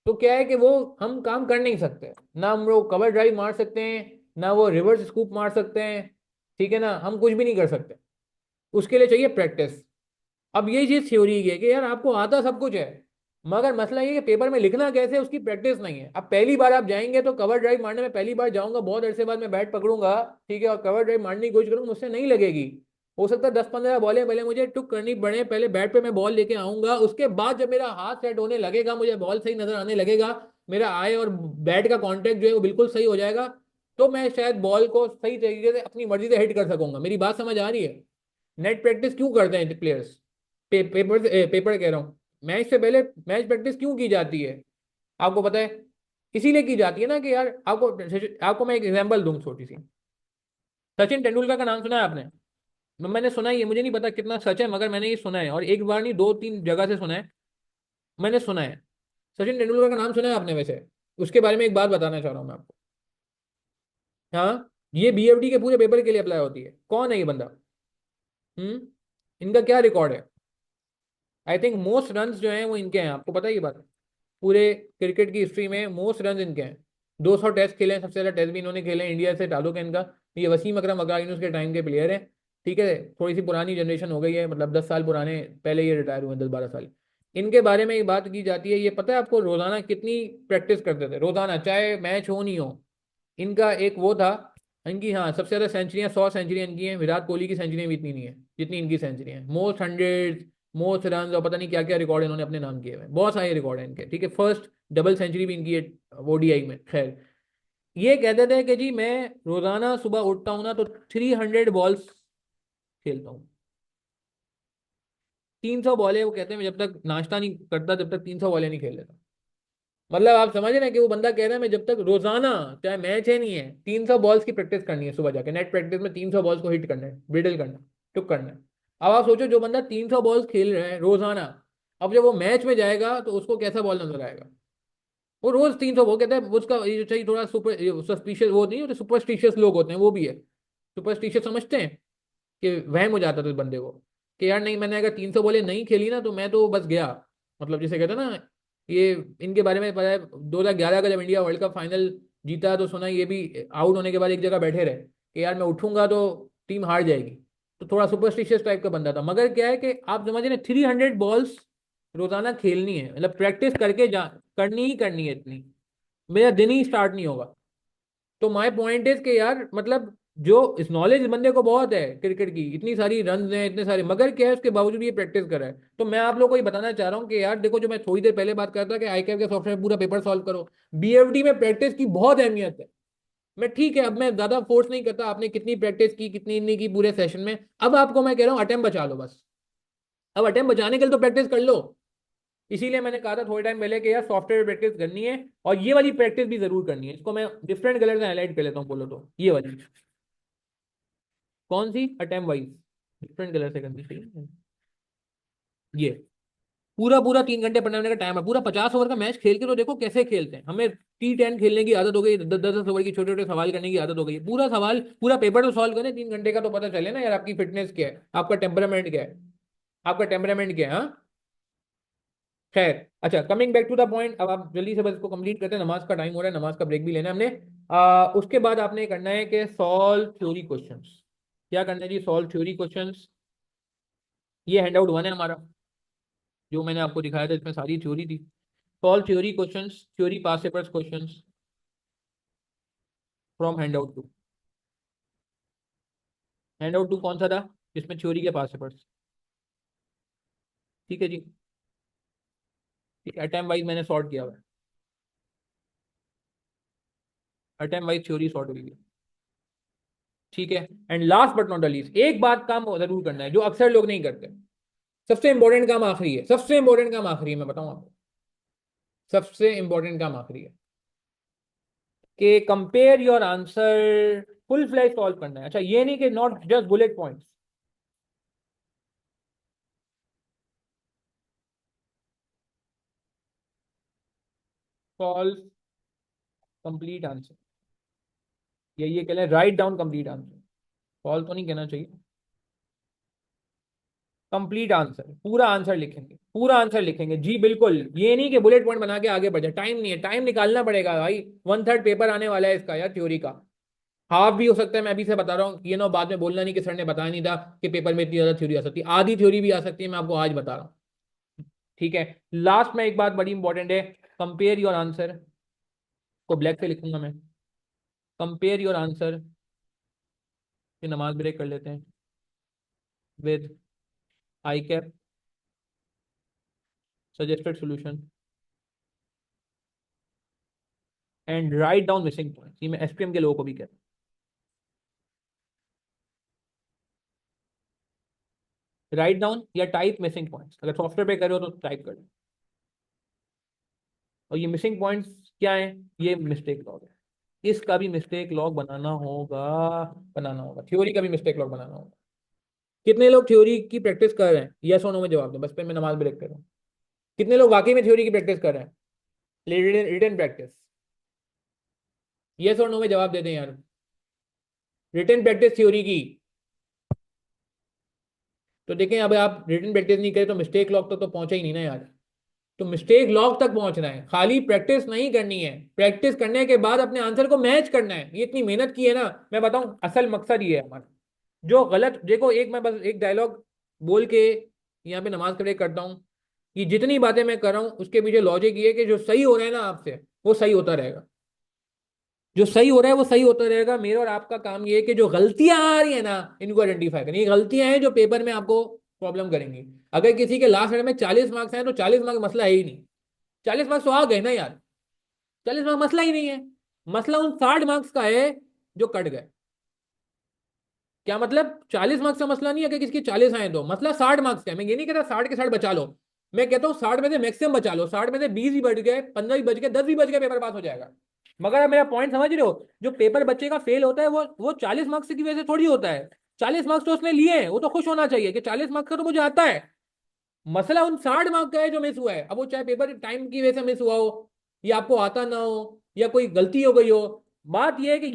तो क्या है कि वो हम काम कर नहीं सकते ना, हम वो कवर ड्राइव मार सकते हैं ना वो रिवर्स स्कूप मार सकते हैं, ठीक है ना, हम कुछ भी नहीं कर सकते, उसके लिए चाहिए प्रैक्टिस। अब ये चीज थ्योरी की है कि यार आपको आता सब कुछ है, मगर मसला ये है कि पेपर में लिखना कैसे है, उसकी प्रैक्टिस नहीं है। अब पहली बार आप जाएंगे तो कवर ड्राइव मारने में, पहली बार जाऊंगा बहुत अरसे बाद मैं बैट पकड़ूंगा, ठीक है, और कवर ड्राइव मारने की कोशिश करूंगा, मुझसे नहीं लगेगी। हो सकता है 10-15 बॉलें पहले मुझे टुक करनी पड़े, पहले बैट पे मैं बॉल लेके आऊंगा, उसके बाद जब मेरा हाथ सेट होने लगेगा, मुझे बॉल सही नजर आने लगेगा, मेरा आई और बैट का कॉन्टेक्ट जो है वो बिल्कुल सही हो जाएगा, तो मैं शायद बॉल को सही तरीके से अपनी मर्जी से हिट कर सकूंगा। मेरी बात समझ आ रही है? नेट प्रैक्टिस क्यों करते हैं प्लेयर्स? पेपर कह रहा हूँ, मैच से पहले मैच प्रैक्टिस क्यों की जाती है, आपको पता है? इसीलिए की जाती है ना कि यार आपको, आपको मैं एक एग्जांपल दूं छोटी सी। सचिन तेंदुलकर का नाम सुना है आपने? मैंने सुना है, ये मुझे नहीं पता कितना सच है, मगर मैंने ये सुना है, और एक बार नहीं 2-3 जगह से सुना है, मैंने सुना है। सचिन तेंदुलकर का नाम सुना है आपने वैसे? उसके बारे में एक बात बताना चाह रहा हूँ मैं आपको। हाँ, ये बीएफडी के पूरे पेपर के लिए अप्लाई होती है। कौन है ये बंदा? इनका क्या रिकॉर्ड है? आई थिंक मोस्ट रन जो हैं वो इनके हैं, आपको पता है ये बात? पूरे क्रिकेट की हिस्ट्री में मोस्ट रन इनके हैं, 200 टेस्ट खेले हैं, सबसे ज्यादा टेस्ट भी इन्होंने खेले हैं, इंडिया से ताल्लुक है इनका। ये वसीम अकरम अकालीनुस के टाइम के प्लेयर हैं, ठीक है, थोड़ी सी पुरानी जनरेशन हो गई है, मतलब 10 साल पुराने, पहले ये रिटायर हुए 10-12 साल। इनके बारे में एक बात की जाती है, ये पता है आपको रोजाना कितनी प्रैक्टिस करते थे, रोजाना चाहे मैच हो नहीं हो। इनका एक वो था, इनकी हाँ सबसे ज्यादा सेंचुरियां, 100 सेंचुरियां इनकी हैं, विराट कोहली की सेंचुरियां भी इतनी नहीं है जितनी इनकी सेंचुरी है, मोस्ट हंड्रेड, मोस्ट रन, और पता नहीं क्या क्या रिकॉर्ड इन्होंने अपने नाम किए हुए हैं, बहुत सारे रिकॉर्ड हैं इनके, ठीक है, फर्स्ट डबल सेंचुरी भी इनकी है ओडीआई में। खैर, ये कहते थे कि जी मैं रोजाना सुबह उठता हूँ ना तो 300 बॉल्स खेलता हूँ। 300 बॉलें, वो कहते हैं मैं जब तक नाश्ता नहीं करता जब तक 300 बॉलें नहीं खेल लेता। मतलब आप समझ रहे हैं कि वो बंदा कह रहा है मैं जब तक रोजाना, चाहे मैच है नहीं है, 300 बॉल्स की प्रैक्टिस करनी है, सुबह जाके नेट प्रैक्टिस में 300 बॉल्स को हिट करना है, ब्रिडल करना है, टुक करना है। अब आप सोचो जो बंदा 300 बॉल्स खेल रहा है रोजाना, अब जब वो मैच में जाएगा तो उसको कैसा बॉल नजर आएगा? वो रोज 300, वो कहता है उसका ये जो चाहिए थोड़ा सुपर सस्पिशियस, वो नहीं होते सुपरस्टिशियस लोग होते हैं, वो भी है सुपरस्टिशियस, समझते हैं कि वहम हो जाता था उस बंदे को कि यार नहीं, मैंने अगर 300 बॉलें नहीं खेली ना तो मैं तो बस गया, मतलब जिसे कहते हैं ना, ये इनके बारे में पता है 2011 का जब इंडिया वर्ल्ड कप फाइनल जीता तो सुना ये भी आउट होने के बाद एक जगह बैठे रहे कि यार मैं उठूंगा तो टीम हार जाएगी। तो थोड़ा सुपरस्टिशियस टाइप का बंदा था, मगर क्या है कि आप समझ रहे 300 बॉल्स रोजाना खेलनी है, मतलब प्रैक्टिस करके जा, करनी ही करनी है इतनी, मेरा दिन ही स्टार्ट नहीं होगा। तो माय पॉइंट इज कि यार मतलब जो इस नॉलेज बंदे को बहुत है क्रिकेट की, इतनी सारी रन है, इतने सारे, मगर क्या है उसके बावजूद ये प्रैक्टिस कर रहा है। तो मैं आप लोगों को ये बताना चाह रहा हूँ कि यार देखो, जो मैं थोड़ी देर पहले बात करता कि आई कैप के सॉफ्टवेयर में पूरा पेपर सॉल्व करो, बीएफडी में प्रैक्टिस की बहुत अहमियत है। मैं ठीक है, अब मैं ज्यादा फोर्स नहीं करता आपने कितनी प्रैक्टिस की कितनी नहीं की पूरे सेशन में। अब आपको मैं कह रहा हूँ अटेम्प्ट बचा लो बस। अब अटेम्प्ट बचाने के लिए तो प्रैक्टिस कर लो। इसीलिए मैंने कहा था थोड़े टाइम पहले कि यार सॉफ्टवेयर प्रैक्टिस करनी है, और ये वाली प्रैक्टिस भी जरूर करनी है। इसको मैं डिफरेंट कलर से हाईलाइट कर लेता हूँ, बोलो तो ये वाली। कौन सी? अटेम्प्ट वाइज डिफरेंट कलर से करनी चाहिए। ये पूरा पूरा 3 घंटे पढ़ने का टाइम है, पूरा 50 ओवर का मैच खेल के तो देखो कैसे खेलते हैं। हमें T10 खेलने की आदत हो गई, 10-10 ओवर की छोटे छोटे सवाल करने की आदत हो गई। पूरा सवाल पूरा पेपर तो सॉल्व करें 3 घंटे का, तो पता चले ना यार आपकी फिटनेस क्या है, आपका टेम्परामेंट क्या है, आपका टेम्परामेंट क्या है। हाँ, खैर। अच्छा, coming back to the point, अब आप जल्दी से बस इसको कंप्लीट करते हैं, नमाज का टाइम हो रहा है, नमाज का ब्रेक भी लेना है हमने। उसके बाद आपने करना है कि सॉल्व थ्योरी क्वेश्चंस। क्या करना है जी? Solve theory questions. ये हैंड आउट 1 है हमारा, जो मैंने आपको दिखाया था, इसमें सारी थ्योरी थी। Solve theory questions, theory pass papers questions from hand out 2। Hand out 2 कौन सा था? जिसमें थ्योरी के पास पेपर्स। ठीक है जी। ठीक है, अटेम्प्ट वाइज मैंने सॉर्ट किया हुआ है, अटेम्प्ट वाइज थ्योरी सॉर्ट हुई है। ठीक है। And last but not the least, एक बात काम जरूर करना है जो अक्सर लोग नहीं करते। सबसे इंपॉर्टेंट काम आखिरी है, सबसे इंपॉर्टेंट काम आखिरी है, मैं बताऊं आपको। सबसे इंपॉर्टेंट काम आखिरी है कि compare your answer, full flash solve करना है। अच्छा, ये नहीं कि not just bullet points. Solve complete answer, ये कह लें write down complete answer. Solve तो नहीं कहना चाहिए, कंप्लीट आंसर, पूरा आंसर लिखेंगे, पूरा आंसर लिखेंगे जी, बिल्कुल। ये नहीं कि बुलेट पॉइंट बना के आगे बढ़ जाए, टाइम नहीं है, टाइम निकालना पड़ेगा भाई। 1/3 पेपर आने वाला है इसका यार, थ्योरी का। हाफ भी हो सकता है, मैं अभी से बता रहा हूँ, ये ना बाद में बोलना नहीं कि सर ने बताया नहीं था कि पेपर में इतनी ज्यादा थ्योरी आ सकती है। आधी थ्योरी भी आ सकती है, मैं आपको आज बता रहा हूँ। ठीक है। लास्ट में एक बात बड़ी इंपॉर्टेंट है, कंपेयर योर आंसर को ब्लैक से लिखूंगा मैं। कंपेयर योर आंसर, ये नमाज ब्रेक कर लेते हैं, with I cap suggested solution and write down missing point. ये मैं एसपीएम के लोगों को भी कहता हूँ, राइट डाउन या टाइप मिसिंग पॉइंट्स। अगर सॉफ्टवेयर पे करो तो टाइप कर लो। और ये मिसिंग पॉइंट्स क्या है? ये मिस्टेक लॉग है, इसका भी मिस्टेक लॉग बनाना होगा, बनाना होगा। थ्योरी का भी मिस्टेक लॉग बनाना होगा। कितने लोग थ्योरी की प्रैक्टिस कर रहे हैं? यस और नो में जवाब दें, बस पे मैं नमाज ब्रेक कर रहा हूँ। कितने लोग वाकई में थ्योरी की प्रैक्टिस कर रहे हैं, रिटन प्रैक्टिस? यस और नो में जवाब दे दें यार। रिटन प्रैक्टिस थ्योरी की। तो देखें, अब आप रिटन प्रैक्टिस नहीं करें तो मिस्टेक लॉग तक तो पहुंचा ही नहीं ना यार। तो मिस्टेक लॉग तक पहुंचना है, खाली प्रैक्टिस नहीं करनी है। प्रैक्टिस करने के बाद अपने आंसर को मैच करना है। ये इतनी मेहनत की है ना, मैं बताऊं असल मकसद ये है हमारा। जो गलत देखो, एक मैं बस एक डायलॉग बोल के यहाँ पे नमाज खड़े करता हूँ। ये जितनी बातें मैं कर रहा हूँ उसके पीछे लॉजिक ये है कि जो सही हो रहा है ना आपसे, वो सही होता रहेगा। जो सही हो रहा है वो सही होता रहेगा। मेरा और आपका काम ये है कि जो गलतियां आ रही है ना, इनको आइडेंटिफाई करनी। ये गलतियां हैं जो पेपर में आपको प्रॉब्लम करेंगी। अगर किसी के लास्ट मिनट में 40 मार्क्स आए तो 40 मार्क्स मसला है ही नहीं। 40 मार्क्स तो आ गए ना यार, 40 मार्क्स मसला ही नहीं है। मसला उन 60 मार्क्स का है जो कट गए। क्या मतलब? 40 मार्क्स का मसला नहीं है कि किसके 40 आए, तो मसला 60 मार्क्स का है। मैं ये नहीं कहता 60 के 60 बचा लो, मैं कहता हूँ 60 में से मैक्सिमम बचा लो। 60 में से 20 भी बच गए, 15 भी बच गए, 10 भी बच गए, पेपर पास हो जाएगा। मगर आप मेरा पॉइंट समझ रहे हो? जो पेपर बच्चे का फेल होता है वो 40 मार्क्स की वजह से थोड़ी होता है। 40 मार्क्स तो उसने लिए हैं, वो तो खुश होना चाहिए कि 40 मार्क्स का तो मुझे आता है। मसला उन 60 मार्क्स का है जो मिस हुआ है। अब वो चाहे पेपर टाइम की वजह से मिस हुआ हो, या आपको आता ना हो, या कोई गलती हो गई हो। बात यह है कि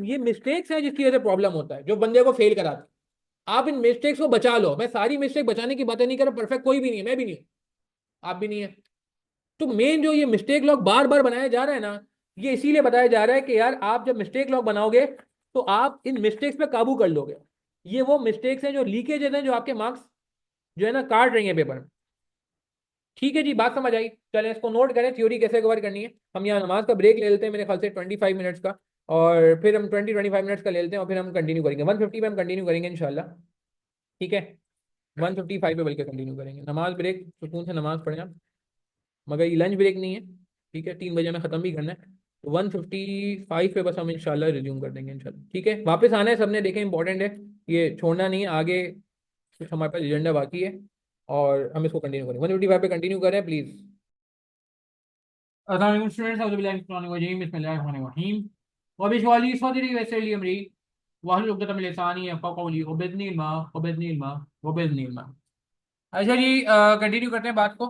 ये मिस्टेक्स है जिसकी वजह से प्रॉब्लम होता है, जो बंदे को फेल कराती है। आप इन मिस्टेक्स को बचा लो। मैं सारी मिस्टेक बचाने की बातें नहीं कर रहा, परफेक्ट कोई भी नहीं है, मैं भी नहीं हूं, आप भी नहीं है। तो मेन जो ये मिस्टेक लॉग बार बार बनाया जा रहा है ना, ये इसीलिए बताया जा रहा है कि यार आप जब मिस्टेक लॉग बनाओगे तो आप इन मिस्टेक्स पे काबू कर लोगे। ये वो मिस्टेक्स हैं जो लीकेजेस हैं, जो आपके मार्क्स जो है ना काट रही है पेपर में। ठीक है जी, बात समझ आई? चलें इसको नोट करें, थ्योरी कैसे कवर करनी है। हम यहाँ नमाज का ब्रेक ले लेते हैं, मेरे ख्याल से 25 मिनट्स का। और फिर हम 20-25 मिनट्स का ले लेते हैं और फिर हम कंटिन्यू करेंगे 150 पे हम कंटिन्यू करेंगे इंशाल्लाह। ठीक है, 155 पे बल्कि कंटिन्यू करेंगे। नमाज ब्रेक सुकून से नमाज पढ़ें आप, मगर ये लंच ब्रेक नहीं है। ठीक है, 3 बजे हमें ख़त्म भी करना है। तो 155 पे बस हम इंशाल्लाह रिज्यूम कर देंगे इंशाल्लाह। ठीक है, वापस आना है सबने, देखें इंपॉर्टेंट है, ये छोड़ना नहीं है आगे, कुछ हमारे पास एजेंडा बाकी है और हम इसको कंटिन्यू करें। 155 पे कंटिन्यू करें प्लीज़। अस्सलाम स्टूडेंट्स, बिस्मिल्लाहिर्रहमानिर्रहीम वबिशवाली सदरी वयस्सिर ली अमरी वाहलुल उक़दतम मिन लिसानी यफ़क़हू क़ौली वबिज़्निल्लाह। अच्छा जी, कंटिन्यू करते हैं बात को।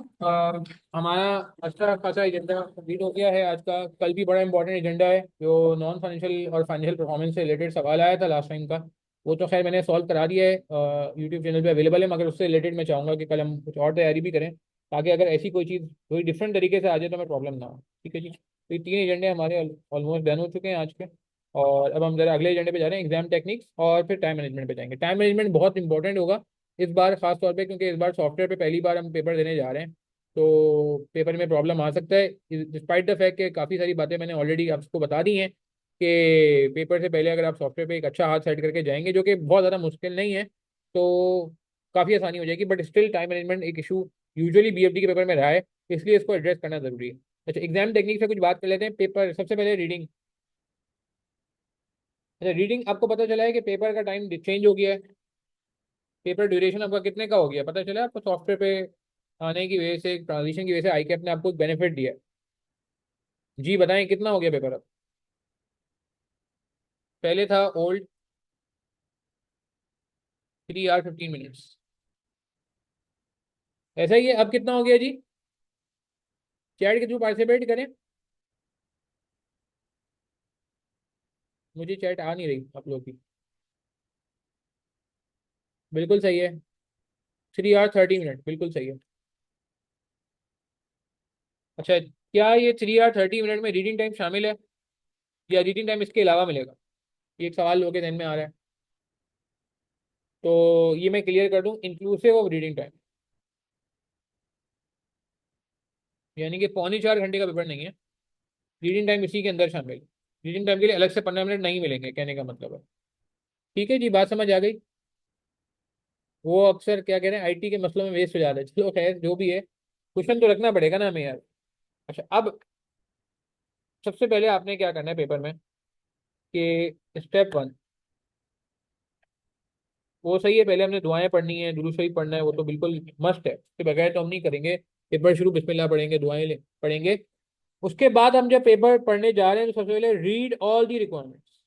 हमारा अच्छा खासा एजेंडा कंप्लीट हो गया है आज का। कल भी बड़ा इंपॉर्टेंट एजेंडा है, जो नॉन फाइनेंशियल और फाइनेंशियल परफॉर्मेंस से रिलेटेड सवाल आया था लास्ट टाइम का, वो तो खैर मैंने सॉल्व करा दिया है, यूट्यूब चैनल पे अवेलेबल है। मगर उससे रिलेटेड मैं चाहूँगा कि कल हम कुछ और तैयारी भी करें, ताकि अगर ऐसी कोई चीज़ कोई डिफरेंट तरीके से आ जाए तो हमें प्रॉब्लम ना हो। ठीक है जी, तो ये 3 एजेंडे हमारे ऑलमोस्ट डन हो चुके हैं आज के। और अब हम जरा अगले एजेंडे पे जा रहे हैं, एग्जाम टेक्निक्स, और फिर टाइम मैनेजमेंट पे जाएंगे। टाइम मैनेजमेंट बहुत इंपॉर्टेंट होगा इस बार खास तौर पे, क्योंकि इस बार सॉफ्टवेयर पे पहली बार हम पेपर देने जा रहे हैं। तो पेपर में प्रॉब्लम आ सकता है, डिस्पाइट द फैक्ट कि काफ़ी सारी बातें मैंने ऑलरेडी आपको बता दी हैं कि पेपर से पहले अगर आप सॉफ्टवेयर पे एक अच्छा हाथ सेट करके जाएंगे, जो कि बहुत ज़्यादा मुश्किल नहीं है, तो काफ़ी आसानी हो जाएगी। बट स्टिल टाइम मैनेजमेंट एक इशू यूजुअली बीएफडी के पेपर में रहा है, इसलिए इसको एड्रेस करना ज़रूरी है। अच्छा, एग्जाम टेक्निक से कुछ बात कर लेते हैं। पेपर सबसे पहले रीडिंग। अच्छा, रीडिंग आपको पता चला है कि पेपर का टाइम चेंज हो गया है। पेपर ड्यूरेशन आपका कितने का हो गया पता चला आपको? सॉफ्टवेयर पे आने की वजह से, ट्रांजिशन की वजह से आई कैप ने आपको एक बेनिफिट दिया है। जी बताएं कितना हो गया पेपर अब? पहले था ओल्ड 3 आवर 15 मिनट्स, ऐसा ही है। अब कितना हो गया जी? चैट के थ्रू पार्टिसिपेट करें। मुझे चैट आ नहीं रही आप लोग की। बिल्कुल सही है, 3 आवर 30 मिनट बिल्कुल सही है। अच्छा, क्या ये 3 आवर 30 मिनट में रीडिंग टाइम शामिल है, या रीडिंग टाइम इसके अलावा मिलेगा? ये एक सवाल लोगों के ध्यान में आ रहा है, तो ये मैं क्लियर कर दूं, इंक्लूसिव ऑफ रीडिंग टाइम, यानी कि 3.25 घंटे का पेपर नहीं है, रीडिंग टाइम इसी के अंदर शामिल है। रीडिंग टाइम के लिए अलग से 15 मिनट नहीं मिलेंगे, कहने का मतलब है। ठीक है जी, बात समझ आ गई। वो अक्सर क्या कह रहे हैं, आईटी के मसलों में वेस्ट हो जाता है। चलो खैर जो भी है, क्वेश्चन तो रखना पड़ेगा ना हमें यार। अच्छा, अब सबसे पहले आपने क्या करना है पेपर में, कि स्टेप 1 वो सही है, पहले हमने दुआएं पढ़नी है, दुरूद शरीफ पढ़ना है, वो तो बिल्कुल मस्ट है, उसके बगैर तो हम नहीं करेंगे। पेपर शुरू बिस्मिल्लाह पढ़ेंगे, पढ़ेंगे। उसके बाद हम जब पेपर पढ़ने जा रहे हैं तो सबसे पहले रीड ऑल दी रिक्वायरमेंट्स।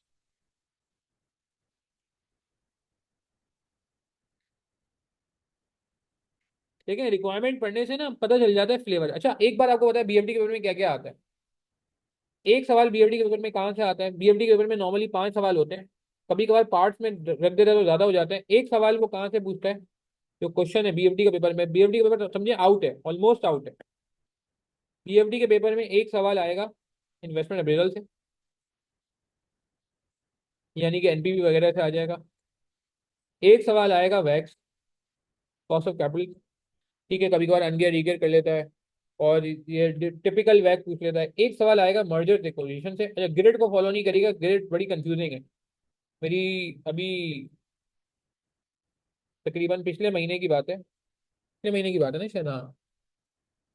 ठीक है, रिक्वायरमेंट पढ़ने से ना पता चल जाता है फ्लेवर। अच्छा, एक बार आपको पता है बीएमडी के पेपर में क्या क्या आता है? एक सवाल बीएमडी के पेपर में कहाँ से आता है? बीएमडी के पेपर में नॉर्मली 5 सवाल होते हैं, कभी कभार पार्ट्स में रख देता है तो ज्यादा हो जाते हैं। एक सवाल वो कहाँ से पूछता है? जो क्वेश्चन है बीएमडी के पेपर में, बीएमडी का पेपर तो समझिए आउट है, ऑलमोस्ट आउट है। बीएमडी के पेपर में एक सवाल आएगा इन्वेस्टमेंट अप्रेजल से, यानी कि एनपीवी वगैरह से आ जाएगा। एक सवाल आएगा वैक्स, कॉस्ट ऑफ कैपिटल। ठीक है, कभी कभार अनगियर रीगियर कर लेता है, और ये टिपिकल वैक पूछ लेता है। एक सवाल आएगा मर्जर एक्विजिशन से। अच्छा, ग्रिड को फॉलो नहीं करेगा, ग्रिड बड़ी कंफ्यूजिंग है। मेरी अभी तकरीबन पिछले महीने की बात है, पिछले महीने की बात है ना शायद, हाँ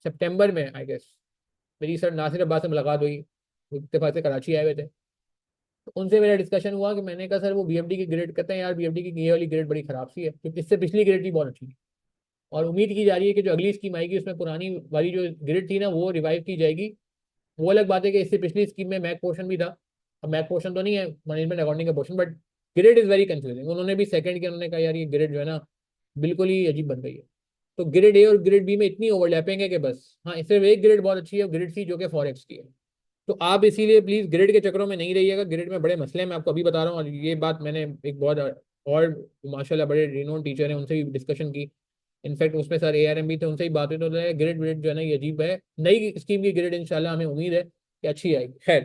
सितंबर में आई गेस, मेरी सर नासिर अब्बास से मुलाकात हुई, वो इत्तेफाक से कराची आए हुए थे। तो उनसे मेरा डिस्कशन हुआ कि मैंने कहा सर वो बीएमडी की ग्रेड, कहते हैं यार बीएमडी की ये वाली ग्रेड बड़ी खराब सी है, क्योंकि इससे पिछली ग्रेड भी बहुत अच्छी थी। और उम्मीद की जा रही है कि जो अगली स्कीम आएगी उसमें पुरानी वाली जो ग्रिड थी ना वो रिवाइव की जाएगी। वो अलग बात है कि इससे पिछली स्कीम में मैक पोर्शन भी था। अब मैक पोर्शन तो नहीं है, मैनेजमेंट अकाउंटिंग का portion, but grid is very confusing. उन्होंने भी सेकंड के, उन्होंने कहा यार ये ग्रिड जो है ना बिल्कुल ही अजीब बन गई है। तो ग्रिड ए और ग्रिड बी में इतनी ओवरलैपिंग है कि बस, हाँ सिर्फ एक ग्रिड बहुत अच्छी है, ग्रिड सी जो कि फॉरेक्स की है। तो आप इसीलिए प्लीज ग्रिड के चक्करों में नहीं रहिएगा, ग्रिड में बड़े मसले हैं, मैं आपको अभी बता रहा हूँ। और ये बात मैंने एक बहुत और माशाल्लाह बड़े रिनोन टीचर हैं उनसे भी डिस्कशन की। इनफैक्ट उसमें सर एआरएम भी थे, उनसे ही बातें तो ग्रिड व्रिड जो है ना ये अजीब है। नई स्कीम की ग्रिड इंशाल्लाह हमें उम्मीद है कि अच्छी आएगी। खैर,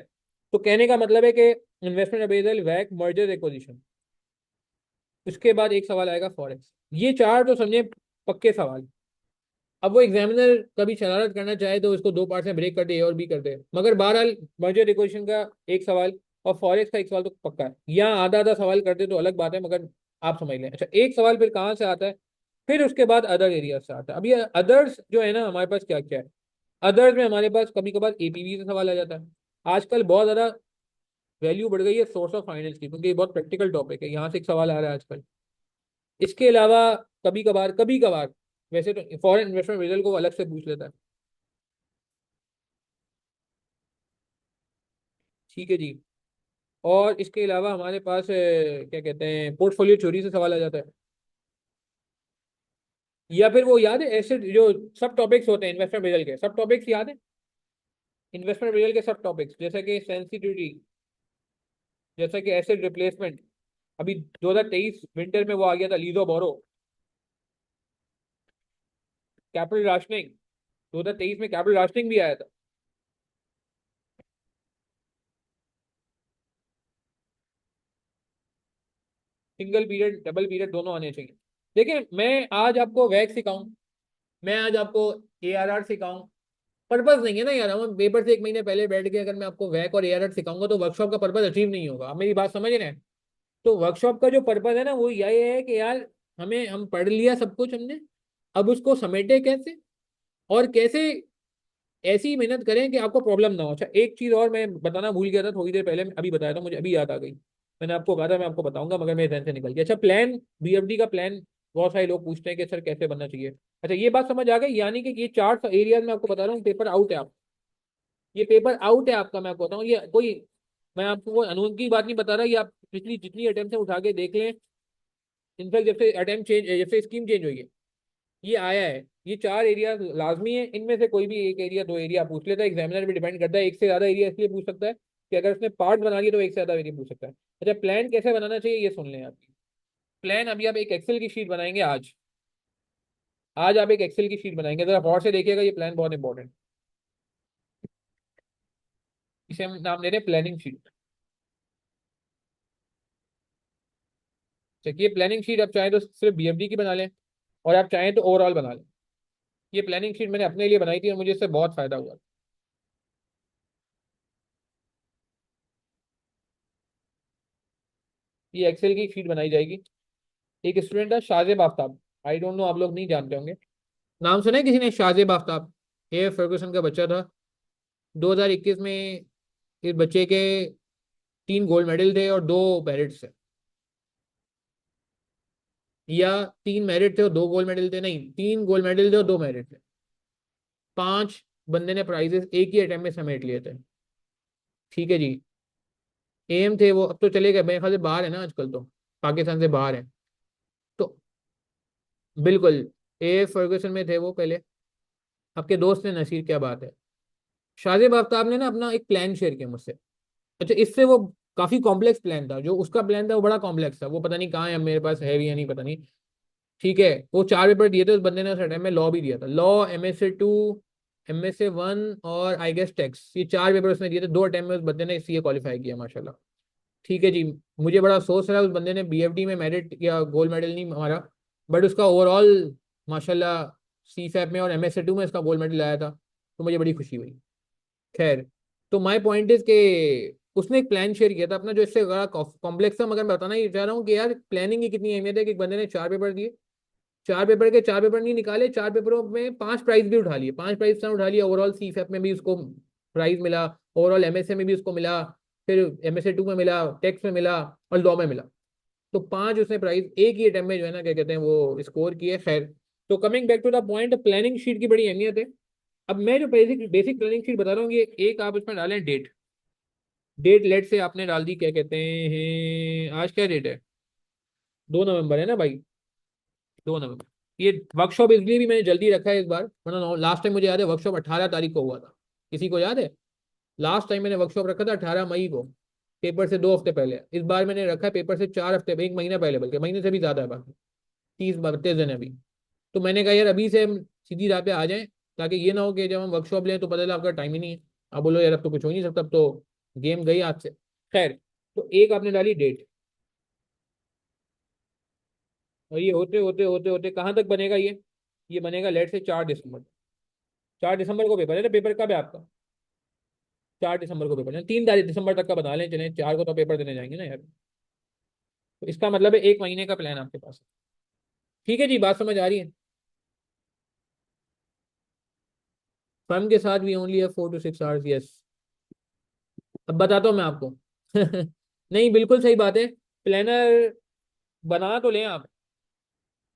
तो कहने का मतलब है कि इन्वेस्टमेंट अप्रेजल, वैक, मर्जर एक्विजिशन, उसके बाद एक सवाल आएगा फॉरेक्स। ये चार तो समझे पक्के सवाल। अब वो एग्जामिनर कभी शरारत करना चाहे तो इसको 2 पार्ट में ब्रेक कर दे, ए और बी कर दे, मगर बहरहाल मर्जर एक्विजिशन का एक सवाल, और फॉरेक्स का एक सवाल तो पक्का है। यहाँ आधा आधा सवाल करते तो अलग बात है, मगर आप समझ लें। अच्छा, एक सवाल फिर कहाँ से आता है? फिर उसके बाद अदर एरिया से आता है। अब ये अदर्स जो है ना, हमारे पास क्या क्या है? अदर्स में हमारे पास कभी कभार एपीवी से सवाल आ जाता है। आजकल बहुत ज्यादा वैल्यू बढ़ गई है सोर्स ऑफ फाइनेंस की, क्योंकि ये बहुत प्रैक्टिकल टॉपिक है, यहाँ से एक सवाल आ रहा है आजकल। इसके अलावा कभी कभार वैसे तो फॉरेन इन्वेस्टमेंट रिजल्ट को अलग से पूछ लेता है। ठीक है जी। और इसके अलावा हमारे पास क्या कहते हैं, पोर्टफोलियो चोरी से सवाल आ जाता है। या फिर वो याद है ऐसे जो सब टॉपिक्स होते हैं इन्वेस्टमेंट रिजल्ट के, सब टॉपिक्स याद है? इन्वेस्टमेंट रिजल्ट के सब टॉपिक्स, जैसे कि सेंसिटिविटी, जैसे कि एसेट रिप्लेसमेंट। अभी 2023 विंटर में वो आ गया था, लीजो बोरो। कैपिटल राशनिंग, 2023 में कैपिटल राशनिंग भी आया था। सिंगल पीरियड डबल पीरियड दोनों आने चाहिए। देखिए, मैं आज आपको वैक सिखाऊं, मैं आज आपको एआरआर सिखाऊं, पर्पज नहीं है ना यार। हम पेपर से एक महीने पहले बैठ के अगर मैं आपको वैक और एआरआर सिखाऊंगा तो वर्कशॉप का पर्पज अचीव नहीं होगा। आप मेरी बात समझ रहे हैं? तो वर्कशॉप का जो पर्पज है ना, वो यही है कि यार हम पढ़ लिया सब कुछ हमने, अब उसको समेटे कैसे, और कैसे ऐसी मेहनत करें कि आपको प्रॉब्लम ना हो। अच्छा, एक चीज और मैं बताना भूल गया था थोड़ी देर पहले, अभी बताया था, मुझे अभी याद आ गई। मैंने आपको कहा था मैं आपको बताऊंगा, मगर मेरे ध्यान से निकल गया। अच्छा, प्लान, बीएफडी का प्लान बहुत सारे लोग पूछते हैं कि सर कैसे बनना चाहिए। अच्छा, ये बात समझ आ गई, यानी कि ये चार एरियाज में आपको बता रहा हूँ, पेपर आउट है आप, ये पेपर आउट है आपका। मैं आपको बताऊँ, ये कोई, मैं आपको कोई अनून की बात नहीं बता रहा, ये आप पिछली जितनी अटेम्प्ट है उठा के देख लें। इनफैक्ट जब से अटेम्प्ट चेंज, जब से स्कीम चेंज हुई है, ये आया है। ये चार एरिया लाजमी है, इनमें से कोई भी एक एरिया दो एरिया पूछ लेता है। एग्जामिनर पे डिपेंड करता है, एक से ज्यादा एरिया इसलिए पूछ सकता है कि अगर उसने पार्ट बना लिया तो एक से ज्यादा एरिया पूछ सकता है। अच्छा, प्लान कैसे बनाना चाहिए ये सुन लें आप। प्लान, अभी आप एक एक्सेल की शीट बनाएंगे आज। आज आप एक एक्सेल की शीट बनाएंगे, जरा गौर से देखिएगा, ये प्लान बहुत इंपॉर्टेंट। इसे हम नाम दे रहे हैं प्लानिंग शीट। चलिए, प्लानिंग शीट आप चाहें तो सिर्फ बीएफडी की बना लें, और आप चाहें तो ओवरऑल बना लें। ये प्लानिंग शीट मैंने अपने लिए बनाई थी और मुझे इससे बहुत फायदा हुआ। ये एक्सेल की शीट बनाई जाएगी। एक स्टूडेंट था Shahzeb Aftab, I don't know, आप लोग नहीं जानते होंगे। नाम सुना है किसी ने? शाहजेब आफ्ताब, ए फर्गूसन का बच्चा था। 2021 में इस बच्चे के 3 गोल्ड मेडल थे और 2 मेरिट थे। या 3 मेरिट थे और 2 गोल्ड मेडल थे, नहीं, 3 गोल्ड मेडल थे और 2 मेरिट थे। 5 बंदे ने प्राइजेस एक ही अटेम्प्ट में समेट लिए थे। ठीक है जी। एम थे वो, अब तो चले गए मेरे ख्याल से, बाहर है ना आजकल तो, पाकिस्तान से बाहर है। तो बिल्कुल, ए फर्गूसन में थे वो पहले। आपके दोस्त ने, नसीर, क्या बात है। शाहजेब आफ्ताब ने ना अपना एक प्लान शेयर किया मुझसे। अच्छा, इससे वो काफी कॉम्प्लेक्स प्लान था, जो उसका प्लान था वो बड़ा कॉम्प्लेक्स था, वो पता नहीं कहाँ है, मेरे पास है भी या नहीं पता नहीं। ठीक है, वो 4 पेपर दिए थे उस बंदे ने, उस टाइम में लॉ भी दिया था, लॉ, MSA 2, MSA 1 और आई गेस टैक्स, ये 4 पेपर उसने दिए थे 2 अटेम्प्ट में। उस बंदे ने सीए क्वालिफाई किया माशाल्लाह। ठीक है जी। मुझे बड़ा अफसोस रहा, उस बंदे ने बीएफडी में मेरिट या गोल्ड मेडल नहीं हमारा, बट उसका ओवरऑल माशाल्लाह CFAP में और MSA 2 में इसका गोल्ड मेडल आया था, तो मुझे बड़ी खुशी हुई। खैर, तो माय पॉइंट इज के उसने एक प्लान शेयर किया था अपना, जो इससे बड़ा कॉम्प्लेक्स था, मगर मैं बताना ये चाह रहा हूँ कि यार प्लानिंग की कितनी अहमियत है। कि एक बंदे ने 4 पेपर दिए, 4 पेपर नहीं निकाले, 4 पेपरों में 5 प्राइज भी उठा लिए, 5 प्राइज उठा लिया। ओवरऑल CFAP में भी उसको प्राइज मिला, ओवरऑल MSA में भी उसको मिला, फिर MSA 2 में मिला, टैक्स में मिला और लॉ में मिला। तो 5 उसने प्राइज एक ही अटेम्प्ट में जो है ना, क्या कहते हैं, वो स्कोर किए। खैर, तो coming back to the point, planning sheet की बड़ी अहमियत है। अब मैं जो बेसिक बेसिक प्लानिंग शीट बता रहा हूँ, ये एक आप इसमें डालें डेट। डेट लेट से आपने डाल दी, क्या कहते हैं, आज क्या डेट है? 2 नवंबर है ना भाई, 2 नवंबर। ये वर्कशॉप इसलिए भी मैंने जल्दी रखा है इस बार, वरना लास्ट टाइम मुझे याद है वर्कशॉप 18 तारीख को हुआ था। किसी को याद है? लास्ट टाइम मैंने वर्कशॉप रखा था 18 मई को, पेपर से 2 हफ्ते पहले। इस बार मैंने रखा है पेपर से 4 हफ्ते, एक महीना पहले, बल्कि महीने से भी ज्यादा है, बाकी 30-32 दिन है अभी। तो मैंने कहा यार अभी से हम सीधी राह पे आ जाएं, ताकि ये ना हो कि जब हम वर्कशॉप लें तो पता चला आपका टाइम ही नहीं है, आप बोलो यार अब तो कुछ हो ही नहीं सकता, अब तो गेम गई हाथ से। खैर, तो एक आपने डाली डेट, और ये होते होते होते होते कहाँ तक बनेगा ये बनेगा लेट से 4 दिसंबर। 4 दिसंबर को पेपर है ना, पेपर कब है आपका? 4 दिसंबर को पेपर, 3 दिसंबर तक का बना लें, चलें 4 को तो पेपर देने जाएंगे ना यार। तो इसका मतलब है 1 महीने का प्लान आपके पास है। ठीक है जी, बात समझ आ रही है? फर्म के साथ भी ओनली है 4 to 6 आवर्स, यस। अब बताता हूँ मैं आपको। नहीं, बिल्कुल सही बात है। प्लानर बना तो लें आप,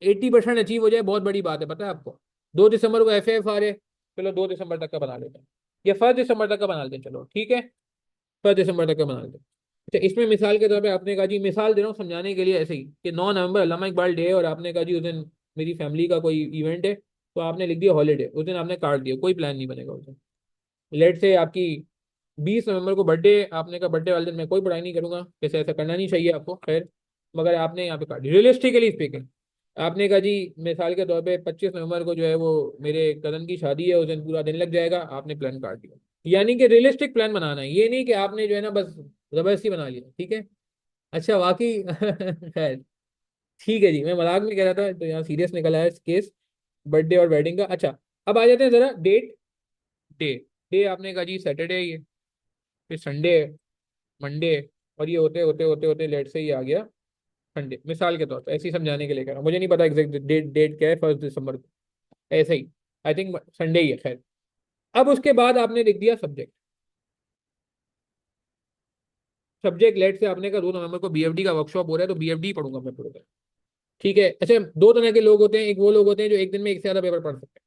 80% अचीव हो जाए बहुत बड़ी बात है, पता है आपको। 2 दिसंबर को एफ आ रहे, चलो 2 दिसंबर तक का बना लेते हैं, या 1 दिसंबर तक का बना लेते हैं, चलो ठीक है, 1 दिसंबर तक का बना लेते हैं। अच्छा, इसमें मिसाल के तौर पे आपने कहा जी, मिसाल दे रहा हूँ समझाने के लिए ऐसे ही, कि 9 नवंबर अल्लामा इकबाल डे है, और आपने कहा जी उस दिन मेरी फैमिली का कोई इवेंट है, तो आपने लिख दिया हॉलीडे, उस दिन आपने काट दिया, कोई प्लान नहीं बनेगा उस दिन। लेट से आपकी 20 नवंबर को बर्थडे, आपने कहा बर्थडे वाले दिन मैं कोई पढ़ाई नहीं करूंगा, कैसे, ऐसा करना नहीं चाहिए आपको, खैर, मगर आपने यहाँ पे काट दिया रियलिस्टिकली स्पीकिंग। आपने कहा जी मिसाल के तौर पे 25 नवंबर को जो है वो मेरे कजन की शादी है, उस दिन पूरा दिन लग जाएगा, आपने प्लान काट दिया। यानी कि रियलिस्टिक प्लान बनाना है, ये नहीं कि आपने जो है ना बस जबरदस्ती बना लिया, ठीक है। अच्छा, वाकई खैर, ठीक है जी, मैं मजाक में कह रहा था, तो यहाँ सीरियस निकला है केस, बर्थडे और वेडिंग का। अच्छा, अब आ जाते हैं जरा डेट। डे, डे आपने कहा जी सैटरडे है ये, फिर संडे है, मंडे, और ये होते होते होते होते लेट से ही आ गया संडे, मिसाल के तौर पर ऐसे ही समझाने के लिए कह रहा हूँ, मुझे नहीं पता एग्जैक्ट डेट डेट क्या है 1 दिसंबर को, ऐसे ही, आई थिंक संडे ही है, खैर। अब उसके बाद आपने लिख दिया सब्जेक्ट। सब्जेक्ट लेट से आपने कहा 2 नवंबर को बीएफडी का वर्कशॉप हो रहा है, तो बीएफडी पढ़ूंगा मैं पूरे दिन, ठीक है। अच्छा, दो तरह के लोग होते हैं, एक वो लोग होते हैं जो एक दिन में एक से ज्यादा पेपर पढ़ सकते हैं,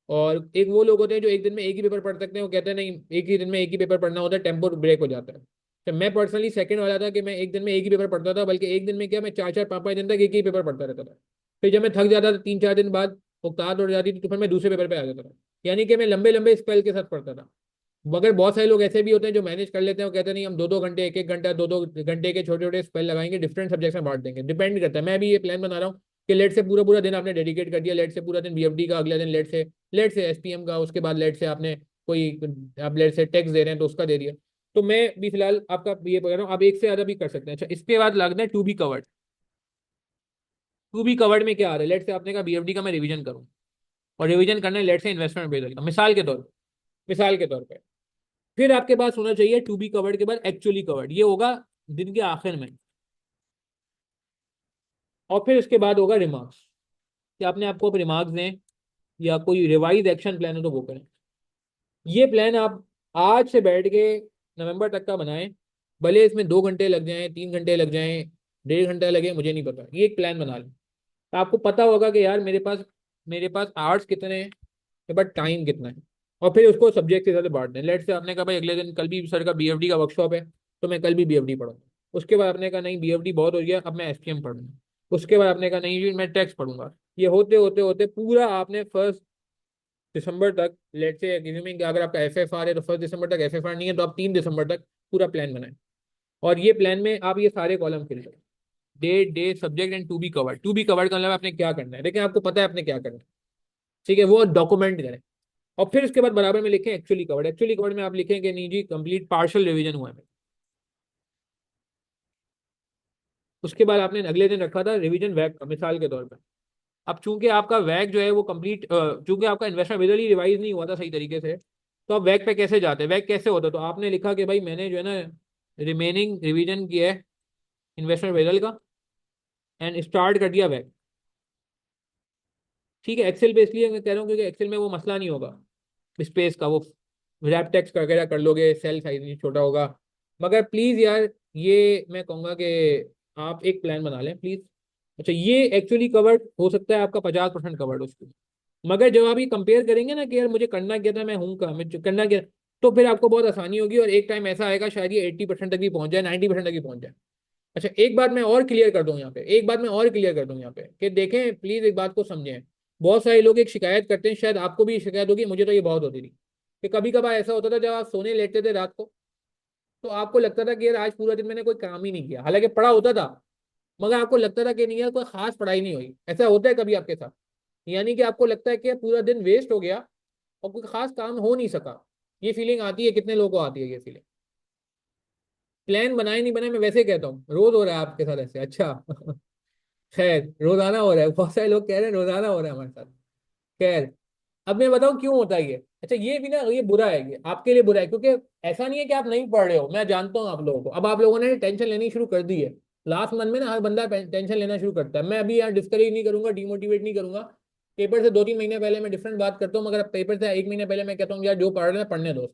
और एक वो लोग होते हैं जो एक दिन में एक ही पेपर पढ़ सकते हैं, वो कहते हैं नहीं, एक ही दिन में एक ही पेपर पढ़ना होता है, टेम्पो ब्रेक हो जाता है। तो मैं पर्सनली सेकंड वाला था, कि मैं एक दिन में एक ही पेपर पढ़ता था, बल्कि एक दिन में क्या, मैं 4 4 5 5 दिन तक एक ही पेपर पढ़ता रहता था। फिर जब मैं थक जाता था 3 4 दिन बाद, उकताहट उड़ जाती थी, तो फिर मैं दूसरे पेपर पे आ जाता था। यानी कि मैं लंबे लंबे स्पेल के साथ पढ़ता था। मगर बहुत सारे लोग ऐसे भी होते हैं जो मैनेज कर लेते हैं, वो कहते हैं नहीं, हम 2 2 घंटे, 1 1 घंटा, 2 2 घंटे के छोटे छोटे स्पेल लगाएंगे, डिफरेंट सब्जेक्ट्स में बांट देंगे, डिपेंड करता है। मैं भी ये प्लान बना रहा हूँ कि लेट से पूरा पूरा दिन आपने डेडिकेट कर दिया, लेट से पूरा दिन बीएफडी का, अगले दिन लेट से एसपीएम का, उसके बाद लेट से आपने कोई, आप लेट से टेक्स्ट दे रहे हैं तो उसका दे दिया। तो मैं भी फिलहाल आपका ये पकड़ रहा हूँ, आप एक से ज्यादा भी कर सकते हैं। अच्छा, इसके बाद लगना है to be covered. To be covered में क्या आ रहा है, लेट से आपने कहा बीएफडी का मैं रिवीजन करूँ, और रिवीजन करना है लेट से इन्वेस्टमेंट बेदल का, मिसाल के तौर पर। फिर आपके पास होना चाहिए टू बी कवर्ड के बाद एक्चुअली कवर्ड, ये होगा दिन के आखिर में। और फिर उसके बाद होगा रिमार्क्स, कि आपने आपको रिमार्क्स दें, या कोई रिवाइज एक्शन प्लान हो तो वो करें। ये प्लान आप आज से बैठ के नवंबर तक का बनाएं, भले इसमें 2 घंटे लग जाएं, 3 घंटे लग जाएं, 1.5 घंटा लगे, मुझे नहीं पता, ये एक प्लान बना लें। आपको पता होगा कि यार मेरे पास आवर्स कितने हैं, मेरे पास टाइम कितना है, और फिर उसको सब्जेक्ट के साथ बांट दें। लेट से आपने कहा भाई अगले दिन कल भी सर का बीएफडी का वर्कशॉप है, तो मैं कल भी बीएफडी पढ़ूंगा। उसके बाद आपने कहा नहीं, बीएफडी बहुत हो गया, अब मैं एसपीएम पढ़ूंगा। उसके बाद आपने कहा नहीं जी, मैं टेक्स्ट पढ़ूंगा। ये होते होते होते पूरा आपने 1 दिसंबर तक, लेट से अगर आपका एफएफआर है तो 1 दिसंबर तक, एफएफआर नहीं है तो आप 3 दिसंबर तक पूरा प्लान बनाएं। और ये प्लान में आप ये सारे कॉलम फिल करें, date, day, subject and to be covered. To be covered का मतलब आपने क्या करना है, देखिए आपको पता है आपने क्या करना है, ठीक है, वो डॉक्यूमेंट करें। और फिर उसके बाद बराबर में लिखें एक्चुअली कवर्ड। एक्चुअली कवर्ड में आप लिखें कि नहीं जी, कंप्लीट पार्शियल रिवीजन हुआ है। उसके बाद आपने अगले दिन रखा था रिवीजन वैक का, मिसाल के तौर पर। अब चूंकि आपका वैक जो है वो कंप्लीट, चूंकि आपका इन्वेस्टमेंट विदल ही रिवाइज नहीं हुआ था सही तरीके से, तो आप वैक पे कैसे जाते, वैक कैसे होता, तो आपने लिखा कि भाई मैंने जो है ना रिमेनिंग रिवीजन किया है इन्वेस्टमेंट विदल का, एंड स्टार्ट कर दिया वैक। ठीक है, एक्सेल पे इसलिए मैं कह रहा हूँ क्योंकि एक्सेल में वो मसला नहीं होगा स्पेस का, वो रैप टेक्स्ट वगैरह कर लोगे, सेल साइज नहीं छोटा होगा। मगर प्लीज यार, ये मैं कहूंगा कि आप एक प्लान बना लें प्लीज। अच्छा, ये एक्चुअली कवर्ड हो सकता है आपका 50% कवर्ड उसको, मगर जब आप ये कंपेयर करेंगे ना कि यार मुझे करना क्या था, मैं हूँ कहाँ, मैं करना क्या, तो फिर आपको बहुत आसानी होगी, और एक टाइम ऐसा आएगा शायद ये 80% तक भी पहुंच जाए, 90% तक भी पहुंच जाए। अच्छा, एक बात मैं और क्लियर कर दूं यहाँ पे, एक बात मैं और क्लियर कर दूं यहाँ पे, कि देखें प्लीज एक बात को समझें। बहुत सारे लोग एक शिकायत करते हैं, शायद आपको भी शिकायत होगी, मुझे तो ये बहुत होती थी, कि कभी कभार ऐसा होता था जब आप सोने लेटते थे रात को, तो आपको लगता था कि यार आज पूरा दिन मैंने कोई काम ही नहीं किया, हालांकि पढ़ा होता था, मगर आपको लगता था कि नहीं यार कोई खास पढ़ाई नहीं हुई। ऐसा होता है कभी आपके साथ? यानी कि आपको लगता है कि पूरा दिन वेस्ट हो गया और कोई खास काम हो नहीं सका। ये फीलिंग आती है, कितने लोगों को आती है ये फीलिंग? प्लान बनाए नहीं बनाए, मैं वैसे ही कहता हूँ, रोज हो रहा है आपके साथ ऐसे? अच्छा। खैर, रोजाना हो रहा है, बहुत सारे लोग कह रहे हैं रोजाना हो रहा है हमारे साथ। खैर, अब मैं बताऊं क्यों होता है ये। अच्छा ये भी ना, ये बुरा है, ये आपके लिए बुरा है, क्योंकि ऐसा नहीं है कि आप नहीं पढ़ रहे हो, मैं जानता हूँ आप लोगों को, अब आप लोगों ने टेंशन लेनी शुरू कर दी है। लास्ट मंथ में ना हर बंदा टेंशन लेना शुरू करता है। मैं अभी यहाँ डिस्करेज नहीं करूंगा, डिमोटिवेट नहीं करूंगा। पेपर से 2-3 महीने पहले मैं डिफरेंट बात करता हूँ, मगर अब पेपर से 1 महीने पहले मैं कहता हूँ यार जो पढ़ रहे हैं पढ़ने दो।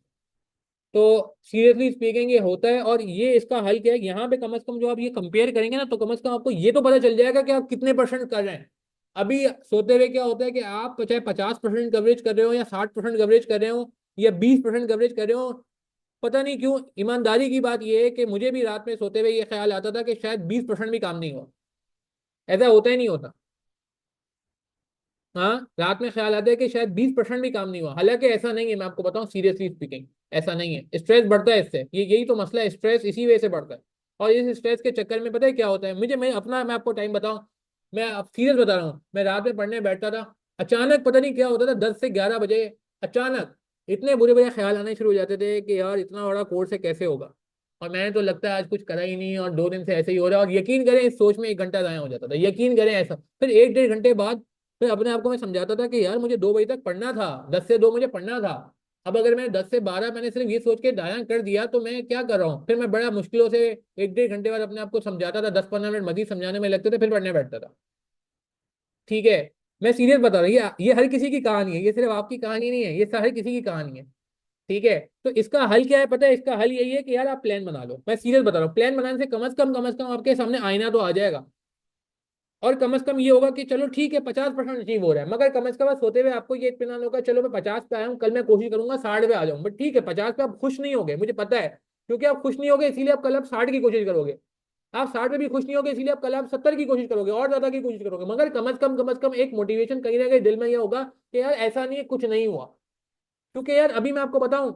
तो सीरियसली स्पीकिंग ये होता है, और ये इसका हल क्या है, यहाँ पे कम से कम जो आप ये कंपेयर करेंगे ना, तो कम से कम आपको ये तो पता चल जाएगा कि आप कितने परसेंट कर रहे हैं। अभी सोते हुए क्या होता है कि आप चाहे 50% कवरेज कर रहे हो, या 60% कवरेज कर रहे हो, या 20% कवरेज कर रहे हो, पता नहीं क्यों, ईमानदारी की बात यह है कि मुझे भी रात में सोते हुए ये ख्याल आता था कि शायद 20% भी काम नहीं हुआ। ऐसा होता ही नहीं होता। हाँ, रात में ख्याल आता है कि शायद 20% भी काम नहीं हुआ, हालांकि ऐसा नहीं है, मैं आपको बताऊं सीरियसली स्पीकिंग, ऐसा नहीं है। स्ट्रेस बढ़ता है इससे, ये यही तो मसला है, स्ट्रेस इसी वजह से बढ़ता है। और इस स्ट्रेस के चक्कर में पता है क्या होता है, मुझे मैं आपको टाइम बताऊं, मैं अब सीरियस बता रहा हूँ, मैं रात में पढ़ने बैठता था, अचानक पता नहीं क्या होता था, 10 से 11 बजे अचानक इतने बुरे बुरे ख्याल आने शुरू हो जाते थे कि यार इतना बड़ा कोर्स है, कैसे होगा। और मैंने तो लगता है आज कुछ करा ही नहीं, और 2 दिन से ऐसे ही हो रहा है, और यकीन करें इस सोच में 1 घंटा जाया हो जाता था, यकीन करें ऐसा। फिर 1-1.5 घंटे बाद फिर अपने आप को मैं समझाता था कि यार मुझे 2 बजे तक पढ़ना था, 10 से 2 मुझे पढ़ना था। अब अगर मैंने 10 से 12 मैंने सिर्फ ये सोच के दायां कर दिया तो मैं क्या कर रहा हूँ। फिर मैं बड़ा मुश्किलों से 1-1.5 घंटे बाद अपने आप को समझाता था, 10-15 मिनट मजीद समझाने में लगते थे, फिर पढ़ने बैठता था। ठीक है, मैं सीरियस बता रहा हूँ, ये हर किसी की कहानी है, ये सिर्फ आपकी कहानी नहीं है, ये हर किसी की कहानी है। ठीक है, तो इसका हल क्या है पता है, इसका हल यही है कि यार आप प्लान बना लो। मैं सीरियस बता रहा हूँ, प्लान बनाने से कम से कम आपके सामने आईना तो आ जाएगा, और कम से कम ये होगा कि चलो ठीक है 50% अचीव हो रहा है, मगर कम से कम सोते हुए आपको ये इत्मीनान होगा चलो मैं 50 पे आया हूँ, कल मैं कोशिश करूंगा 60 पे आ जाऊँ। बट ठीक है, 50 पे आप खुश नहीं होगे, मुझे पता है, क्योंकि आप खुश नहीं होगे इसीलिए आप कल आप 60 की कोशिश करोगे। आप 60 पे भी खुश नहीं होगे इसीलिए आप कल आप 70 की कोशिश करोगे, और ज्यादा की कोशिश करोगे, मगर कम से कम एक मोटिवेशन कहीं ना कहीं दिल में ये होगा कि यार ऐसा नहीं है, कुछ नहीं हुआ। क्योंकि यार अभी मैं आपको बताऊं,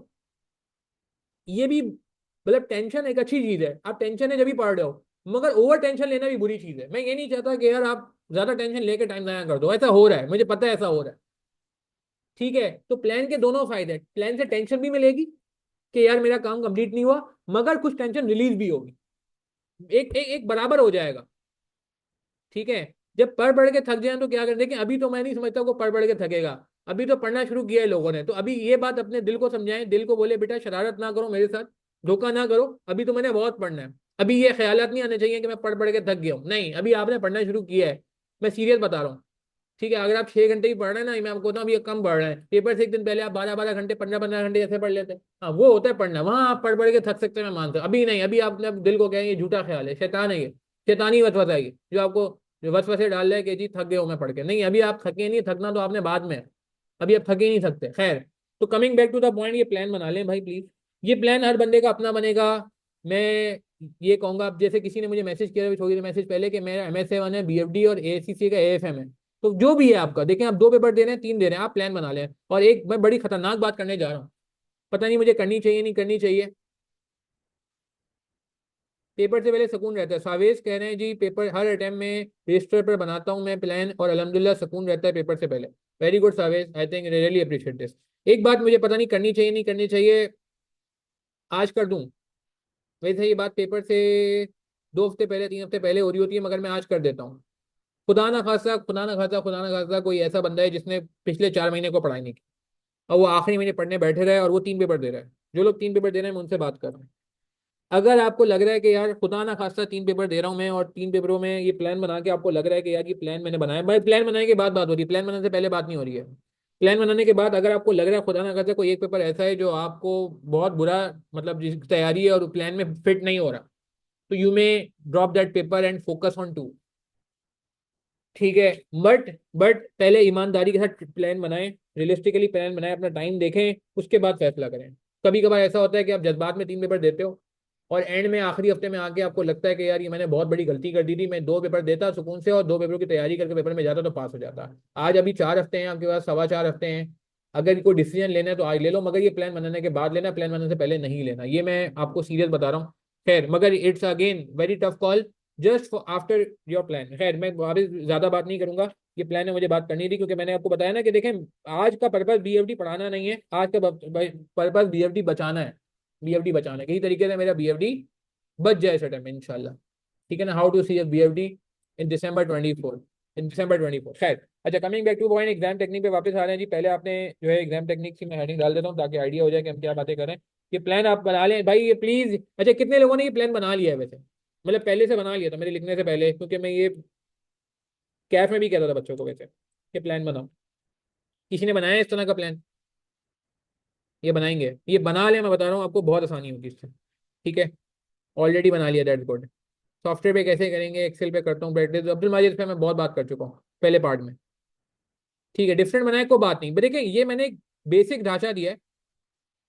ये भी मतलब टेंशन एक अच्छी चीज है, आप टेंशन है जब भी पढ़ रहे हो, मगर ओवर टेंशन लेना भी बुरी चीज है। मैं ये नहीं चाहता कि यार आप ज्यादा टेंशन लेके टाइम जाया कर दो, ऐसा हो रहा है, मुझे पता है ऐसा हो रहा है। ठीक है, तो प्लान के दोनों फायदे हैं, प्लान से टेंशन भी मिलेगी कि यार मेरा काम कंप्लीट नहीं हुआ, मगर कुछ टेंशन रिलीज भी होगी, एक एक एक बराबर हो जाएगा। ठीक है, जब पढ़ पढ़ के थक जाए तो क्या करें, देखिए अभी तो मैं नहीं समझता को पढ़ पढ़ के थकेगा, अभी तो पढ़ना शुरू किया है लोगों ने, तो अभी ये बात अपने दिल को समझाएं, दिल को बोले बेटा शरारत ना करो मेरे साथ, धोखा ना करो, अभी तो मैंने बहुत पढ़ना है। अभी ये ख्यालात नहीं आने चाहिए कि मैं पढ़ पढ़ के थक गया हूँ, नहीं, अभी आपने पढ़ना शुरू किया है, मैं सीरियस बता रहा हूँ। ठीक है, अगर आप 6 घंटे ही पढ़ रहे हैं ना, मैं आपको बताऊँ ये कम पढ़ रहे हैं, पेपर से एक दिन पहले आप 12-12 घंटे 15-15 घंटे ऐसे पढ़ लेते हैं, हाँ वो होता है पढ़ना, वहाँ आप पढ़ पढ़ के थक सकते हैं, मैं मानता हूँ। अभी नहीं, अभी आपने दिल को कहेंगे झूठा ख्याल है, शैतान है ये, शैतानी वसवसा है ये, जो आपको जो वसवसे डाल रहा है कि जी थक गए हो मैं पढ़ के, नहीं अभी आप थके नहीं, थकना तो आपने बाद में है, अभी आप थक ही नहीं सकते। खैर, तो coming back to the point, ये प्लान बना लें भाई प्लीज, ये प्लान हर बंदे का अपना बनेगा। मैं ये कहूंगा, अब जैसे किसी ने मुझे मैसेज किया अभी थोड़ी देर मैसेज पहले कि मेरा MSA 1 है, BFD और ACC का AFM है, तो जो भी है आपका, देखें आप 2 पेपर दे रहे हैं, 3 दे रहे हैं, आप प्लान बना लें। और एक मैं बड़ी खतरनाक बात करने जा रहा हूँ, पता नहीं मुझे करनी चाहिए नहीं करनी चाहिए, पेपर से पहले सुकून रहता है, सावेज कह रहे हैं जी पेपर हर अटेम्प्ट में रजिस्टर पर बनाता हूँ मैं प्लान, और अल्हम्दुलिल्लाह सुकून रहता है पेपर से पहले। Very good Chavez, I think really appreciate this. एक बात मुझे पता नहीं करनी चाहिए नहीं करनी चाहिए, आज कर दूं, वैसे ये बात पेपर से 2 हफ्ते पहले 3 हफ्ते पहले हो रही होती है, मगर मैं आज कर देता हूँ। खुदा ना खासा कोई ऐसा बंदा है जिसने पिछले 4 महीने को पढ़ाई नहीं की, और वो आखिरी महीने पढ़ने बैठे रहे, और वो 3 पेपर दे रहा है। जो लोग 3 पेपर दे रहे हैं मैं उनसे बात कर रहा हूँ, अगर आपको लग रहा है कि यार खुदा ना खास्ता 3 पेपर दे रहा हूँ मैं, और 3 पेपरों में ये प्लान बना के आपको लग रहा है कि यार ये प्लान मैंने बनाया, भाई प्लान बनाने के बाद बात हो रही है, प्लान बनाने से पहले बात नहीं हो रही है। प्लान बनाने के बाद अगर आपको लग रहा है खुदा ना खास्ता कोई एक पेपर ऐसा है जो आपको बहुत बुरा, मतलब जिसकी तैयारी है और प्लान में फिट नहीं हो रहा, तो you may drop that paper and focus on 2। ठीक है, बट पहले ईमानदारी के साथ प्लान बनाएं, रियलिस्टिकली प्लान बनाएं, अपना टाइम देखें, उसके बाद फैसला करें। कभी कभार ऐसा होता है कि आप जज्बात में 3 पेपर देते हो, और एंड में आखिरी हफ्ते में आके आपको लगता है कि यार ये मैंने बहुत बड़ी गलती कर दी थी, मैं 2 पेपर देता सुकून से और 2 पेपरों की तैयारी करके पेपर में जाता तो पास हो जाता। आज अभी 4 हफ्ते हैं आपके पास, 4.25 हफ्ते हैं, अगर कोई डिसीजन लेना है तो आज ले लो, मगर ये प्लान बनाने के बाद लेना, प्लान बनाने से पहले नहीं लेना, ये मैं आपको सीरियस बता रहा हूँ। खैर, मगर it's again very tough call just after your plan. खैर, मैं अभी ज्यादा बात नहीं करूंगा, ये प्लान है मुझे बात करनी थी, क्योंकि मैंने आपको बताया ना कि देखें, आज का पर्पज BFD पढ़ाना नहीं है, आज का पर्पज BFD बचाना है, BFD बचाना है, किसी तरीके से मेरा BFD बच जाए इस टाइम इंशाल्लाह। ठीक है ना, how to see BFD in December 24, in December 24। खैर, अच्छा, coming back to point, exam technique पे वापस आ रहे हैं जी। पहले आपने जो है एग्जाम टेक्निक की मैं हेडिंग डाल देता हूँ ताकि आइडिया हो जाए कि हम क्या बातें करें। ये प्लान आप बना लें भाई, ये प्लीज। अच्छा, कितने लोगों ने ये प्लान बना लिया है वैसे? मतलब पहले से बना लिया था मेरे लिखने से पहले, क्योंकि मैं ये कैफ में भी कहता था बच्चों को वैसे कि प्लान बनाओ। किसी ने बनाया है इस तरह का प्लान? ये बनाएंगे, ये बना लें, मैं बता रहा हूँ आपको, बहुत आसानी होगी इससे। ठीक है, ऑलरेडी बना लिया, दैट्स गुड। सॉफ्टवेयर पे कैसे करेंगे, एक्सेल पे करता हूँ प्रैक्टिस। अब्दुल माजिद पे मैं बहुत बात कर चुका हूँ पहले पार्ट में। ठीक है, डिफरेंट बनाए कोई बात नहीं, देखिए ये मैंने एक बेसिक ढांचा दिया है,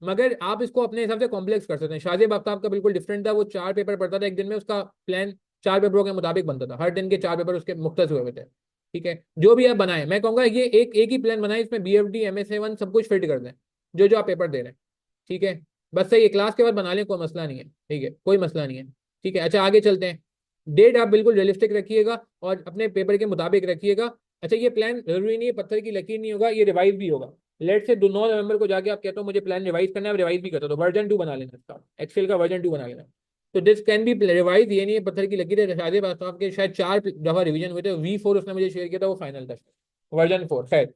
मगर आप इसको अपने हिसाब से कॉम्प्लेक्स कर सकते हैं। शाजिब आफ्ताब का बिल्कुल डिफरेंट था, वो 4 पेपर पढ़ता था एक दिन में, उसका प्लान 4 पेपरों के मुताबिक बनता था, हर दिन के 4 पेपर उसके मुख्तस हुए हुए थे। ठीक है, जो भी आप बनाए, मैं कहूंगा ये एक एक ही प्लान बनाए, इसमें BFD MSA 1 सब कुछ फिट कर दें, जो जो आप पेपर दे रहे हैं। ठीक है, बस सही है, क्लास के बाद बना लें, कोई मसला नहीं है। ठीक है, कोई मसला नहीं है। ठीक है, अच्छा आगे चलते हैं। डेट आप बिल्कुल रियलिस्टिक रखिएगा और अपने पेपर के मुताबिक रखिएगा। अच्छा, ये प्लान जरूरी नहीं है पत्थर की लकीर नहीं होगा, ये रिवाइज भी होगा। लेट से 9 नवंबर को जाके आप कहते हो मुझे प्लान रिवाइज करना है, आप रिवाइज भी करते हो, तो वर्जन 2 बना लेना इसका, एक्सेल का वर्जन 2 बना लेना। तो दिस कैन बी रिवाइज, ये नहीं है पत्थर की लकीर है। शायद आपके शायद 4 दफा रिवीजन हुए थे, V4 उसने मुझे शेयर किया था, वो फाइनल था, वर्जन 4 खैर।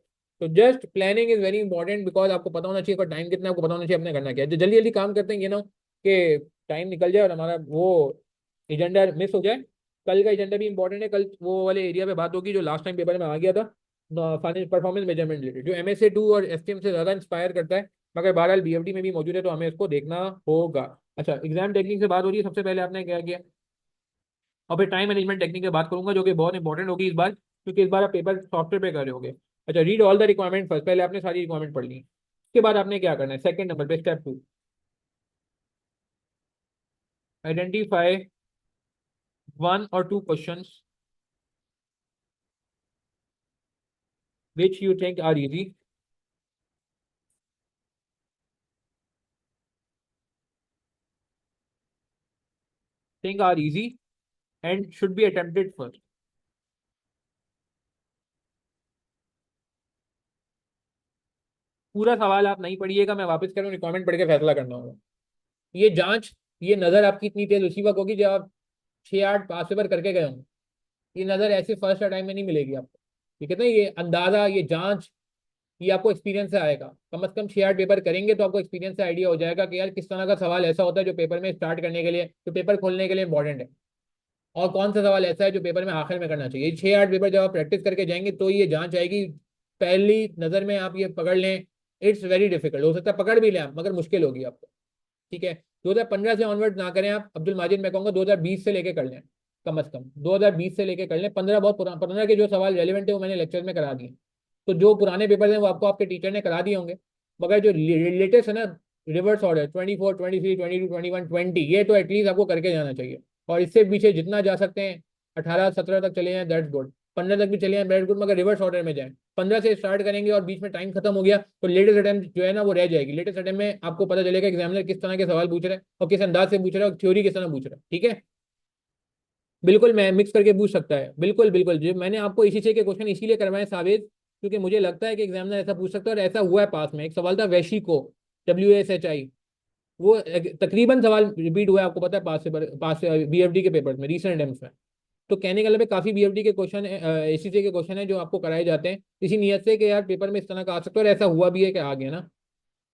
तो just planning is very important, because आपको पता होना चाहिए का टाइम कितना है, आपको पता होना चाहिए अपने करना क्या है। जो जल्दी जल्दी काम करते हैं ये ना कि टाइम निकल जाए और हमारा वो एजेंडा मिस हो जाए। कल का एजेंडा भी इंपॉर्टेंट है, कल वो वाले एरिया पे बात होगी जो लास्ट टाइम पेपर में आ गया था, फाइनेंस परफॉर्मेंस मेजरमेंट रिलेटेड, जो MSA 2 और STM से ज़्यादा इंस्पायर करता है, मगर बहरहाल BFD में भी मौजूद है, तो हमें इसको देखना होगा। अच्छा, एग्जाम टेक्निक से बात हो रही है, सबसे पहले आपने क्या किया, और फिर टाइम मैनेजमेंट टेक्निक की बात करूंगा जो कि बहुत इंपॉर्टेंट होगी इस बार, क्योंकि इस बार आप पेपर सॉफ्टवेयर पे कर रहे होगे। अच्छा, read all the requirement first, पहले आपने सारी रिक्वायरमेंट पढ़ ली, उसके बाद आपने क्या करना है, सेकंड नंबर पे step 2, identify 1 or 2 question which you think are easy, think are easy and should be attempted first. पूरा सवाल आप नहीं पढ़िएगा, मैं वापस करूँ रिक्वायरमेंट पढ़ के फैसला करना होगा। ये जांच, ये नजर आपकी इतनी तेज उसी वक्त होगी जब आप 6 8 पास पेपर करके गए होंगे। ये नजर ऐसे फर्स्ट टाइम में नहीं मिलेगी आपको। ठीक है ना, ये अंदाजा, ये जांच, ये आपको एक्सपीरियंस से आएगा। कम से कम 6 8 पेपर करेंगे तो आपको एक्सपीरियंस से आइडिया हो जाएगा कि यार किस तरह का सवाल ऐसा होता है जो पेपर में स्टार्ट करने के लिए, जो पेपर खोलने के लिए इंपॉर्टेंट है, और कौन सा सवाल ऐसा है जो पेपर में आखिर में करना चाहिए। 6 8 पेपर जब आप प्रैक्टिस करके जाएंगे तो ये जांच आएगी। पहली नजर में आप ये पकड़ लें, इट्स वेरी डिफिकल्ट, हो सकता है पकड़ भी लें आप, मगर मुश्किल होगी आपको। ठीक है, 2015 से ऑनवर्ड ना करें आप अब्दुल माजिद, मैं कहूँगा 2020 से लेके कर लें, कम से कम 2020 से लेके कर लें। 15 बहुत पुराना, 15 के जो सवाल रेलिवेंट है वो मैंने लेक्चर में करा दिए, तो जो पुराने पेपर हैं वो आपको आपके टीचर ने करा दिए होंगे। मगर जो लेटेस्ट है ना, रिवर्स ऑर्डर 24 23 22 21 20, ये तो एटलीस्ट आपको करके जाना चाहिए। और इससे पीछे जितना जा सकते हैं, 18 17 तक चले जाएं, दैट्स गुड। 15 तक भी चले जाएं, दैट्स गुड, मगर रिवर्स ऑर्डर में जाएं। 15 से स्टार्ट करेंगे और बीच में टाइम खत्म हो गया तो लेटेस्ट अटेम्प्ट जो है ना वो रह जाएगी। लेटेस्ट अटेम्प्ट में आपको पता चलेगा एग्जामिनर किस तरह के सवाल पूछ रहे हैं और किस अंदाज से पूछ रहे हैं और थ्योरी किस तरह पूछ रहा है। ठीक है, बिल्कुल मैं मिक्स करके पूछ सकता है, बिल्कुल बिल्कुल। जो मैंने आपको इसी से के क्वेश्चन इसीलिए करवाए साबित, क्योंकि मुझे लगता है कि एग्जामिनर ऐसा पूछ सकता है, और ऐसा हुआ है पास में। एक सवाल था वैशी को, WASHI, वो तकरीबन सवाल रिपीट हुआ है, आपको पता है, पास से BFD के पेपर में, रिसेंट एम्स में। तो कहने का मतलब है काफी BFD के क्वेश्चन है, ACC के क्वेश्चन है जो आपको कराए जाते हैं इसी नियत से कि यार पेपर में इस तरह का आ सकता है, और ऐसा हुआ भी है कि आ गया ना।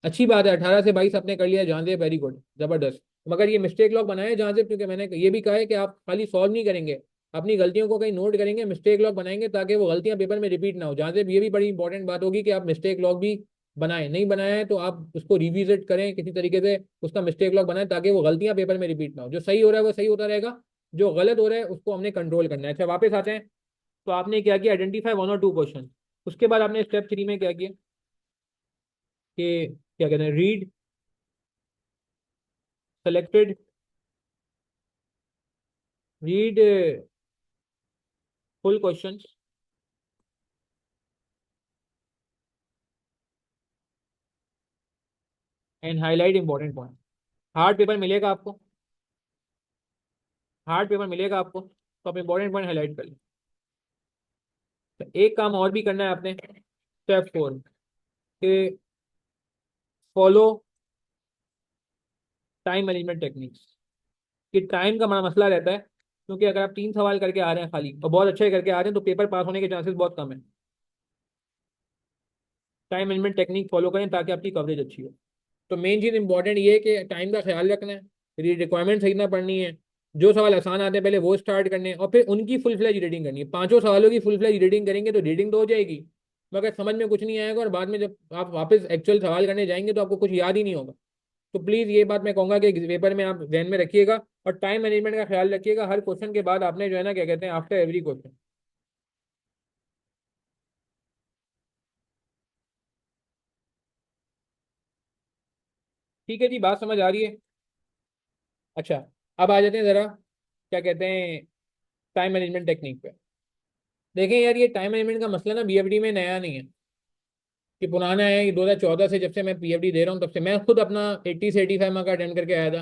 अच्छी बात है, 18 से 22 आपने कर लिया जहां से, वेरी गुड, जबरदस्त। मगर ये मिस्टेक लॉग बनाए जहां से, क्योंकि मैंने ये भी कहा है कि आप खाली सॉल्व नहीं करेंगे, अपनी गलतियों को कहीं नोट करेंगे, मिस्टेक लॉग बनाएंगे ताकि वो गलतियां पेपर में रिपीट ना हो। जहां से ये भी बड़ी इंपॉर्टेंट बात होगी कि आप मिस्टेक लॉग भी बनाएं, नहीं बनाया है तो आप उसको रिविजिट करें किसी तरीके से, उसका मिस्टेक लॉग बनाएं ताकि वो गलतियां पेपर में रिपीट ना हो। जो सही हो रहा है वो सही होता रहेगा, जो गलत हो रहा है उसको हमने कंट्रोल करना है। अच्छा, वापस आते हैं। तो आपने क्या किया, आइडेंटिफाई 1 or 2 क्वेश्चन। उसके बाद आपने स्टेप 3 में क्या किया कि क्या कहते हैं, read selected, read full questions and highlight important point. Hard paper मिलेगा आपको, हार्ड पेपर मिलेगा आपको, तो आप इंपॉर्टेंट पॉइंट हाईलाइट कर लें। तो एक काम और भी करना है आपने, स्टेप 4, कि फॉलो टाइम मैनेजमेंट टेक्निक्स। कि टाइम का बड़ा मसला रहता है, क्योंकि अगर आप 3 सवाल करके आ रहे हैं खाली और बहुत अच्छे करके आ रहे हैं तो पेपर पास होने के चांसेस बहुत कम है। टाइम मैनेजमेंट टेक्निक फॉलो करें ताकि आपकी कवरेज अच्छी हो। तो मेन चीज़ इंपॉर्टेंट ये है कि टाइम का ख्याल रखना है, रिक्वायरमेंट खरीदना पड़नी है, जो सवाल आसान आते हैं पहले वो स्टार्ट करने हैं, और फिर उनकी फुल फ्लैज रीडिंग करनी है। पांचों सवालों की फुल फ्लैज रीडिंग करेंगे तो रीडिंग तो हो जाएगी, मगर समझ में कुछ नहीं आएगा, और बाद में जब आप वापस एक्चुअल सवाल करने जाएंगे तो आपको कुछ याद ही नहीं होगा। तो प्लीज़ ये बात मैं कहूँगा कि पेपर में आप ध्यान में रखिएगा, और टाइम मैनेजमेंट का ख्याल रखिएगा। हर क्वेश्चन के बाद आपने जो है ना, क्या कहते हैं, आफ्टर एवरी क्वेश्चन। ठीक है जी, बात समझ आ रही है। अच्छा, अब आ जाते हैं ज़रा, क्या कहते हैं, टाइम मैनेजमेंट टेक्निक पे। देखें यार, ये टाइम मैनेजमेंट का मसला ना बीएफडी में नया नहीं है, कि पुराना है। कि 2014 से जब से मैं पीएफडी दे रहा हूँ तब से मैं खुद अपना 80 से 85 मार्क का अटेम्प्ट करके आया था,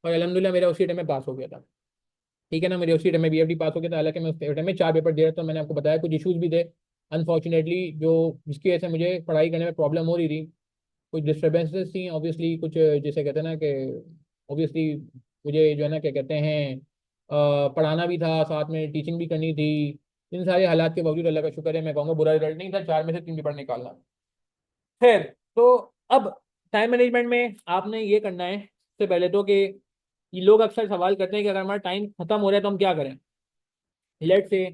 और अलहमदिल्ला मेरा उसी टाइम में पास हो गया था। ठीक है ना, मेरे उसी टाइम में बीएफडी पास हो गया था। हालांकि मैं उस टाइम में 4 पेपर दे रहा था, मैंने आपको बताया कुछ इशूज़ भी थे अनफॉर्चुनेटली, जो जिसकी वजह से मुझे पढ़ाई करने में प्रॉब्लम हो रही थी। कुछ डिस्टर्बेंसेस थी ऑब्वियसली, कुछ जैसे कहते हैं ना कि ऑब्वियसली मुझे जो है ना, क्या कहते हैं, पढ़ाना भी था, साथ में टीचिंग भी करनी थी। इन सारे हालात के बावजूद अल्लाह का शुक्र है, मैं कहूँगा बुरा रिजल्ट नहीं था, 4 में से 3 पेपर निकालना। खैर, तो अब टाइम मैनेजमेंट में आपने ये करना है सबसे पहले तो, कि ये लोग अक्सर सवाल करते हैं कि अगर हमारा टाइम खत्म हो रहा है तो हम क्या करें। लेट से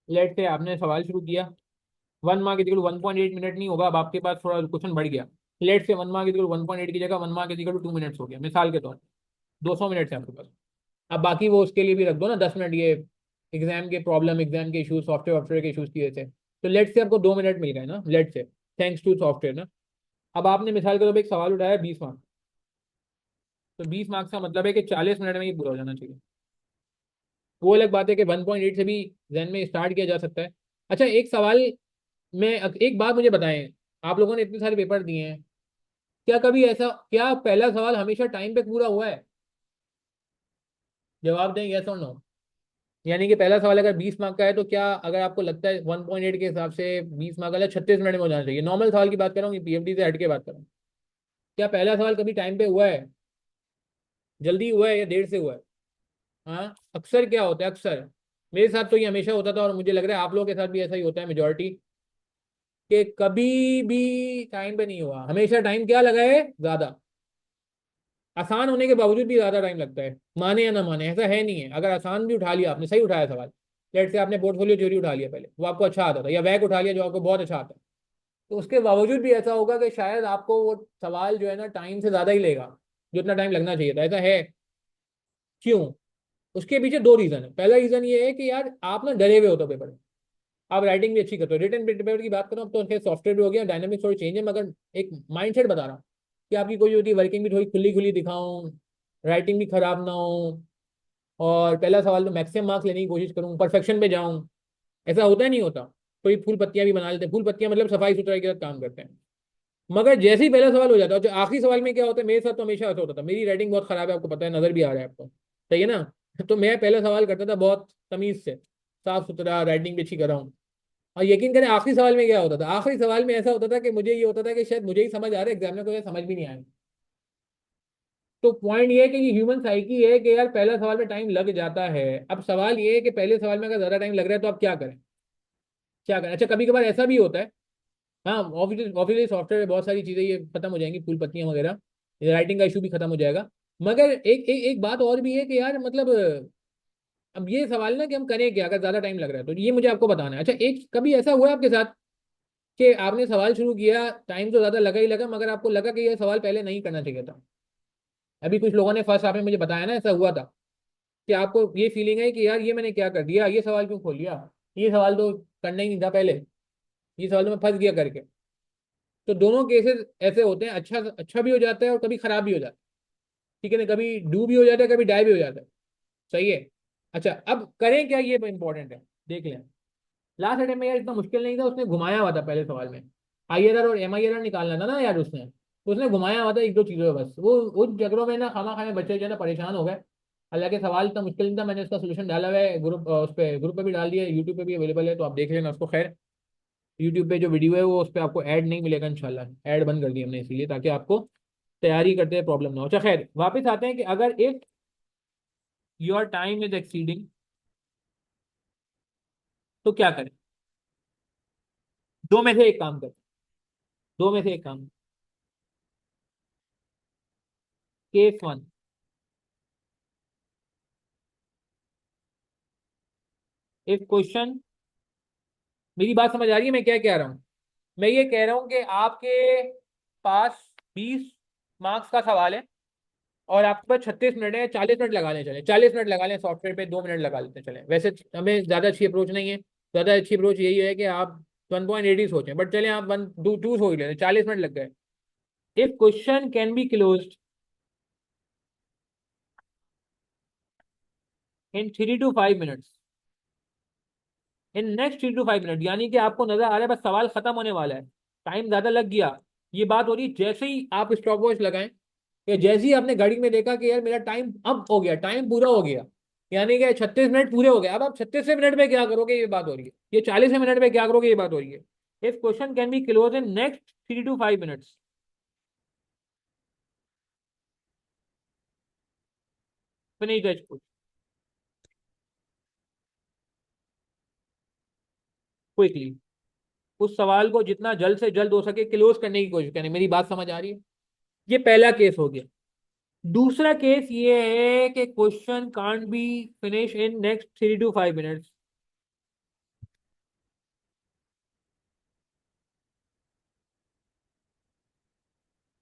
लेट से आपने सवाल शुरू किया, 1 मार्क इक्वल 1.8 मिनट नहीं होगा, अब आपके पास थोड़ा क्वेश्चन बढ़ गया। लेट से 1 मार्क इक्वल 1.8 की जगह 1 मार्क इक्वल 2 मिनट्स हो गया, मिसाल के तौर पर 200 मिनट्स है आपके पास। अब बाकी वो उसके लिए भी रख दो ना 10 मिनट, ये एग्जाम के प्रॉब्लम, एग्जाम के इशूज, सॉफ्टवेयर वॉफ्टवेयर के इशूज की वजह से। तो लेट से आपको 2 मिनट मिल गए ना, लेट से, थैंक्स टू सॉफ्टवेयर ना। अब आपने मिसाल के तौर पर एक सवाल उठाया 20 मार्क, तो 20 मार्क्स का मतलब है कि 40 मिनट में ये पूरा हो जाना चाहिए। वो अलग बात है कि 1.8 से भी जहन में स्टार्ट किया जा सकता है। अच्छा, एक सवाल में, एक बात मुझे बताएं, आप लोगों ने इतने सारे पेपर दिए हैं, क्या कभी ऐसा, क्या पहला सवाल हमेशा टाइम पे पूरा हुआ है? जवाब दें, यस और नो। यानी कि पहला सवाल अगर 20 मार्क का है तो क्या, अगर आपको लगता है 1.8 के हिसाब से 20 मार्क वाला 36 मिनट में हो जाना चाहिए, नॉर्मल सवाल की बात कर रहा हूँ, पीएफडी से हट के बात कर रहा हूँ, क्या पहला सवाल कभी टाइम पे हुआ है? जल्दी हुआ है या देर से हुआ है? हाँ, अक्सर क्या होता है, अक्सर मेरे साथ तो ये हमेशा होता था, और मुझे लग रहा है आप लोगों के साथ भी ऐसा ही होता है मेजोरिटी, कि कभी भी टाइम पे नहीं हुआ। हमेशा टाइम क्या लगा है, ज्यादा। आसान होने के बावजूद भी ज्यादा टाइम लगता है, माने या ना माने, ऐसा है नहीं है। अगर आसान भी उठा लिया आपने, सही उठाया सवाल, लेट से आपने पोर्टफोलियो थ्योरी उठा लिया पहले, वो आपको अच्छा आता था, या वैक उठा लिया जो आपको बहुत अच्छा आता है, तो उसके बावजूद भी ऐसा होगा कि शायद आपको वो सवाल जो है ना टाइम से ज्यादा ही लेगा, जो इतना टाइम लगना चाहिए था। ऐसा है, क्यों? उसके पीछे 2 रीजन है। पहला रीजन ये है कि यार आप ना डरे हुए हो तो पेपर में, आप राइटिंग भी अच्छी करते हो। रिटन पेपर की बात करो, अब तो उनके सॉफ्टवेयर भी हो गया, डायनामिक्स थोड़ी चेंज है, मगर एक माइंडसेट बता रहा हूँ कि आपकी कोई होती वर्किंग भी थोड़ी खुली खुली दिखाऊं, राइटिंग भी खराब ना हो, और पहला सवाल तो मैक्सिमम मार्क्स लेने की कोशिश करूँ, परफेक्शन पे जाऊँ। ऐसा होता है नहीं होता, कोई फूल पत्तियां भी बना लेते हैं, फूल पत्तियां मतलब सफाई सुथराई के साथ काम करते हैं। मगर जैसे ही पहला सवाल हो जाता है, जो आखिरी सवाल में क्या होता है, मेरे साथ तो हमेशा ऐसा होता था, मेरी राइटिंग बहुत खराब है, आपको पता है, नजर भी आ रहा है आपको, सही है ना। तो मैं पहला सवाल करता था बहुत तमीज से, साफ सुथरा, राइटिंग भी अच्छी कर रहा हूँ। और यकीन करें आखिरी सवाल में क्या होता था, आखिरी सवाल में ऐसा होता था कि मुझे ये होता था कि शायद मुझे ही समझ आ रहा है, एग्जामिनर को ये समझ भी नहीं आया। तो पॉइंट ये है कि ये ह्यूमन साइकी है कि यार पहला सवाल में टाइम लग जाता है। अब सवाल ये है कि पहले सवाल में अगर ज्यादा टाइम लग रहा है तो आप क्या करें, क्या करें? अच्छा, कभी कभार ऐसा भी होता है, हाँ, ऑब्वियसली सॉफ्टवेयर में बहुत सारी चीजें ये खत्म हो जाएंगी, फूल पत्तियां वगैरह, राइटिंग का इशू भी खत्म हो जाएगा। मगर एक बात और भी है कि यार मतलब, अब ये सवाल ना कि हम करें क्या अगर ज्यादा टाइम लग रहा है, तो ये मुझे आपको बताना है। अच्छा, एक कभी ऐसा हुआ है आपके साथ कि आपने सवाल शुरू किया, टाइम तो ज्यादा लगा ही लगा, मगर आपको लगा कि ये सवाल पहले नहीं करना चाहिए था? अभी कुछ लोगों ने फर्स्ट आपने मुझे बताया ना, ऐसा हुआ था कि आपको ये फीलिंग है कि यार ये मैंने क्या कर दिया, ये सवाल क्यों खोल लिया, ये सवाल तो करना ही नहीं था पहले, ये सवाल तो मैं फंस गया करके। तो दोनों केसेस ऐसे होते हैं, अच्छा अच्छा भी हो जाता है और कभी खराब भी हो जाता है। ठीक है ना, कभी डू भी हो जाता है, कभी डाई भी हो जाता है। सही है। अच्छा, अब करें क्या, ये इंपॉर्टेंट है, देख लें। लास्ट अटेम्प्ट में यार इतना मुश्किल नहीं था, उसने घुमाया हुआ था पहले सवाल में, आईआरआर और एमआईआरआर निकालना था ना यार, उसने घुमाया हुआ था एक दो चीजों में, बस वो उन चक्रों में ना खामा खाने बच्चे जो है ना परेशान हो गए। हालांकि सवाल इतना मुश्किल नहीं था, मैंने उसका सोल्यूशन डाला हुआ है ग्रुप, उस पर ग्रुप पे भी डाल दिया, यूट्यूब पे भी अवेलेबल है, तो आप देख लेना उसको। खैर, यूट्यूब पे जो वीडियो है वो, उस पर आपको ऐड नहीं मिलेगा इंशाल्लाह, ऐड बंद कर दी हमने इसीलिए, ताकि आपको तैयारी करते हैं प्रॉब्लम ना हो। अच्छा खैर, वापस आते हैं कि अगर एक योर टाइम इज एक्सीडिंग, तो क्या करें? दो में से एक काम करें, दो में से एक काम। केस वन, एक क्वेश्चन, मेरी बात समझ आ रही है मैं क्या कह रहा हूँ? मैं ये कह रहा हूँ कि आपके पास 20 मार्क्स का सवाल है और आपके पास 36 मिनट है, 40 मिनट लगा लें, चले 40 मिनट लगा लें, सॉफ्टवेयर पे 2 मिनट लगा लेते हैं, चले। वैसे हमें ज़्यादा अच्छी अप्रोच नहीं है, ज़्यादा अच्छी अप्रोच यही है कि आप 1.8 ही सोचें, बट चले आप 1 2 सोच लेते, 40 मिनट लग गए। If question can be closed in 3 to 5 minutes, in next 3 to 5 minute, यानी कि आपको नजर आ रहा है बस सवाल खत्म होने वाला है, टाइम ज्यादा लग गया, ये बात हो रही जैसे ही आप स्टॉप वॉच लगाएं, या जैसे ही आपने घड़ी में देखा कि यार मेरा टाइम अब हो गया, टाइम पूरा हो गया, यानी कि 36 मिनट पूरे हो गए, अब आप 36वें मिनट में क्या करोगे ये बात हो रही है, ये 40वें मिनट में क्या करोगे ये बात हो रही है। If question can be close in next 3 to 5 minutes, finish the quickly, उस सवाल को जितना जल्द से जल्द हो सके क्लोज करने की कोशिश करें। मेरी बात समझ आ रही है? ये पहला केस हो गया। दूसरा केस ये है कि question can't be finish in next 3 to 5 minutes,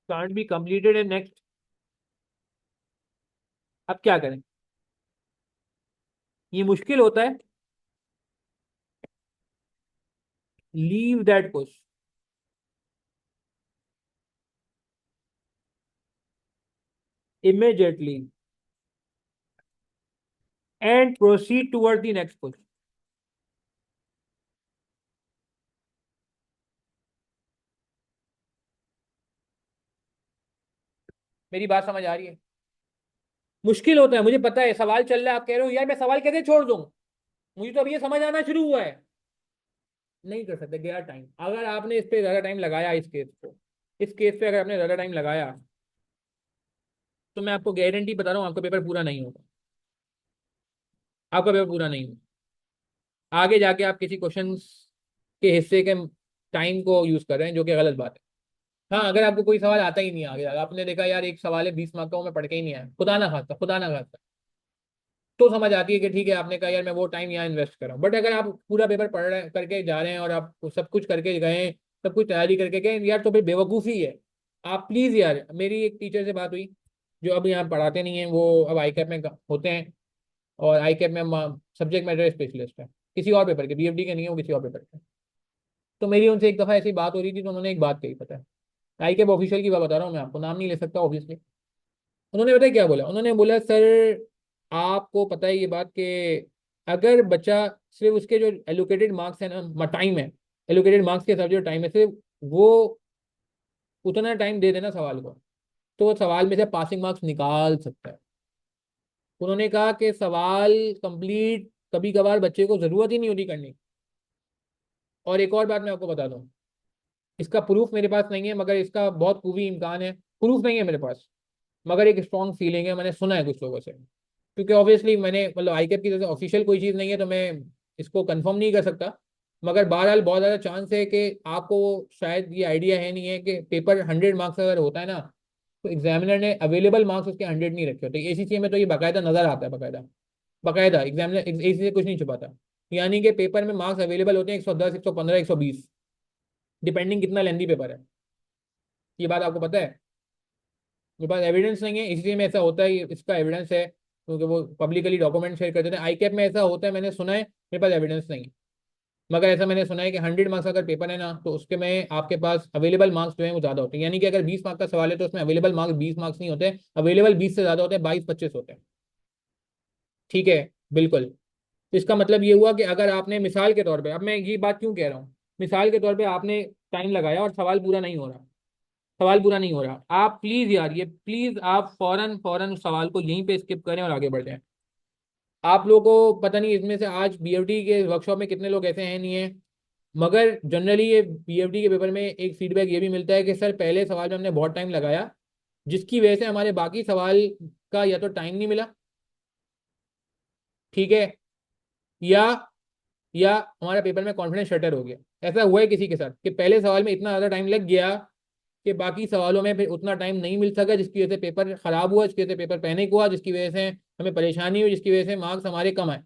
can't be completed in next, अब क्या करें? ये मुश्किल होता है, leave that question immediately and proceed toward the next question. मेरी बात समझ आ रही है? मुश्किल होता है, मुझे पता है, सवाल चल रहा है, आप कह रहे हो यार मैं सवाल कैसे छोड़ दूं, मुझे तो अभी ये समझ आना शुरू हुआ है। नहीं कर सकते, गया टाइम। अगर आपने इस पे ज्यादा टाइम लगाया, इस केस को, इस केस पे अगर आपने ज्यादा टाइम लगाया, तो मैं आपको गारंटी बता रहा हूँ आपका पेपर पूरा नहीं होगा, आपका पेपर पूरा नहीं होगा। आगे जाके आप किसी क्वेश्चन के हिस्से के टाइम को यूज कर रहे हैं, जो कि गलत बात है। हाँ, अगर आपको कोई सवाल आता ही नहीं है, आगे आपने देखा यार एक सवाल है 20 मार्क का, वो मैं पढ़ के ही नहीं आया, खुदा ना खास्ता, खुदा ना खास्ता, तो समझ आती है कि ठीक है, आपने कहा यार मैं वो टाइम यहाँ इन्वेस्ट कर रहा हूँ। बट अगर आप पूरा पेपर पढ़ रहे करके जा रहे हैं और आप सब कुछ करके गए, सब कुछ तैयारी करके गए यार, तो फिर बेवकूफ़ी है। आप प्लीज़ यार, मेरी एक टीचर से बात हुई जो अब यहाँ पढ़ाते नहीं हैं, वो अब आई कैप में होते हैं, और आई कैप में सब्जेक्ट मैटर स्पेशलिस्ट है, किसी और पेपर के, बीएफडी के नहीं है वो, किसी और पेपर के। तो मेरी उनसे एक दफ़ा ऐसी बात हो रही थी, तो उन्होंने एक बात कही, पता है, आई कैप ऑफिशियल की बात बता रहा हूँ मैं आपको, नाम नहीं ले सकता ऑब्वियसली। उन्होंने बताया क्या बोला, उन्होंने बोला सर आपको पता है ये बात कि अगर बच्चा सिर्फ उसके जो एलोकेटेड मार्क्स है ना, टाइम है, एलोकेटेड मार्क्स के हिसाब से जो टाइम है, सिर्फ वो उतना टाइम दे देना सवाल को, तो वो सवाल में से पासिंग मार्क्स निकाल सकता है। उन्होंने कहा कि सवाल कंप्लीट कभी कभार बच्चे को जरूरत ही नहीं होती करने की। और एक और बात मैं आपको बता दूं, इसका प्रूफ मेरे पास नहीं है, मगर इसका बहुत खूबी इम्कान है, प्रूफ नहीं है मेरे पास, मगर एक स्ट्रॉन्ग फीलिंग है, मैंने सुना है कुछ लोगों से, क्योंकि ऑब्वियसली मैंने मतलब आईकेप की तरफ से ऑफिशियल कोई चीज़ नहीं है, तो मैं इसको कंफर्म नहीं कर सकता। मगर बहरहाल बहुत ज़्यादा चांस है कि आपको शायद ये आइडिया है नहीं है कि पेपर 100 मार्क्स अगर होता है ना, तो एग्जामिनर ने अवेलेबल मार्क्स उसके 100 नहीं रखे होते। एसीसी में तो ये बाकायदा नजर आता है, बाकायदा, बाकायदा एग्जामिनर एसीसी से कुछ नहीं छुपाता, यानी कि पेपर में मार्क्स अवेलेबल होते हैं 110, 115, 120, डिपेंडिंग कितना लेंदी पेपर है। ये बात आपको पता है? मेरे पास एविडेंस नहीं है, इसलिए में ऐसा होता है, इसका एविडेंस है क्योंकि वो पब्लिकली डॉक्यूमेंट शेयर कर देते हैं। आई कैप में ऐसा होता है, मैंने सुना है, मेरे पास एविडेंस नहीं है, मगर ऐसा मैंने सुना है कि 100 मार्क्स अगर पेपर है ना, तो उसके में आपके पास अवेलेबल मार्क्स जो है वो ज़्यादा होते हैं, यानी कि अगर 20 मार्क्स का सवाल है तो उसमें अवेलेबल मार्क्स 20 मार्क्स नहीं होते, अवेलेबल 20 से ज़्यादा होते हैं, 22-25 होते हैं। ठीक है, बिल्कुल। तो इसका मतलब ये हुआ कि अगर आपने मिसाल के तौर पे, अब मैं ये बात क्यों कह रहा हूँ, मिसाल के तौर पे आपने टाइम लगाया और सवाल पूरा नहीं हो रहा, सवाल पूरा नहीं हो रहा, आप प्लीज यार, ये प्लीज आप फौरन फौरन उस सवाल को यहीं पे स्किप करें और आगे बढ़ जाएं। आप लोगों को पता नहीं इसमें से आज बीएफडी के वर्कशॉप में कितने लोग ऐसे हैं नहीं है, मगर जनरली ये बीएफडी के पेपर में एक फीडबैक ये भी मिलता है कि सर पहले सवाल में हमने बहुत टाइम लगाया, जिसकी वजह से हमारे बाकी सवाल का या तो टाइम नहीं मिला, ठीक है, या या हमारा पेपर में कॉन्फिडेंस शटर हो गया। ऐसा हुआ है किसी के साथ कि पहले सवाल में इतना ज़्यादा टाइम लग गया कि बाकी सवालों में फिर उतना टाइम नहीं मिल सका, जिसकी वजह से पेपर खराब हुआ, जिसकी वजह से पेपर पैनिक हुआ, जिसकी वजह से हमें परेशानी हुई, जिसकी वजह से मार्क्स हमारे कम आए।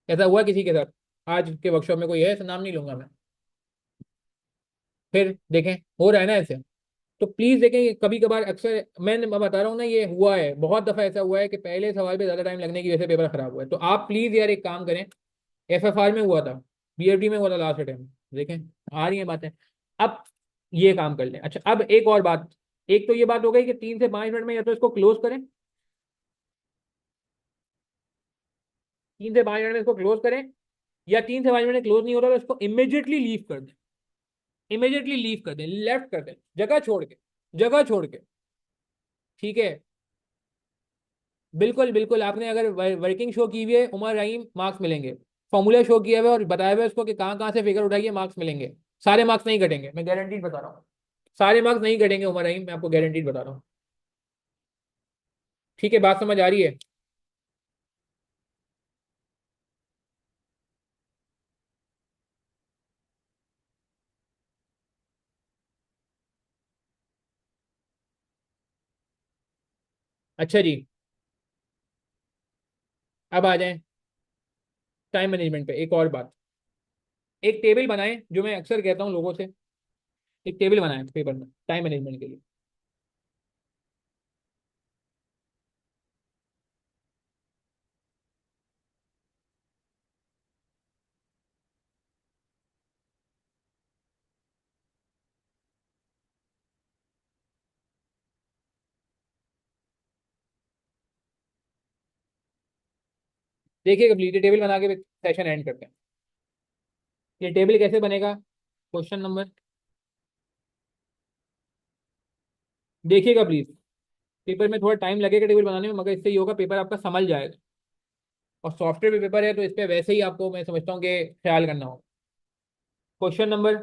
ऐसा हुआ किसी के साथ? आज के वर्कशॉप में कोई है? ऐसा नाम नहीं लूंगा मैं। फिर देखें, हो रहा है ना ऐसे। तो प्लीज देखें, कभी कभार अक्सर मैं बता रहा हूँ ना, ये हुआ है बहुत दफा, ऐसा हुआ है कि पहले सवाल पे ज्यादा टाइम लगने की वजह से पेपर खराब हुआ है। तो आप प्लीज यार एक काम करें, एफएफआर में हुआ था, बीएफडी में हुआ था लास्ट टाइम, देखें आ रही है बातें। अब ये काम कर लें। अच्छा, अब एक और बात। एक तो ये बात हो गई कि 3 से 5 मिनट में या तो इसको क्लोज करें, 3 से 5 मिनट में इसको क्लोज करें, या 3 से 5 मिनट क्लोज नहीं होता तो इसको इमीडिएटली लीव कर दें। इमीडिएटली लीव कर दें, लेफ्ट कर दें, जगह छोड़ के, जगह छोड़ के। ठीक है, बिल्कुल बिल्कुल। आपने अगर वर्किंग शो की हुई है उमर रहीम, मार्क्स मिलेंगे। फॉर्मूला शो किया हुआ है और बताया हुआ है उसको कि कहाँ कहाँ से फिगर उठाइए, मार्क्स मिलेंगे। सारे मार्क्स नहीं घटेंगे, मैं गारंटीड बता रहा हूँ। सारे मार्क्स नहीं घटेंगे उमर रहीम, मैं आपको गारंटीड बता रहा हूँ। ठीक है, बात समझ आ रही है? अच्छा जी, अब आ जाएं टाइम मैनेजमेंट पे। एक और बात, एक टेबल बनाएं, जो मैं अक्सर कहता हूँ लोगों से, एक टेबल बनाएं पेपर में टाइम मैनेजमेंट के लिए। देखिए कब ये टेबल बना के सेशन एंड करते हैं। ये टेबल कैसे बनेगा? क्वेश्चन नंबर, देखिएगा प्लीज। पेपर में थोड़ा टाइम लगेगा टेबल बनाने में, मगर इससे ये होगा पेपर आपका संभल जाएगा। और सॉफ्टवेयर पे पेपर है तो इस पे वैसे ही आपको मैं समझता हूँ कि ख्याल करना हो। क्वेश्चन नंबर,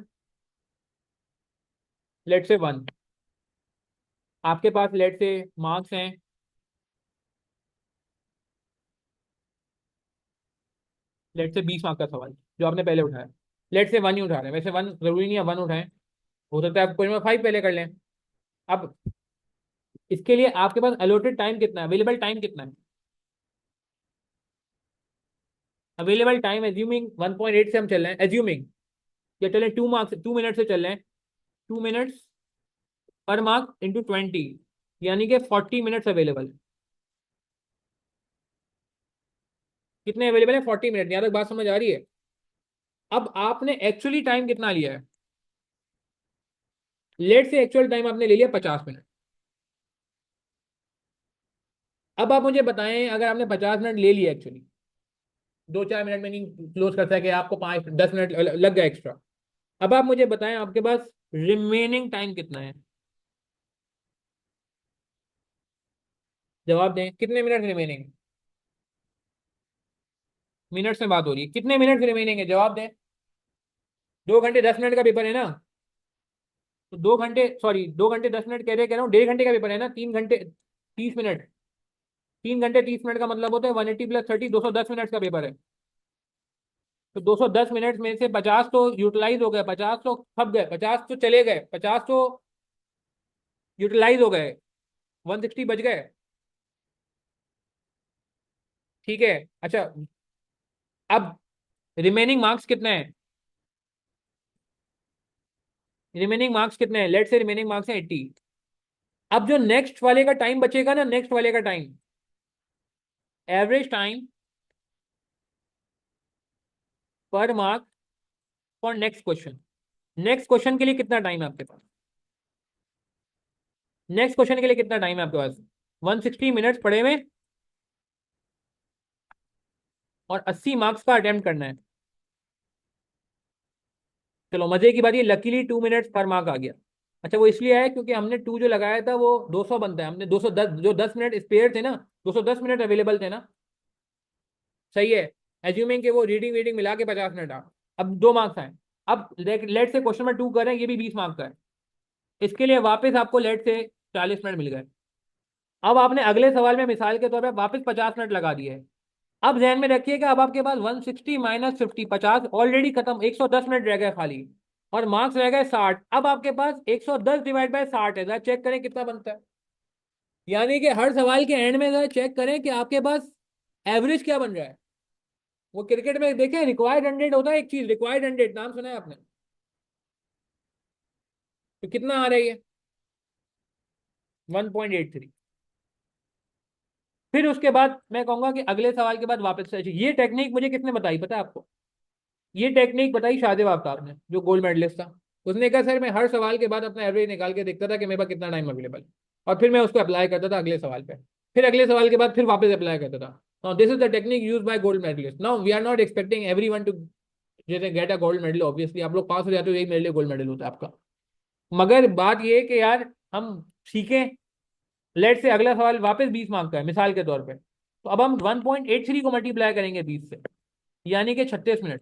लेट से 1, आपके पास लेट से मार्क्स हैं, लेट से 20 मार्क्स का सवाल जो आपने पहले उठाया। लेट से 1 ही उठा रहे हैं, वैसे 1 जरूरी नहीं है 1 उठाएं, हो सकता है आप क्वेश्चन नंबर 5 पहले कर लें। अब इसके लिए आपके पास अलॉटेड टाइम कितना है, अवेलेबल टाइम कितना है? अवेलेबल टाइम एज्यूमिंग 1.8 से हम चल रहे हैं, एज्यूमिंग या चलें 2 मार्क्स, 2 मिनट से चल रहे हैं। 2 मिनट्स पर मार्क इंटू 20, यानी कि 40 मिनट्स अवेलेबल। कितने अवेलेबल है? 40 मिनट। यहाँ तक बात समझ आ रही है? अब आपने एक्चुअली टाइम कितना लिया है? लेट से एक्चुअल टाइम आपने ले लिया 50 मिनट। अब आप मुझे बताएं, अगर आपने 50 मिनट ले लिया एक्चुअली, 2-4 मिनट में नहीं क्लोज कर सके, आपको 5-10 मिनट लग गए एक्स्ट्रा। अब आप मुझे बताएं आपके पास रिमेनिंग टाइम कितना है? जवाब दें, कितने मिनट रिमेनिंग? मिनट्स में बात हो रही है, कितने मिनट रिमेनिंग है? जवाब दें। 2 घंटे 10 मिनट का पेपर है ना? तो 2 घंटे, सॉरी 2 घंटे 10 मिनट कह रहा हूँ, 1.5 घंटे का पेपर है ना, 3 घंटे 30 मिनट। 3 घंटे 30 मिनट का मतलब होता है 180 + 30, 210 मिनट का पेपर है। तो 210 मिनट में से 50 तो यूटिलाइज हो गए, 50 तो खप गए, 50 तो चले गए, 50 तो यूटिलाइज हो गए, 160 बच गए। ठीक है, अच्छा। अब रिमेनिंग मार्क्स कितने हैं? रिमेनिंग मार्क्स कितने हैं? लेट से रिमेनिंग मार्क्स हैं 80। अब जो नेक्स्ट वाले का टाइम बचेगा ना, नेक्स्ट वाले का टाइम, एवरेज टाइम पर mark for next question. Next question के लिए कितना टाइम है आपके पास? नेक्स्ट क्वेश्चन के लिए कितना टाइम है आपके पास? 160 मिनट्स पड़े हुए, और 80 मार्क्स का अटेम्प्ट करना है। चलो मजे की बात, ये लकीली 2 मिनट्स पर मार्क आ गया। अच्छा, वो इसलिए आया क्योंकि हमने 2 जो लगाया था वो 200 बनता है, हमने 210, जो 10 मिनट स्पेयर थे ना, 210 मिनट अवेलेबल थे ना। सही है, एज्यूमिंग के वो रीडिंग वीडिंग मिला के 50 मिनट आ। अब 2 मार्क्स आए। अब लेट से क्वेश्चन नंबर 2 कर रहे हैं, ये भी 20 मार्क्स का है। इसके लिए वापस आपको लेट से 40 मिनट मिल गए। अब आपने अगले सवाल में मिसाल के तौर पर वापस 50 मिनट लगा दिए। अब ध्यान में रखिएगा, अब आपके पास 160 माइनस 50, 50 ऑलरेडी खत्म, 110 मिनट रह गए खाली, और मार्क्स रह गए 60। अब आपके पास 110 डिवाइड बाय 60 है, जरा चेक करें कितना बनता है। यानी कि हर सवाल के एंड में जरा चेक करें कि आपके पास एवरेज क्या बन रहा है। वो क्रिकेट में देखें, रिक्वायर्ड 100 होता है, एक चीज रिक्वायर्ड 100, नाम सुना है आपने? तो कितना आ रही है? 1.83। फिर उसके बाद मैं कहूंगा कि अगले सवाल के बाद वापस से, ये टेक्निक मुझे किसने बताई पता है आपको? ये टेक्निक बताई शाहजेब आफ्ताब ने, जो गोल्ड मेडलिस्ट था। उसने कहा सर मैं हर सवाल के बाद अपना एवरेज निकाल के देखता था कि मेरे पास कितना टाइम अवेलेबल, और फिर मैं उसको अप्लाई करता था अगले सवाल पे, फिर अगले सवाल के बाद फिर वापस अप्लाई करता था। Now this is the technique use by gold medallist. Now we are not expecting everyone to जैसे get a gold medal, obviously आप लोग पास हो जाते हो, यही मेरे लिए गोल्ड मेडल होता है आपका। मगर बात ये है कि यार हम सीखें। लेट से अगला सवाल वापस 20 मार्क का है मिसाल के तौर पे, तो अब हम 1.83 को मल्टीप्लाई करेंगे 20 से, यानी कि 36 मिनट।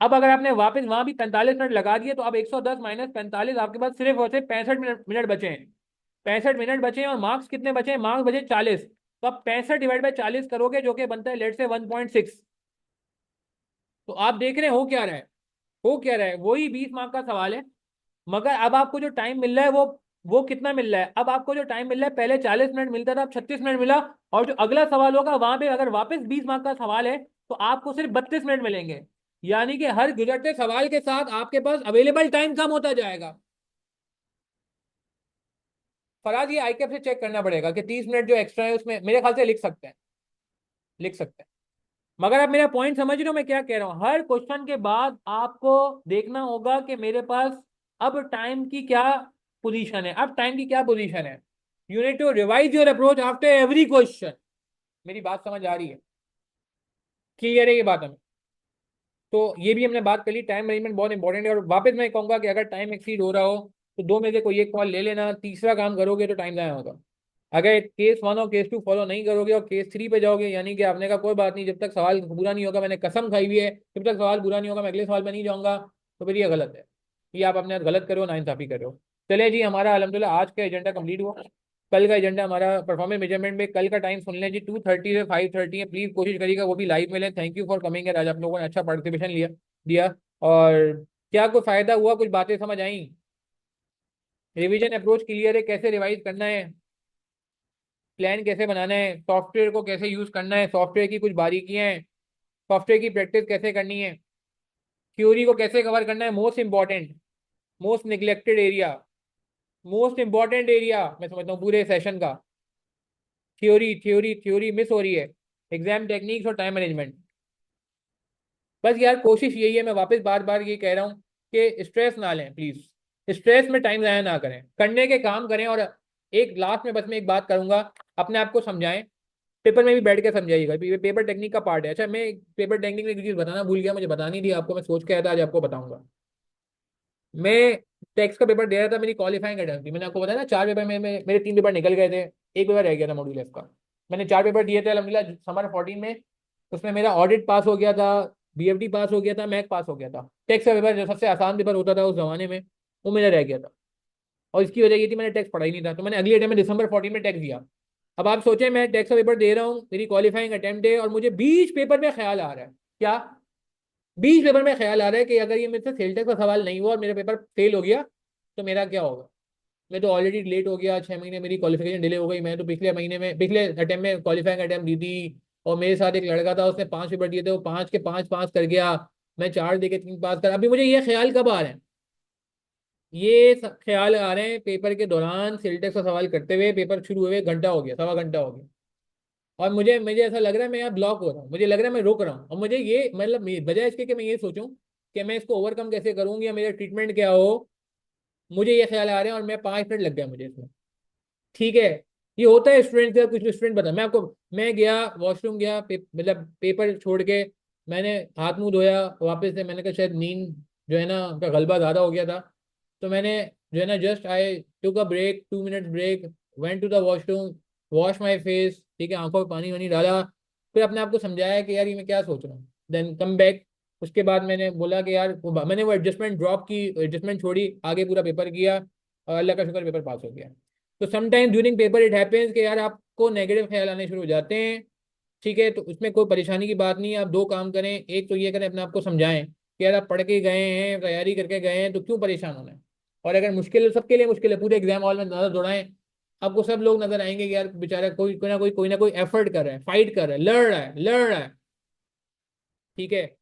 अब अगर आपने वापस वहां भी 45 मिनट लगा दिए, तो अब 110 माइनस 45, आपके पास सिर्फ और सिर्फ 65 मिनट बचे हैं। 65 मिनट बचे हैं, और मार्क्स कितने बचे हैं? मार्क्स बचे 40। तो आप 65 डिवाइड बाई 40 करोगे, जो कि बनता है लेट से 1.6। तो आप देख रहे हैं हो क्या रहा है, हो क्या रहा है, वही 20 मार्क का सवाल है। मगर अब आपको जो टाइम मिल रहा है वो कितना मिल रहा है? अब आपको जो टाइम मिल रहा है, पहले 40 मिनट मिलता था, अब 36 मिनट मिला। और जो अगला सवाल होगा वहां पे अगर वापस 20 मार्क का सवाल है, तो आपको सिर्फ 32 मिनट मिलेंगे। यानी कि हर गुजरते सवाल के साथ आपके पास अवेलेबल टाइम कम होता जाएगा। फराज ये आईकैप से चेक करना पड़ेगा कि 30 मिनट जो एक्स्ट्रा है उसमें मेरे ख्याल से लिख सकते हैं, लिख सकते हैं। मगर आप मेरा पॉइंट समझ रहे हो मैं क्या कह रहा हूं? हर क्वेश्चन के बाद आपको देखना होगा कि मेरे पास अब टाइम की क्या पोजीशन है, अब टाइम की क्या पोजीशन है। You need to revise your approach after every question. मेरी बात समझ आ रही है? क्लियर है ये बात हमें? तो ये भी हमने बात कर ली, टाइम मैनेजमेंट बहुत इंपॉर्टेंट है। और वापस मैं कहूंगा कि अगर टाइम एक्सीड हो रहा हो, तो दो में से कोई एक कॉल ले लेना, तीसरा काम करोगे तो टाइम जाया होगा। अगर केस 1 और केस 2 फॉलो नहीं करोगे और केस 3 पे जाओगे, यानी कि आपने कहा कोई बात नहीं, जब तक सवाल पूरा नहीं होगा, मैंने कसम खाई हुई है जब तक सवाल पूरा नहीं होगा मैं अगले सवाल पे नहीं जाऊंगा, तो फिर ये गलत है। ये आप अपने साथ गलत करो, नाइंसाफी करो। चले जी, हमारा अल्हम्दुलिल्लाह आज का एजेंडा कंप्लीट हुआ। कल का एजेंडा हमारा परफॉर्मेंस मेजरमेंट में, कल का टाइम सुन लें जी, 2:30 से 5:30 है। प्लीज कोशिश करिएगा वो भी लाइव में लें। थैंक यू फॉर कमिंग, आज आप लोगों ने अच्छा पार्टिसिपेशन लिया दिया। और क्या कोई फायदा हुआ? कुछ बातें समझ आई? रिवीजन अप्रोच क्लियर है, कैसे रिवाइज करना है, प्लान कैसे बनाना है, सॉफ्टवेयर को कैसे यूज करना है, सॉफ्टवेयर की कुछ बारीकियां हैं, सॉफ्टवेयर की प्रैक्टिस कैसे करनी है, थ्योरी को कैसे कवर करना है, most important, most neglected area, most important area मैं समझता हूँ पूरे सेशन का। थ्योरी थ्योरी थ्योरी मिस हो रही है, एग्जाम टेक्निक्स और टाइम मैनेजमेंट। बस यार कोशिश यही है, मैं वापस बार बार ये कह रहा हूँ कि स्ट्रेस ना लें प्लीज, स्ट्रेस में टाइम ज़ाया ना करें, करने के काम करें। और एक लास्ट में बस मैं एक बात करूंगा, अपने आप को समझाएं, पेपर में भी बैठ के समझाइएगा, ये पेपर टेक्निक का पार्ट है। अच्छा, मैं पेपर टेक्निक में एक चीज बताना भूल गया, मुझे बतानी थी आपको, मैं सोच के आया था आज आपको बताऊंगा। मैं टैक्स का पेपर दे रहा था, मेरी क्वालिफाइंग अटेम्प्ट थी, मैंने आपको बताया ना 4 पेपर में मेरे 3 पेपर निकल गए थे, एक पेपर रह गया था मॉड्यूल एफ का। मैंने 4 पेपर दिए थे अल्हम्दुलिल्लाह समर 14 में। उसमें मेरा ऑडिट पास हो गया था, बीएफडी पास हो गया था, मैथ पास हो गया था। टैक्स का पेपर जो सबसे आसान पेपर होता था उस जमाने में, वो मेरा रह गया था। और इसकी वजह ये थी मैंने टैक्स पढ़ा ही नहीं था, तो मैंने अगले अटेम्प्ट में दिसंबर 14 में टैक्स दिया। अब आप सोचें मैं टैक्स का पेपर दे रहा हूँ, मेरी क्वालिफाइंग अटेम्प्ट है, और मुझे 20 पेपर में ख्याल आ रहा है, क्या 20 पेपर में ख्याल आ रहा है कि अगर ये मेरे से सेल टैक्स का सवाल नहीं हुआ और मेरा पेपर फेल हो गया, तो मेरा क्या होगा? मैं तो ऑलरेडी लेट हो गया, 6 महीने मेरी क्वालिफिकेशन डिले हो गई। मैं तो पिछले महीने में, पिछले अटेम्प्ट में क्वालिफाइंग अटेम्प्ट दी थी, और मेरे साथ एक लड़का था, उसने 5 पेपर दिए थे, वो 5 के 5 पास कर गया, मैं 4 दे के 3 पास कर। अभी मुझे ये ख्याल कब आ रहे हैं? ये ख्याल आ रहे हैं पेपर के दौरान, सेल टैक्स का सवाल करते हुए, पेपर शुरू हुए घंटा हो गया, सवा घंटा हो गया, और मुझे मुझे ऐसा लग रहा है मैं यहाँ ब्लॉक हो रहा हूँ, मुझे लग रहा है मैं रुक रहा हूँ। और मुझे ये मतलब बजाय इसके कि मैं ये सोचूं कि मैं इसको ओवरकम कैसे करूंगी या मेरा ट्रीटमेंट क्या हो, मुझे ये ख्याल आ रहे हैं, और मैं 5 मिनट लग गया मुझे इसमें। ठीक है, ये होता है स्टूडेंट का, कुछ स्टूडेंट बता मैं आपको, मैं गया वॉशरूम गया, मतलब पेपर छोड़ के मैंने हाथ मुंह धोया, वापस से मैंने कहा शायद नींद जो है ना का गलबा ज़्यादा हो गया था, तो मैंने जो है ना just I took a break, 2 minute break, went to the washroom, wash my face, ठीक है, आंखों में पानी वानी डाला, फिर अपने आप को समझाया कि यार ये मैं क्या सोच रहा हूँ, देन कम बैक। उसके बाद मैंने बोला कि यार मैंने वो एडजस्टमेंट ड्रॉप की, एडजस्टमेंट छोड़ी, आगे पूरा पेपर किया, और अल्लाह का शुक्र पेपर पास हो गया। तो sometime during paper it happens कि यार आपको नेगेटिव ख्याल आने शुरू हो जाते हैं, ठीक है, तो उसमें कोई परेशानी की बात नहीं है। आप दो काम करें, एक तो ये करें, अपने आप को समझाएं कि यार आप पढ़ के गए हैं, तैयारी करके गए हैं, तो क्यों परेशान होना है। और अगर मुश्किल है, सबके लिए मुश्किल है, पूरे एग्जाम हॉल में नजर दौड़ाएं, आपको सब लोग नजर आएंगे कि यार बेचारा कोई ना कोई एफर्ट कर रहा है, फाइट कर रहा है, लड़ रहा है। ठीक है।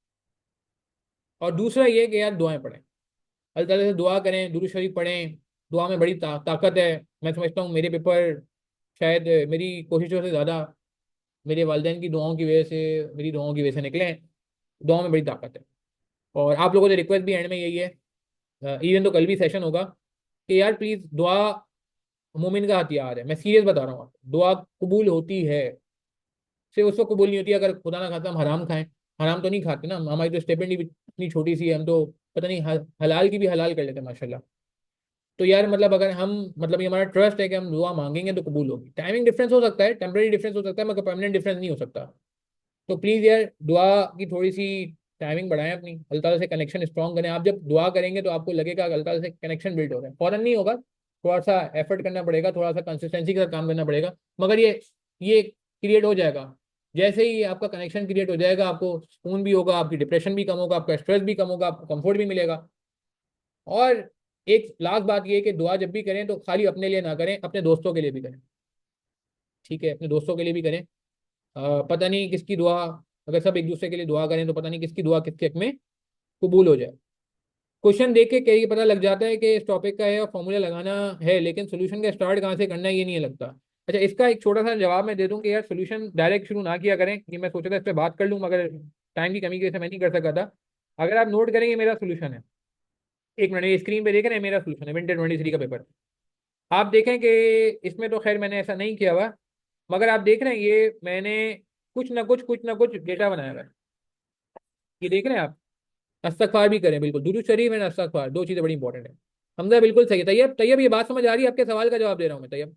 और दूसरा ये कि यार दुआएं पढ़ें, अल्लाह ताला से दुआ करें, दुरूद शरीफ पढ़ें। दुआ में बड़ी ताकत है। मैं समझता हूँ मेरे पेपर शायद मेरी कोशिशों से ज़्यादा मेरे वालिदैन की दुआओं की वजह से, मेरी दुआओं की वजह से निकले हैं। दुआओं में बड़ी ताकत है। और आप लोगों से रिक्वेस्ट भी एंड में यही है, इवन तो कल भी सेशन होगा, कि यार प्लीज़ दुआ मोमिन का हथियार है। मैं सीरियस बता रहा हूँ आपको, दुआ कबूल होती है। सिर्फ उस वक्त कबूल नहीं होती अगर खुदा ना खाता हम हराम खाएं। हराम तो नहीं खाते ना, हमारी तो स्टेपेंड ही इतनी छोटी सी है, हम तो पता नहीं हलाल की भी हलाल कर लेते हैं माशाल्लाह। तो यार मतलब अगर हम, मतलब ये हमारा ट्रस्ट है कि हम दुआ मांगेंगे तो कबूल होगी। टाइमिंग डिफरेंस हो सकता है, टेम्परेरी डिफरेंस हो सकता है, मगर परमानेंट डिफरेंस नहीं हो सकता। तो प्लीज़ यार दुआ की थोड़ी सी टाइमिंग बढ़ाएं अपनी, अल्लाह ताला से कनेक्शन स्ट्रॉन्ग करें। आप जब दुआ करेंगे तो आपको लगेगा कि अल्लाह ताला से कनेक्शन बिल्ड हो रहा है। फौरन नहीं होगा, थोड़ा सा एफर्ट करना पड़ेगा, थोड़ा सा कंसिस्टेंसी के साथ काम करना पड़ेगा, मगर ये क्रिएट हो जाएगा। जैसे ही आपका कनेक्शन क्रिएट हो जाएगा, आपको सुकून भी होगा, आपकी डिप्रेशन भी कम होगा, आपका स्ट्रेस भी कम होगा, आपको कंफर्ट भी मिलेगा। और एक लास्ट बात ये है कि दुआ जब भी करें तो खाली अपने लिए ना करें, अपने दोस्तों के लिए भी करें। ठीक है, अपने दोस्तों के लिए भी करें। पता नहीं किसकी दुआ, अगर सब एक दूसरे के लिए दुआ करें तो पता नहीं किसकी दुआ किसके हक में कबूल हो जाए। क्वेश्चन देख के कहीं पता लग जाता है कि इस टॉपिक का है और फॉर्मूला लगाना है, लेकिन सोल्यूशन का स्टार्ट कहाँ से करना है ये नहीं लगता। अच्छा, इसका एक छोटा सा जवाब मैं दे दूं कि यार सोल्यूशन डायरेक्ट शुरू ना किया करें। कि मैं सोचा था इस पर बात कर लूँ, मगर टाइम की कमी की वजह से मैं नहीं कर सका था। अगर आप नोट करेंगे मेरा सोल्यूशन है, एक मिनट, ये स्क्रीन पे देख रहे हैं, मेरा सोल्यूशन है विंटर 23 का पेपर। आप देखें कि इसमें तो खैर मैंने ऐसा नहीं किया हुआ, मगर आप देख रहे हैं ये मैंने कुछ ना कुछ डेटा बनाया हुआ है। ये देख रहे हैं आप। इस्तगफार भी करें, बिल्कुल दुरूद शरीफ एंड इस्तगफार, दो चीज़ें बड़ी इंपॉर्टेंट है। हमजा बिल्कुल सही है। तैयब तैयब ये बात समझ आ रही है? आपके सवाल का जवाब दे रहा हूँ मैं। तैयब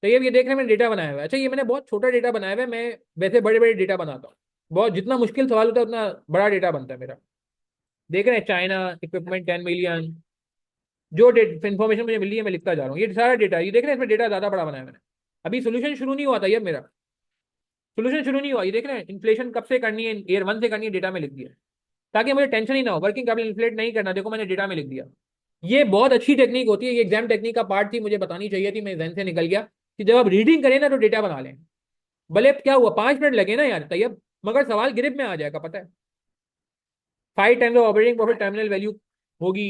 तैयब ये देख रहे हैं मैंने डेटा बनाया हुआ है। अच्छा, ये मैंने बहुत छोटा डेटा बनाया हुआ है। मैं वैसे बड़े बड़े डेटा बनाता हूँ, बहुत जितना मुश्किल सवाल होता है उतना बड़ा डेटा बनता है मेरा। देख रहे हैं, चाइना इक्विपमेंट 10 मिलियन, जो इन्फॉर्मेशन मुझे मिल रही है मैं लिखता जा रहा हूँ। ये सारा डेटा, ये देख रहे हैं, इसमें डेटा ज्यादा बड़ा बनाया है मैंने। अभी सोल्यूशन शुरू नहीं हुआ था, ये मेरा सोल्यूशन शुरू नहीं हुआ। ये देख रहे हैं, इन्फ्लेशन कब से करनी है, ईयर 1 से करनी है, डेटा में लिख दिया, ताकि मुझे टेंशन ही ना हो। वर्किंग कैपिटल इन्फ्लेट नहीं करना, देखो मैंने डेटा में लिख दिया। ये बहुत अच्छी टेक्निक होती है, ये एग्जाम टेक्निक का पार्ट थी, मुझे बतानी चाहिए थी, मेरे जहन से निकल गया कि जब आप रीडिंग करें ना तो डेटा बना लें। भले क्या हुआ 5 मिनट लगे ना यार तैयब, मगर सवाल गिरिफ में आ जाएगा, पता है। 5 times of operating profit terminal value होगी,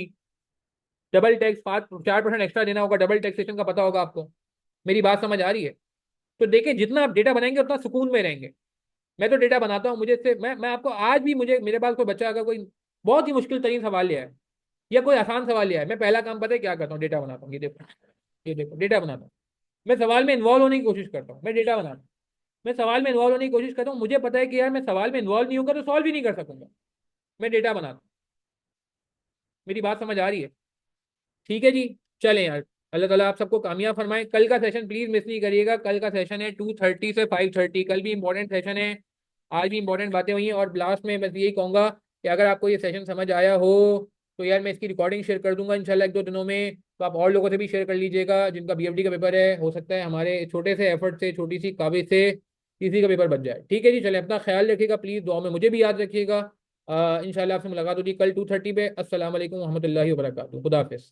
डबल टैक्स 4% एक्स्ट्रा देना होगा, डबल टैक्सेशन का पता होगा आपको। मेरी बात समझ आ रही है? तो देखिए, जितना आप डेटा बनाएंगे उतना सुकून में रहेंगे। मैं तो डेटा बनाता हूँ, मुझे इससे मैं आपको आज भी, मुझे मेरे पास कोई बच्चा अगर कोई बहुत ही मुश्किल तरीन सवाल लिया है या कोई आसान सवाल लिया है, मैं पहला काम पता है क्या करता हूँ? डेटा बनाता हूँ। ये देखो, ये देखो, डेटा बनाता हूँ। मैं सवाल में इन्वॉल्व होने की कोशिश करता हूँ, मैं डेटा बनाता हूँ। मैं सवाल में इन्वॉल्व होने की कोशिश करता हूँ, मुझे पता है कि यार मैं सवाल में इन्वॉल्व नहीं होगा तो सॉल्व ही नहीं कर सकूंगा। मैं डेटा बनाता हूँ। मेरी बात समझ आ रही है? ठीक है जी। चलें यार, अल्लाह ताला आप सबको कामयाब फरमाए। कल का सेशन प्लीज मिस नहीं करिएगा। कल का सेशन है 2:30 से 5:30। कल भी इंपॉर्टेंट सेशन है, आज भी इंपॉर्टेंट बातें हुई हैं। और लास्ट में बस यही कहूंगा कि अगर आपको ये सेशन समझ आया हो तो यार मैं इसकी रिकॉर्डिंग शेयर कर दूंगा इंशाल्लाह 1-2 दिनों में। तो आप और लोगों से भी शेयर कर लीजिएगा जिनका बीएफडी का पेपर है। हो सकता है हमारे छोटे से एफर्ट से, छोटी सी काबिज से किसी का पेपर बच जाए। ठीक है जी, चलें, अपना ख्याल रखिएगा, प्लीज़ दुआ में मुझे भी याद रखिएगा। इंशाल्लाह आपसे मुलाकात होगी कल 2:30 पे। अस्सलाम वालेकुम रहमतुल्लाहि व बरकातुहू। खुदा हाफिज़।